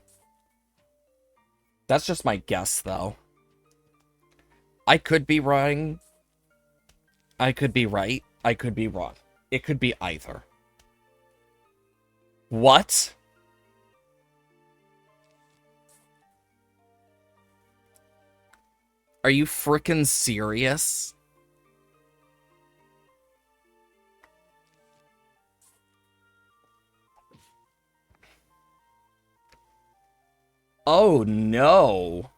That's just my guess, though. I could be wrong. I could be right. I could be wrong. It could be either. What? Are you frickin' serious? Oh, no.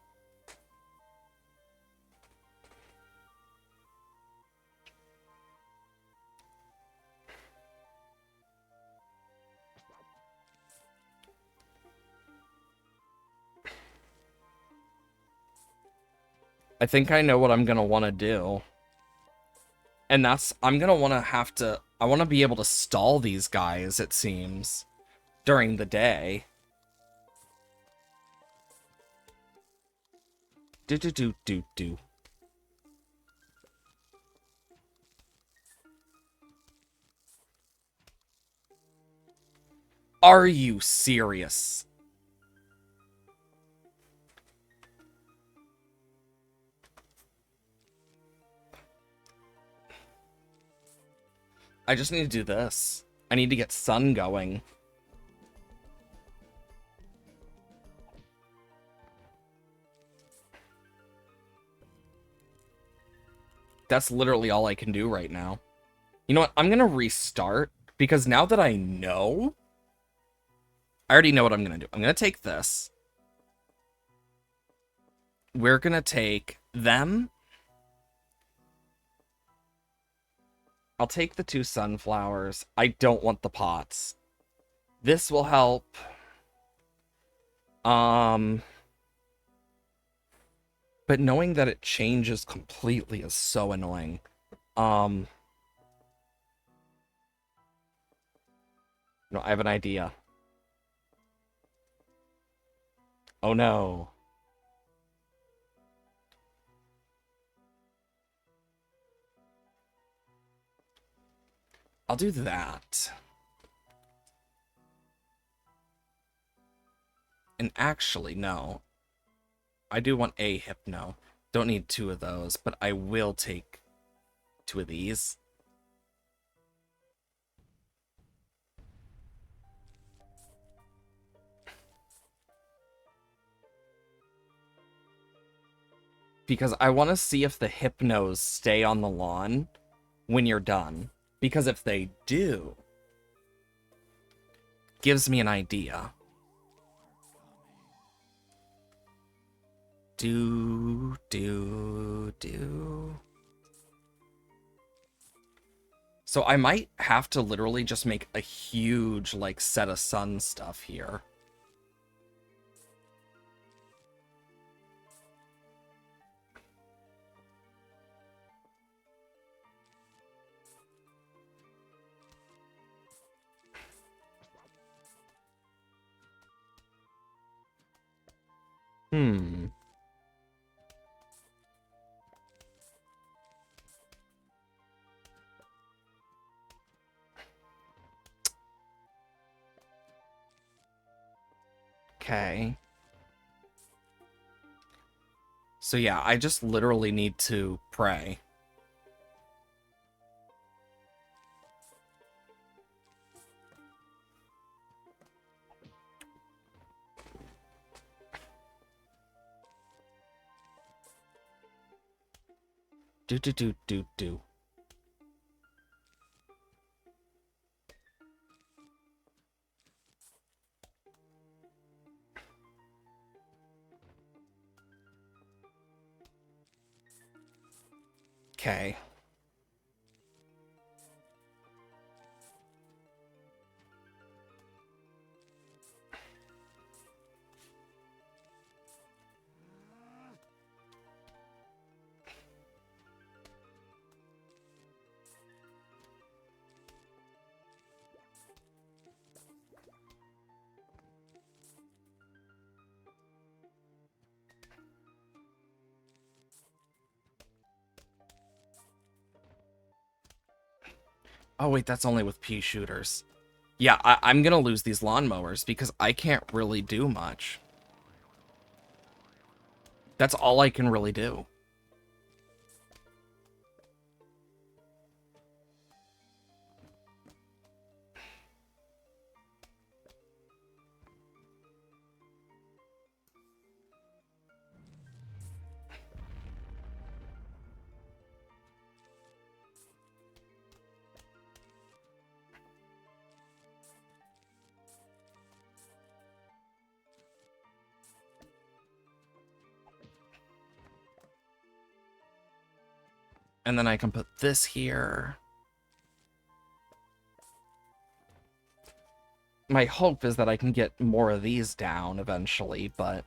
I think I know what I'm gonna want to do. And I'm gonna want to I want to be able to stall these guys, it seems, during the day. Do. Are you serious? I just need to do this. I need to get sun going. That's literally all I can do right now. You know what? I'm gonna restart, because now that I know, I already know what I'm gonna do. I'm gonna take this. We're gonna take them. I'll take the 2 sunflowers. I don't want the pots. This will help. But knowing that it changes completely is so annoying. No, I have an idea. Oh no. I'll do that. And actually, no. I do want a hypno. Don't need two of those, but I will take two of these. Because I want to see if the hypnos stay on the lawn when you're done. Because if they do, gives me an idea. Do. So I might have to literally just make a huge, like, set of sun stuff here. Hmm. Okay. So yeah, I just literally need to pray. Do. Okay. Oh wait, that's only with pea shooters. Yeah, I'm gonna lose these lawnmowers because I can't really do much. That's all I can really do. And then I can put this here. My hope is that I can get more of these down eventually, but...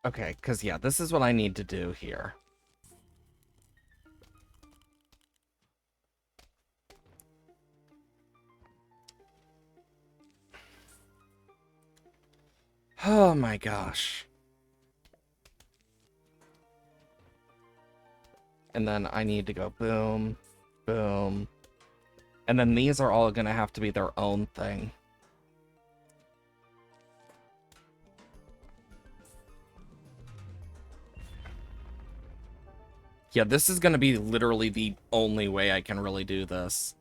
Okay, because yeah, this is what I need to do here. Oh my gosh. And then I need to go boom, boom. And then these are all gonna have to be their own thing. Yeah, this is gonna be literally the only way I can really do this.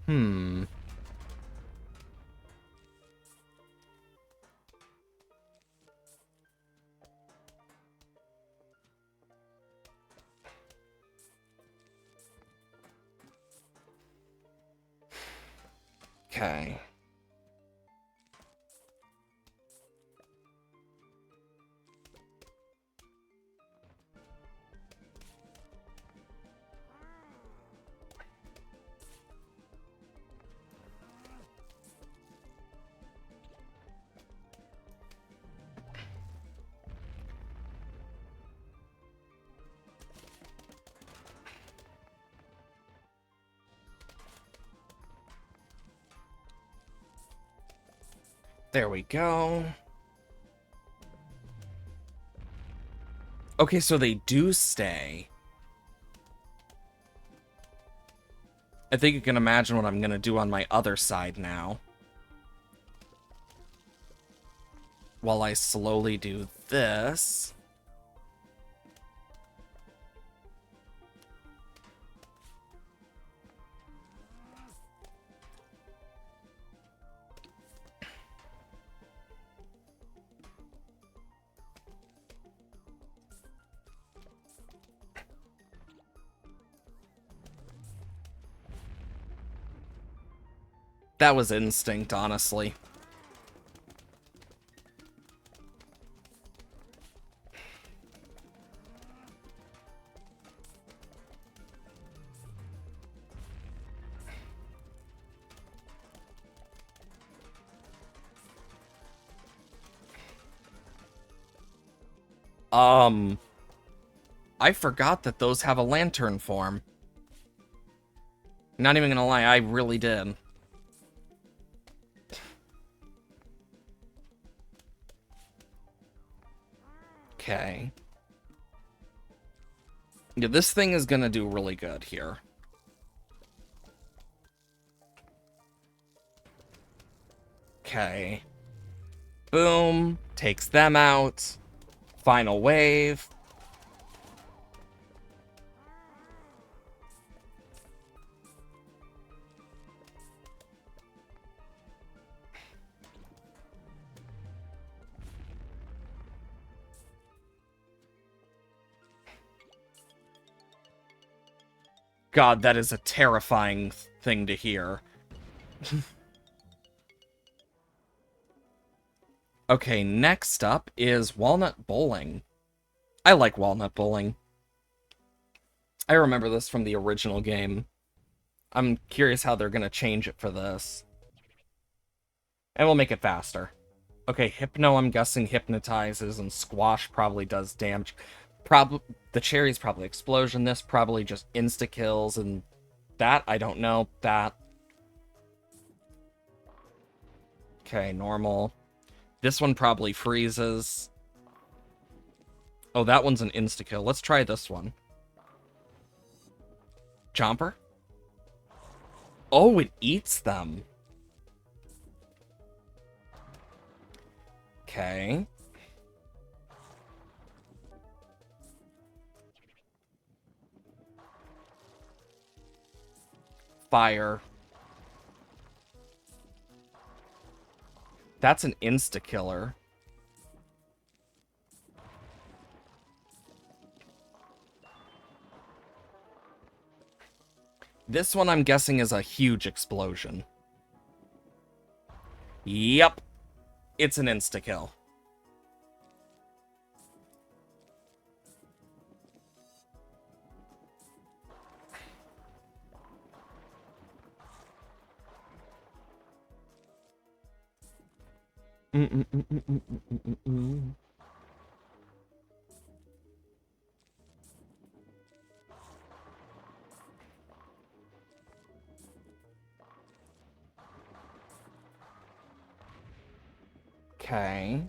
Hmm. Okay. There we go. Okay, so they do stay. I think you can imagine what I'm gonna do on my other side now. While I slowly do this. That was instinct, honestly. I forgot that those have a lantern form. Not even gonna lie, I really did. Okay. Yeah, this thing is gonna do really good here. Okay. Boom. Takes them out. Final wave. God, that is a terrifying thing to hear. Okay, next up is Walnut Bowling. I like Walnut Bowling. I remember this from the original game. I'm curious how they're gonna change it for this. And we'll make it faster. Okay, Hypno, I'm guessing hypnotizes, and Squash probably does damage. The Cherry's probably Explosion. This probably just insta-kills, and that, I don't know. That. Okay, normal. This one probably freezes. Oh, that one's an insta-kill. Let's try this one. Chomper? Oh, it eats them. Okay. Fire. That's an insta-killer. This one, I'm guessing, is a huge explosion. Yep. It's an insta-kill. Okay.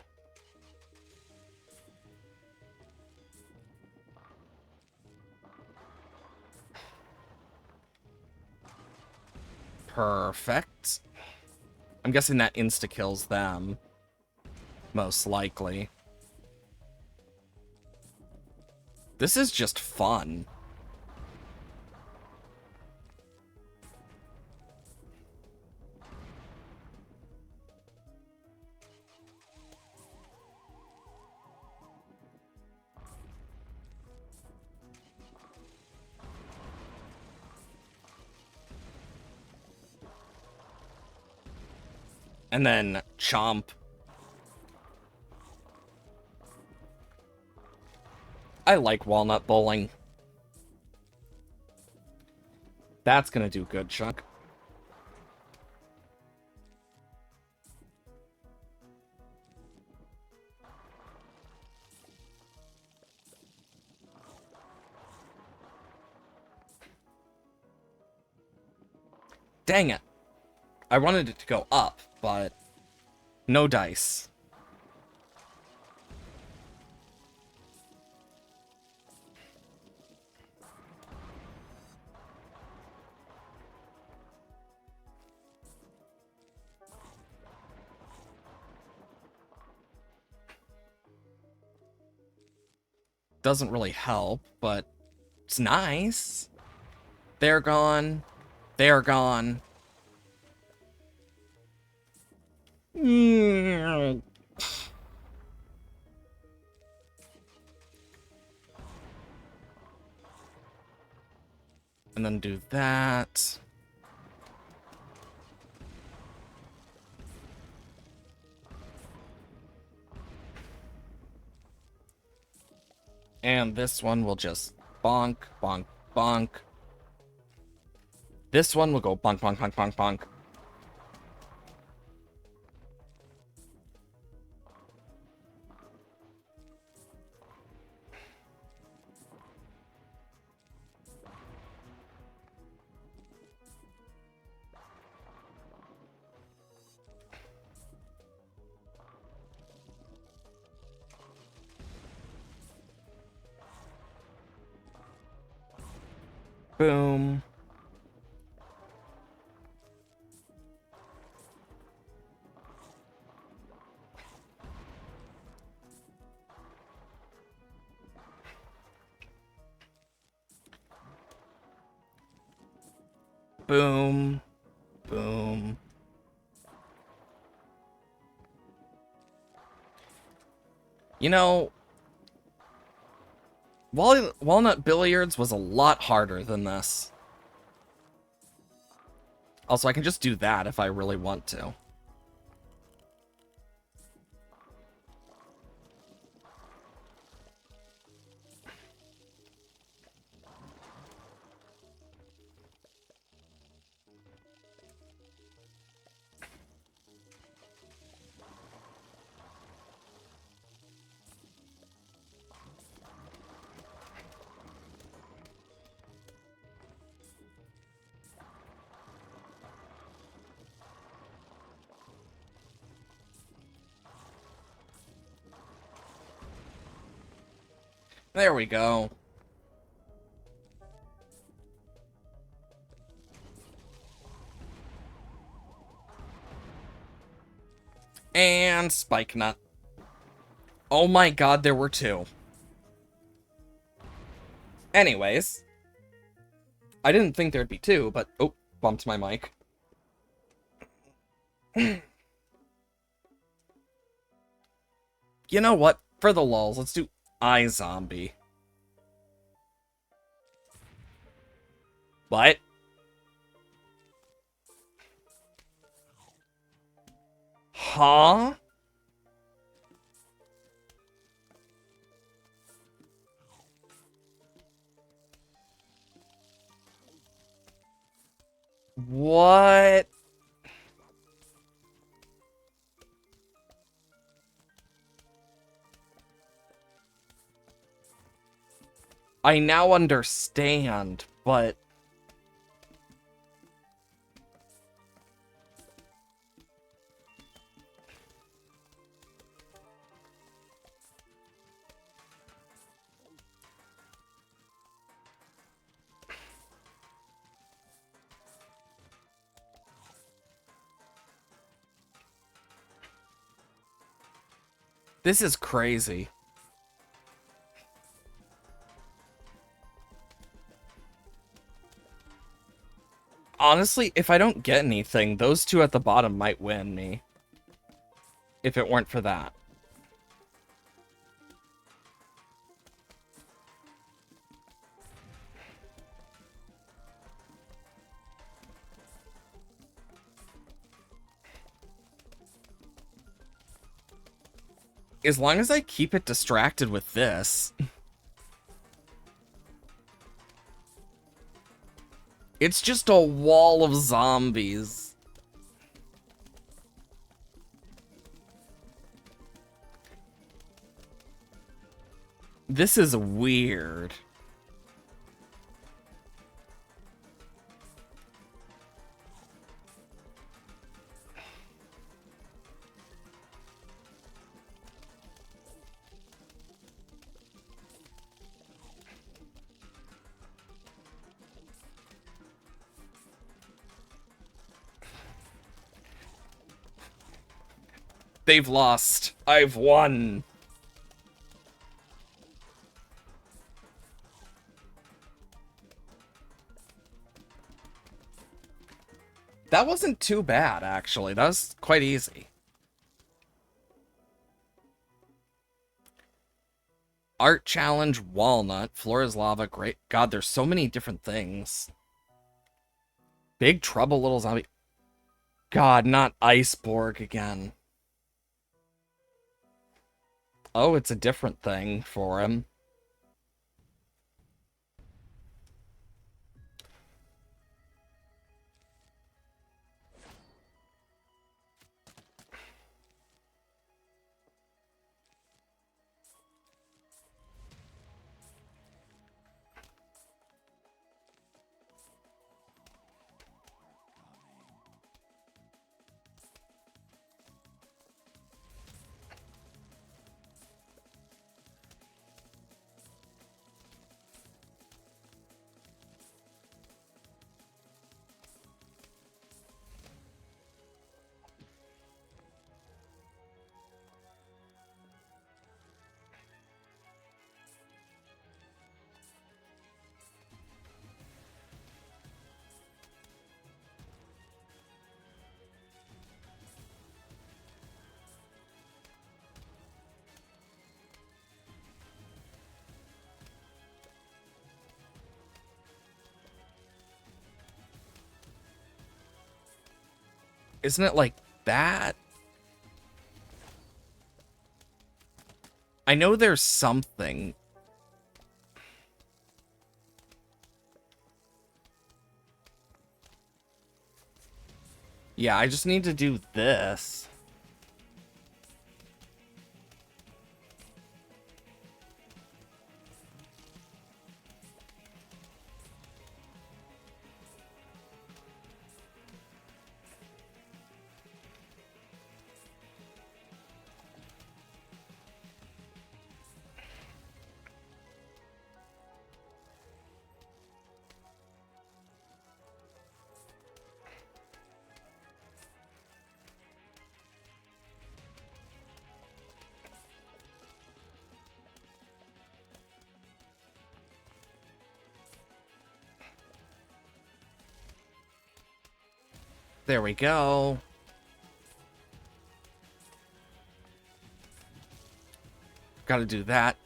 Perfect. I'm guessing that insta-kills them. Most likely. This is just fun. And then Chomp. I like Walnut Bowling. That's gonna do good, Chuck. Dang it. I wanted it to go up, but No dice. Doesn't really help, but it's nice. They're gone. They're gone. And then do that. And this one will just bonk, bonk, bonk. This one will go bonk, bonk, bonk, bonk, bonk. Boom. Boom. Boom. You know, Walnut Billiards was a lot harder than this. Also, I can just do that if I really want to. There we go. And Spike Nut. Oh my god, there were two. Anyways. I didn't think there'd be two, but... Oh, bumped my mic. You know what? For the lulz, let's do iZombie. What? Huh? What? I now understand, but... This is crazy. Honestly, if I don't get anything, those two at the bottom might win me. If it weren't for that. As long as I keep it distracted with this... It's just a wall of zombies. This is weird. They've lost. I've won. That wasn't too bad, actually. That was quite easy. Art challenge, walnut, floor is lava, great. God, there's so many different things. Big trouble, little zombie. God, not Iceborg again. Oh, it's a different thing for him. Isn't it like that? I know there's something. Yeah, I just need to do this. There we go. Gotta do that.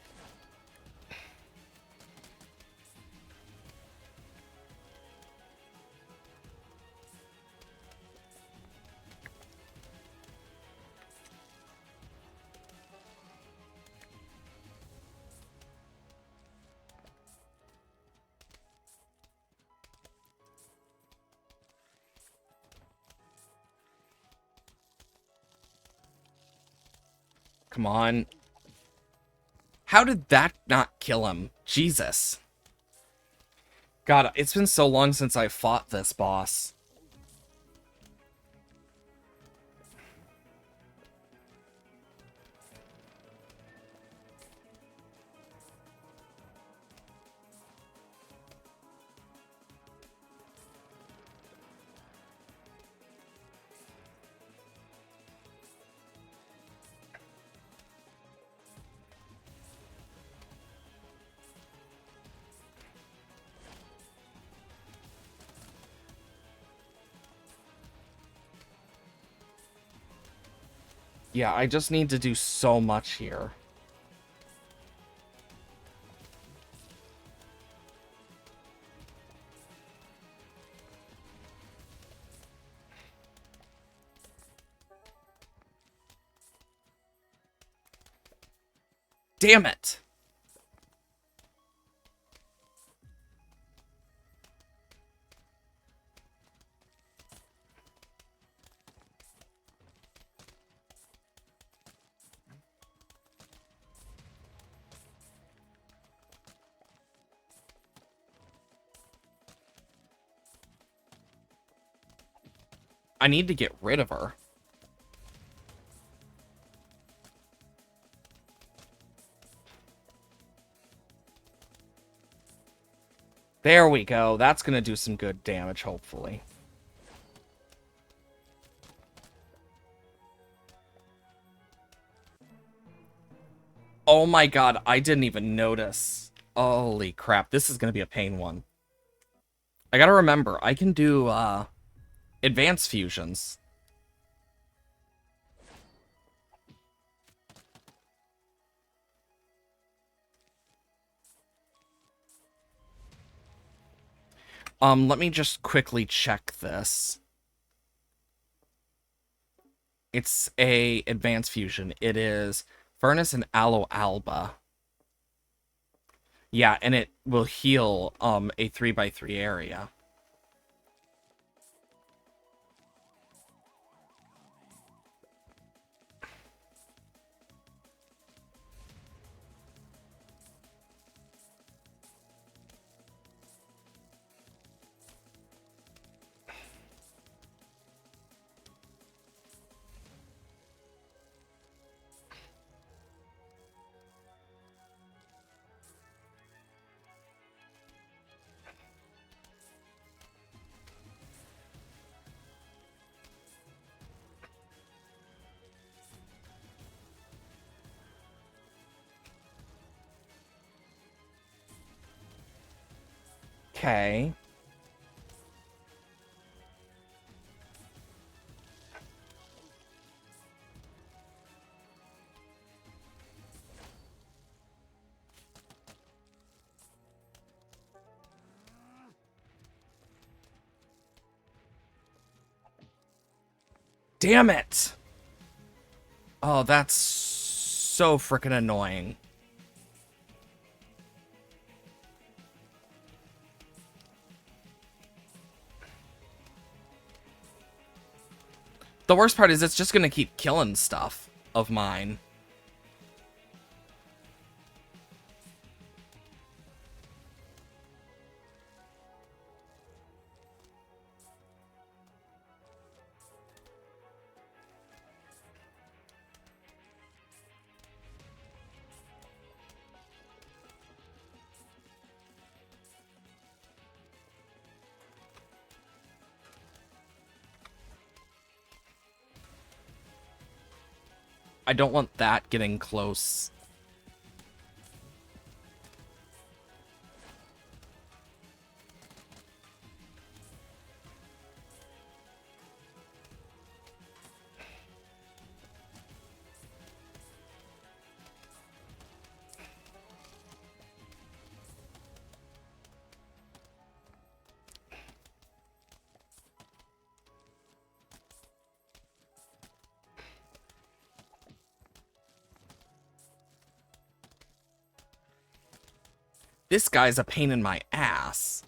Come on. How did that not kill him? Jesus. God, it's been so long since I fought this boss. Yeah, I just need to do so much here. Damn it! I need to get rid of her. There we go. That's gonna do some good damage, hopefully. Oh my god, I didn't even notice. Holy crap, this is gonna be a pain one. I gotta remember, I can do, advanced fusions. Let me just quickly check this. It's a advanced fusion. It is Furnace and Aloe Alba. Yeah, and it will heal a 3x3 area. Okay. Damn it! Oh, that's so freaking annoying. The worst part is it's just gonna keep killing stuff of mine. I don't want that getting close. This guy's a pain in my ass.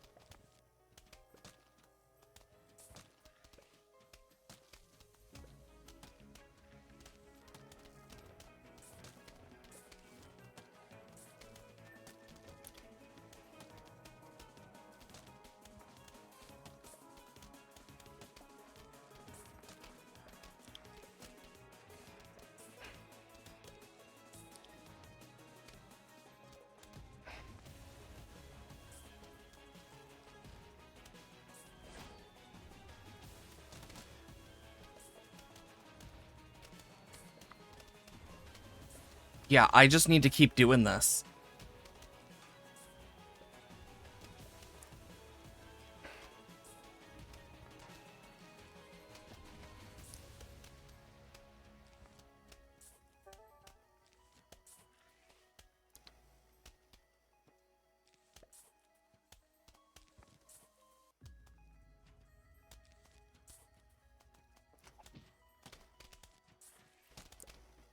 Yeah, I just need to keep doing this.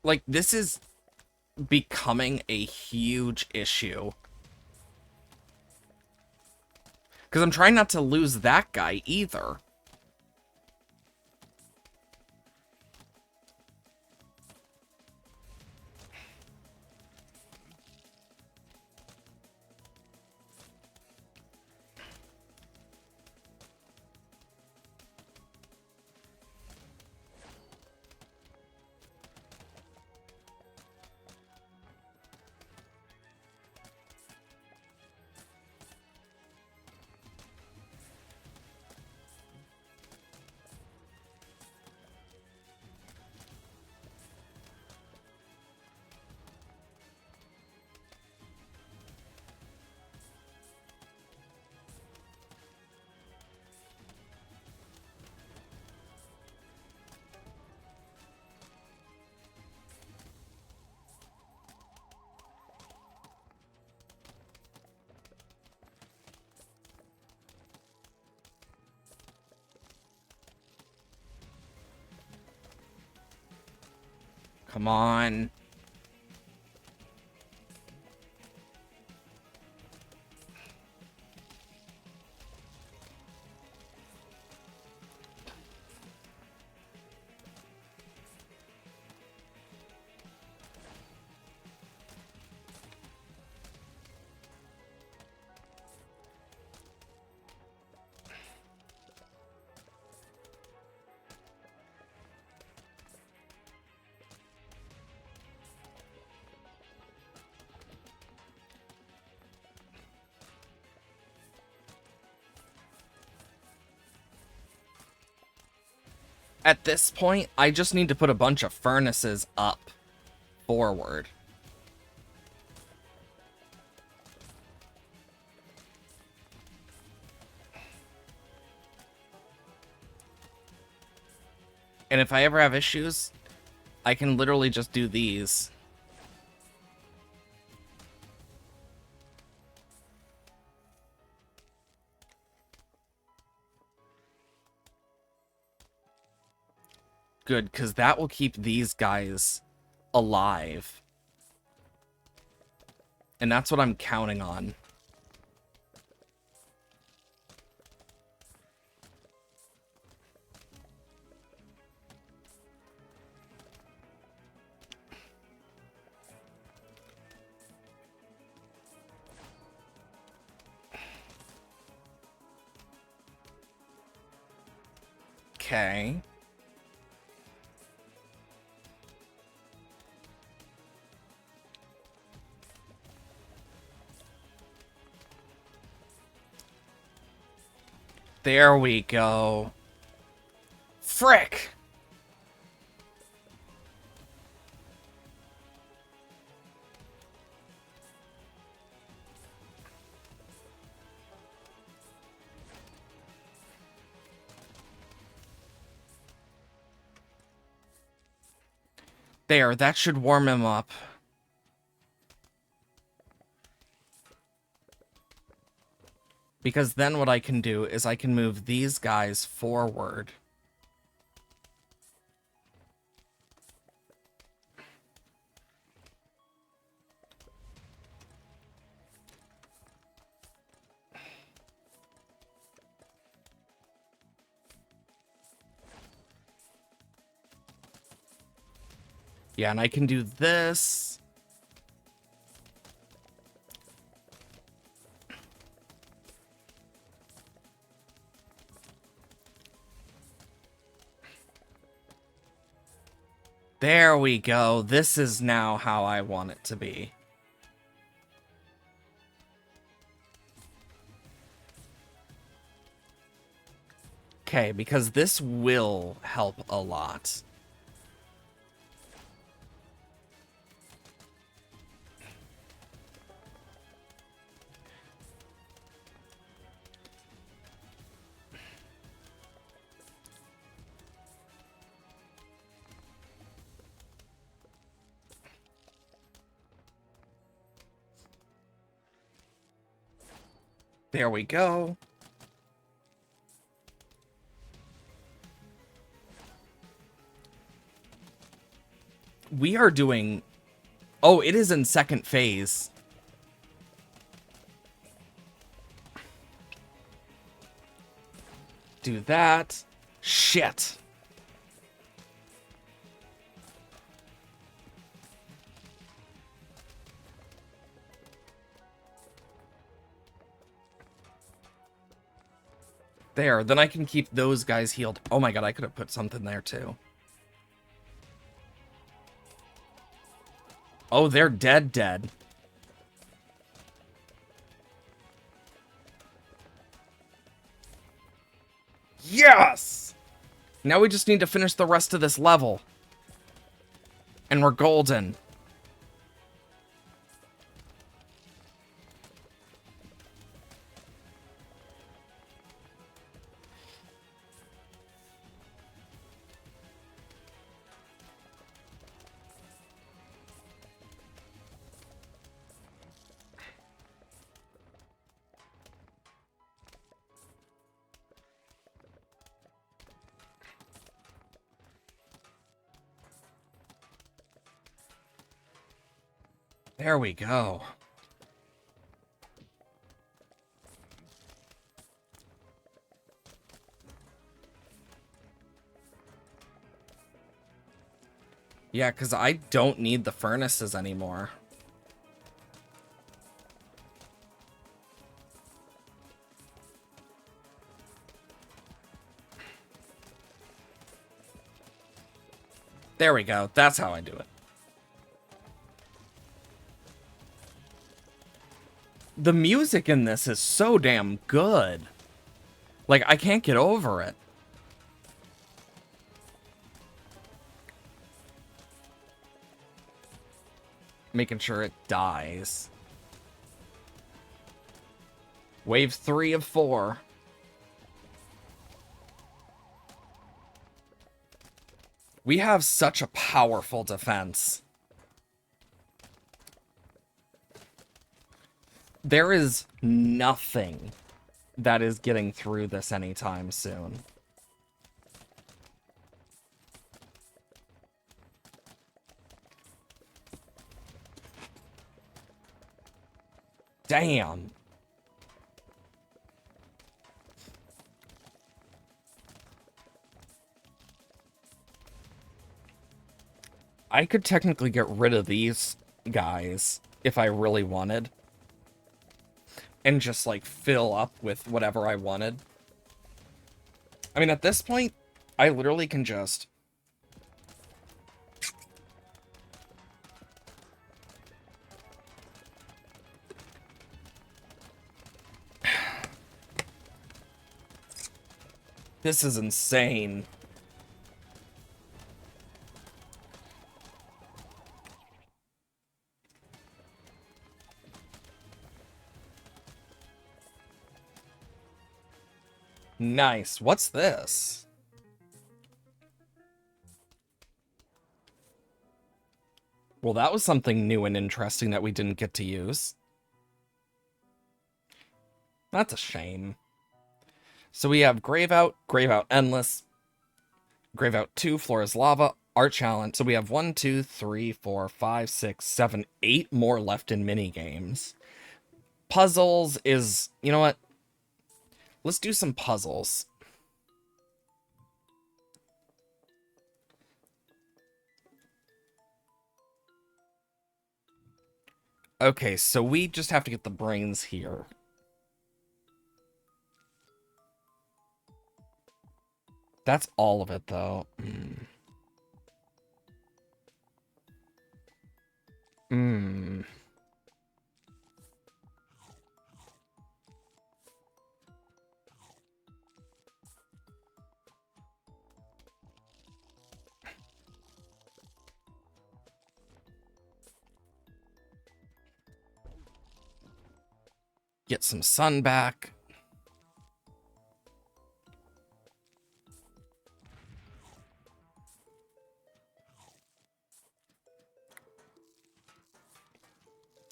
Like, this is becoming a huge issue. Because I'm trying not to lose that guy either. Come on. At this point, I just need to put a bunch of furnaces up forward. And if I ever have issues, I can literally just do these. Good, because that will keep these guys alive. And that's what I'm counting on. Okay. There we go. Frick! There, that should warm him up. Because then what I can do is I can move these guys forward. Yeah, and I can do this. There we go. This is now how I want it to be. Okay, because this will help a lot. There we go. We are doing... Oh, it is in second phase. Do that. Shit. There, then I can keep those guys healed. Oh my god, I could have put something there too. Oh, they're dead. Yes! Now we just need to finish the rest of this level. And we're golden. There we go. Yeah, because I don't need the furnaces anymore. There we go. That's how I do it. The music in this is so damn good. Like, I can't get over it. Making sure it dies. Wave 3 of 4. We have such a powerful defense. There is nothing that is getting through this anytime soon. Damn. I could technically get rid of these guys if I really wanted. And just, like, fill up with whatever I wanted. I mean, at this point, I literally can just... This is insane. Nice. What's this? Well, that was something new and interesting that we didn't get to use. That's a shame. So we have Grave Out Endless, Grave Out 2, Floor is Lava, Art Challenge. So we have 1, 2, 3, 4, 5, 6, 7, 8 more left in minigames. Puzzles is... You know what? Let's do some puzzles. Okay, so we just have to get the brains here. That's all of it, though. Get some sun back.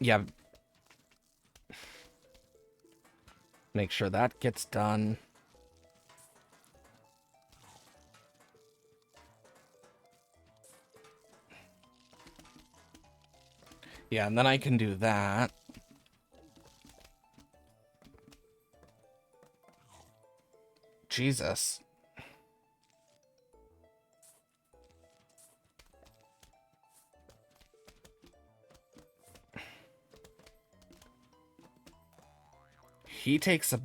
Yeah. Make sure that gets done. Yeah, and then I can do that. Jesus. He takes a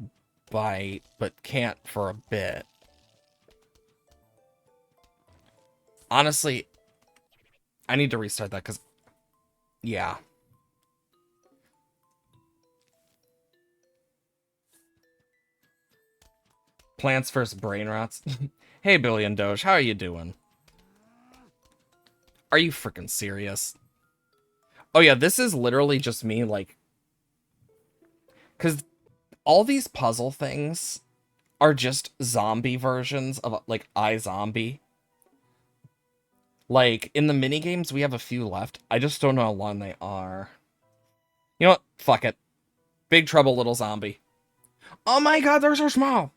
bite, but can't for a bit. Honestly, I need to restart that, because... Yeah. Plants versus brain rots. Hey, Billion Doge, how are you doing? Are you freaking serious? Oh yeah, this is literally just me, like... Because all these puzzle things are just zombie versions of, like, iZombie. Like, in the minigames, we have a few left. I just don't know how long they are. You know what? Fuck it. Big Trouble, Little Zombie. Oh my god, they're so small!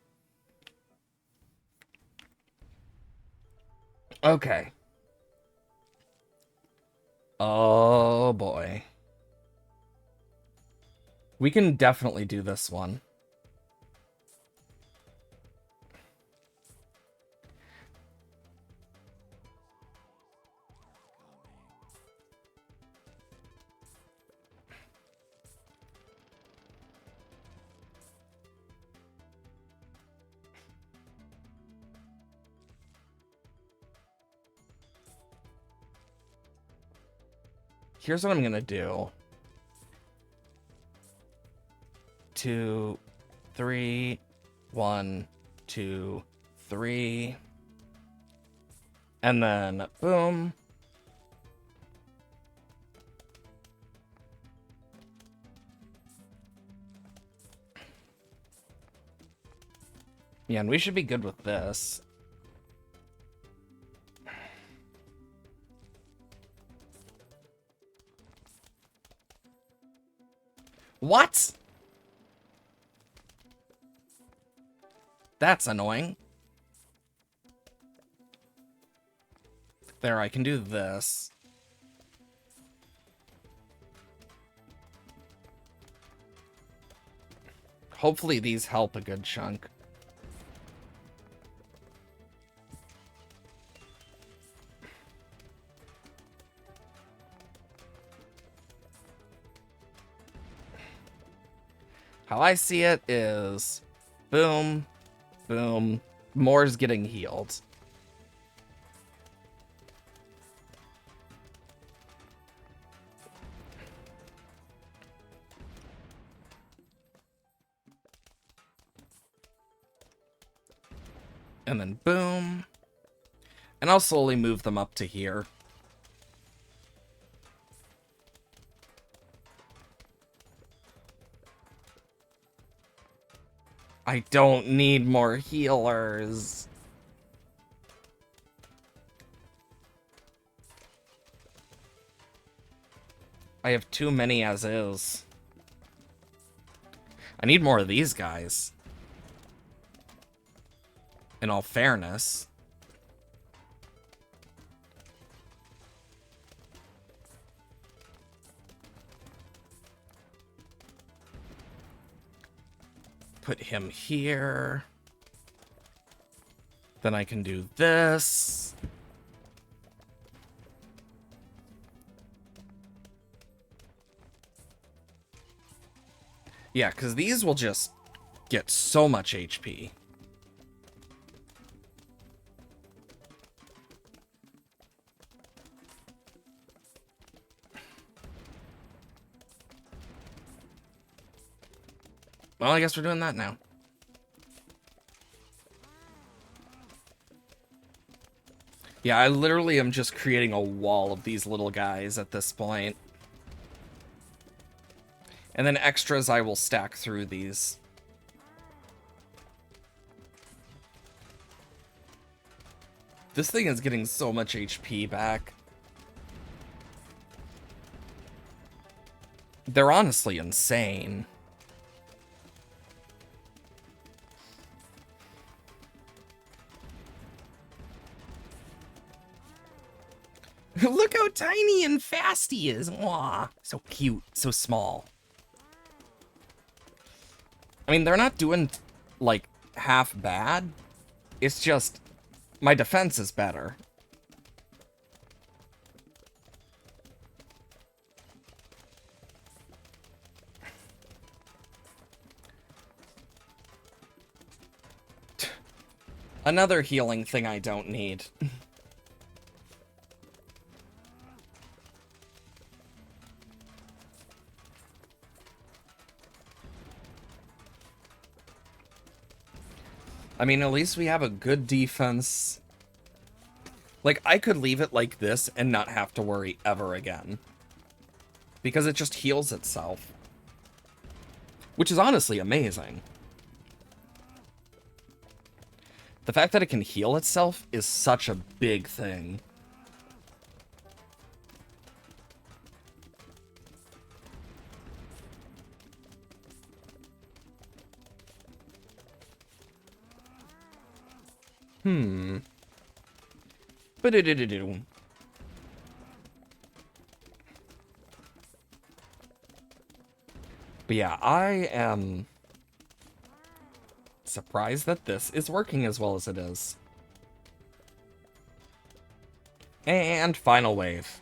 Okay. Oh boy. We can definitely do this one. Here's what I'm gonna do. 2, 3, 1, 2, 3. And then, boom. Yeah, and we should be good with this. What? That's annoying. There, I can do this. Hopefully these help a good chunk. How I see it is boom, boom, more's getting healed. And then boom. And I'll slowly move them up to here. I don't need more healers. I have too many as is. I need more of these guys. In all fairness. Put him here. Then I can do this. Yeah, because these will just get so much HP. Well, I guess we're doing that now. Yeah, I literally am just creating a wall of these little guys at this point. And then extras I will stack through these. This thing is getting so much HP back. They're honestly insane. Look how tiny and fast he is. Aww. So cute. So small. I mean, they're not doing, like, half bad. It's just, my defense is better. Another healing thing I don't need. I mean, at least we have a good defense. Like, I could leave it like this and not have to worry ever again. Because it just heals itself. Which is honestly amazing. The fact that it can heal itself is such a big thing. Ba-do-do-do-do. But yeah, I am surprised that this is working as well as it is. And final wave.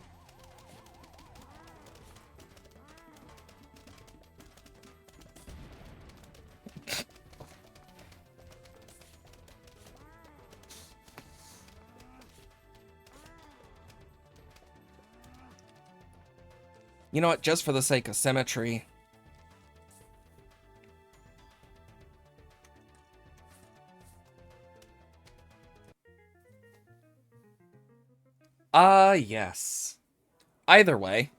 You know what, just for the sake of symmetry. Yes. Either way,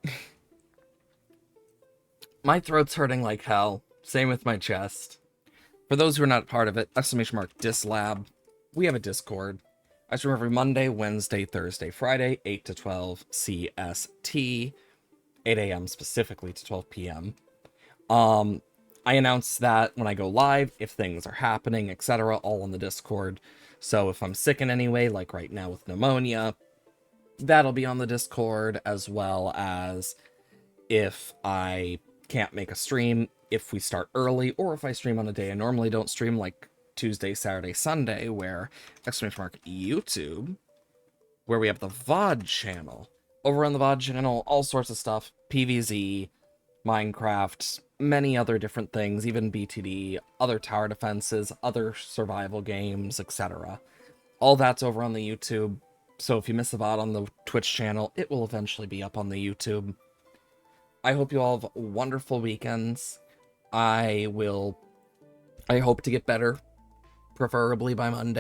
my throat's hurting like hell. Same with my chest. For those who are not part of it, !dislab. We have a Discord. I stream every Monday, Wednesday, Thursday, Friday, 8 to 12 CST, 8 a.m. specifically to 12 p.m. I announce that when I go live, if things are happening, etc., all on the Discord. So if I'm sick in any way, like right now with pneumonia, that'll be on the Discord, as well as if I can't make a stream, if we start early, or if I stream on a day I normally don't stream, like Tuesday, Saturday, Sunday, where YouTube, where we have the VOD channel. Over on the VOD channel, all sorts of stuff, PvZ, Minecraft, many other different things, even BTD, other tower defenses, other survival games, etc. All that's over on the YouTube. So if you miss the VOD on the Twitch channel, it will eventually be up on the YouTube. I hope you all have wonderful weekends. I hope to get better, preferably by Monday.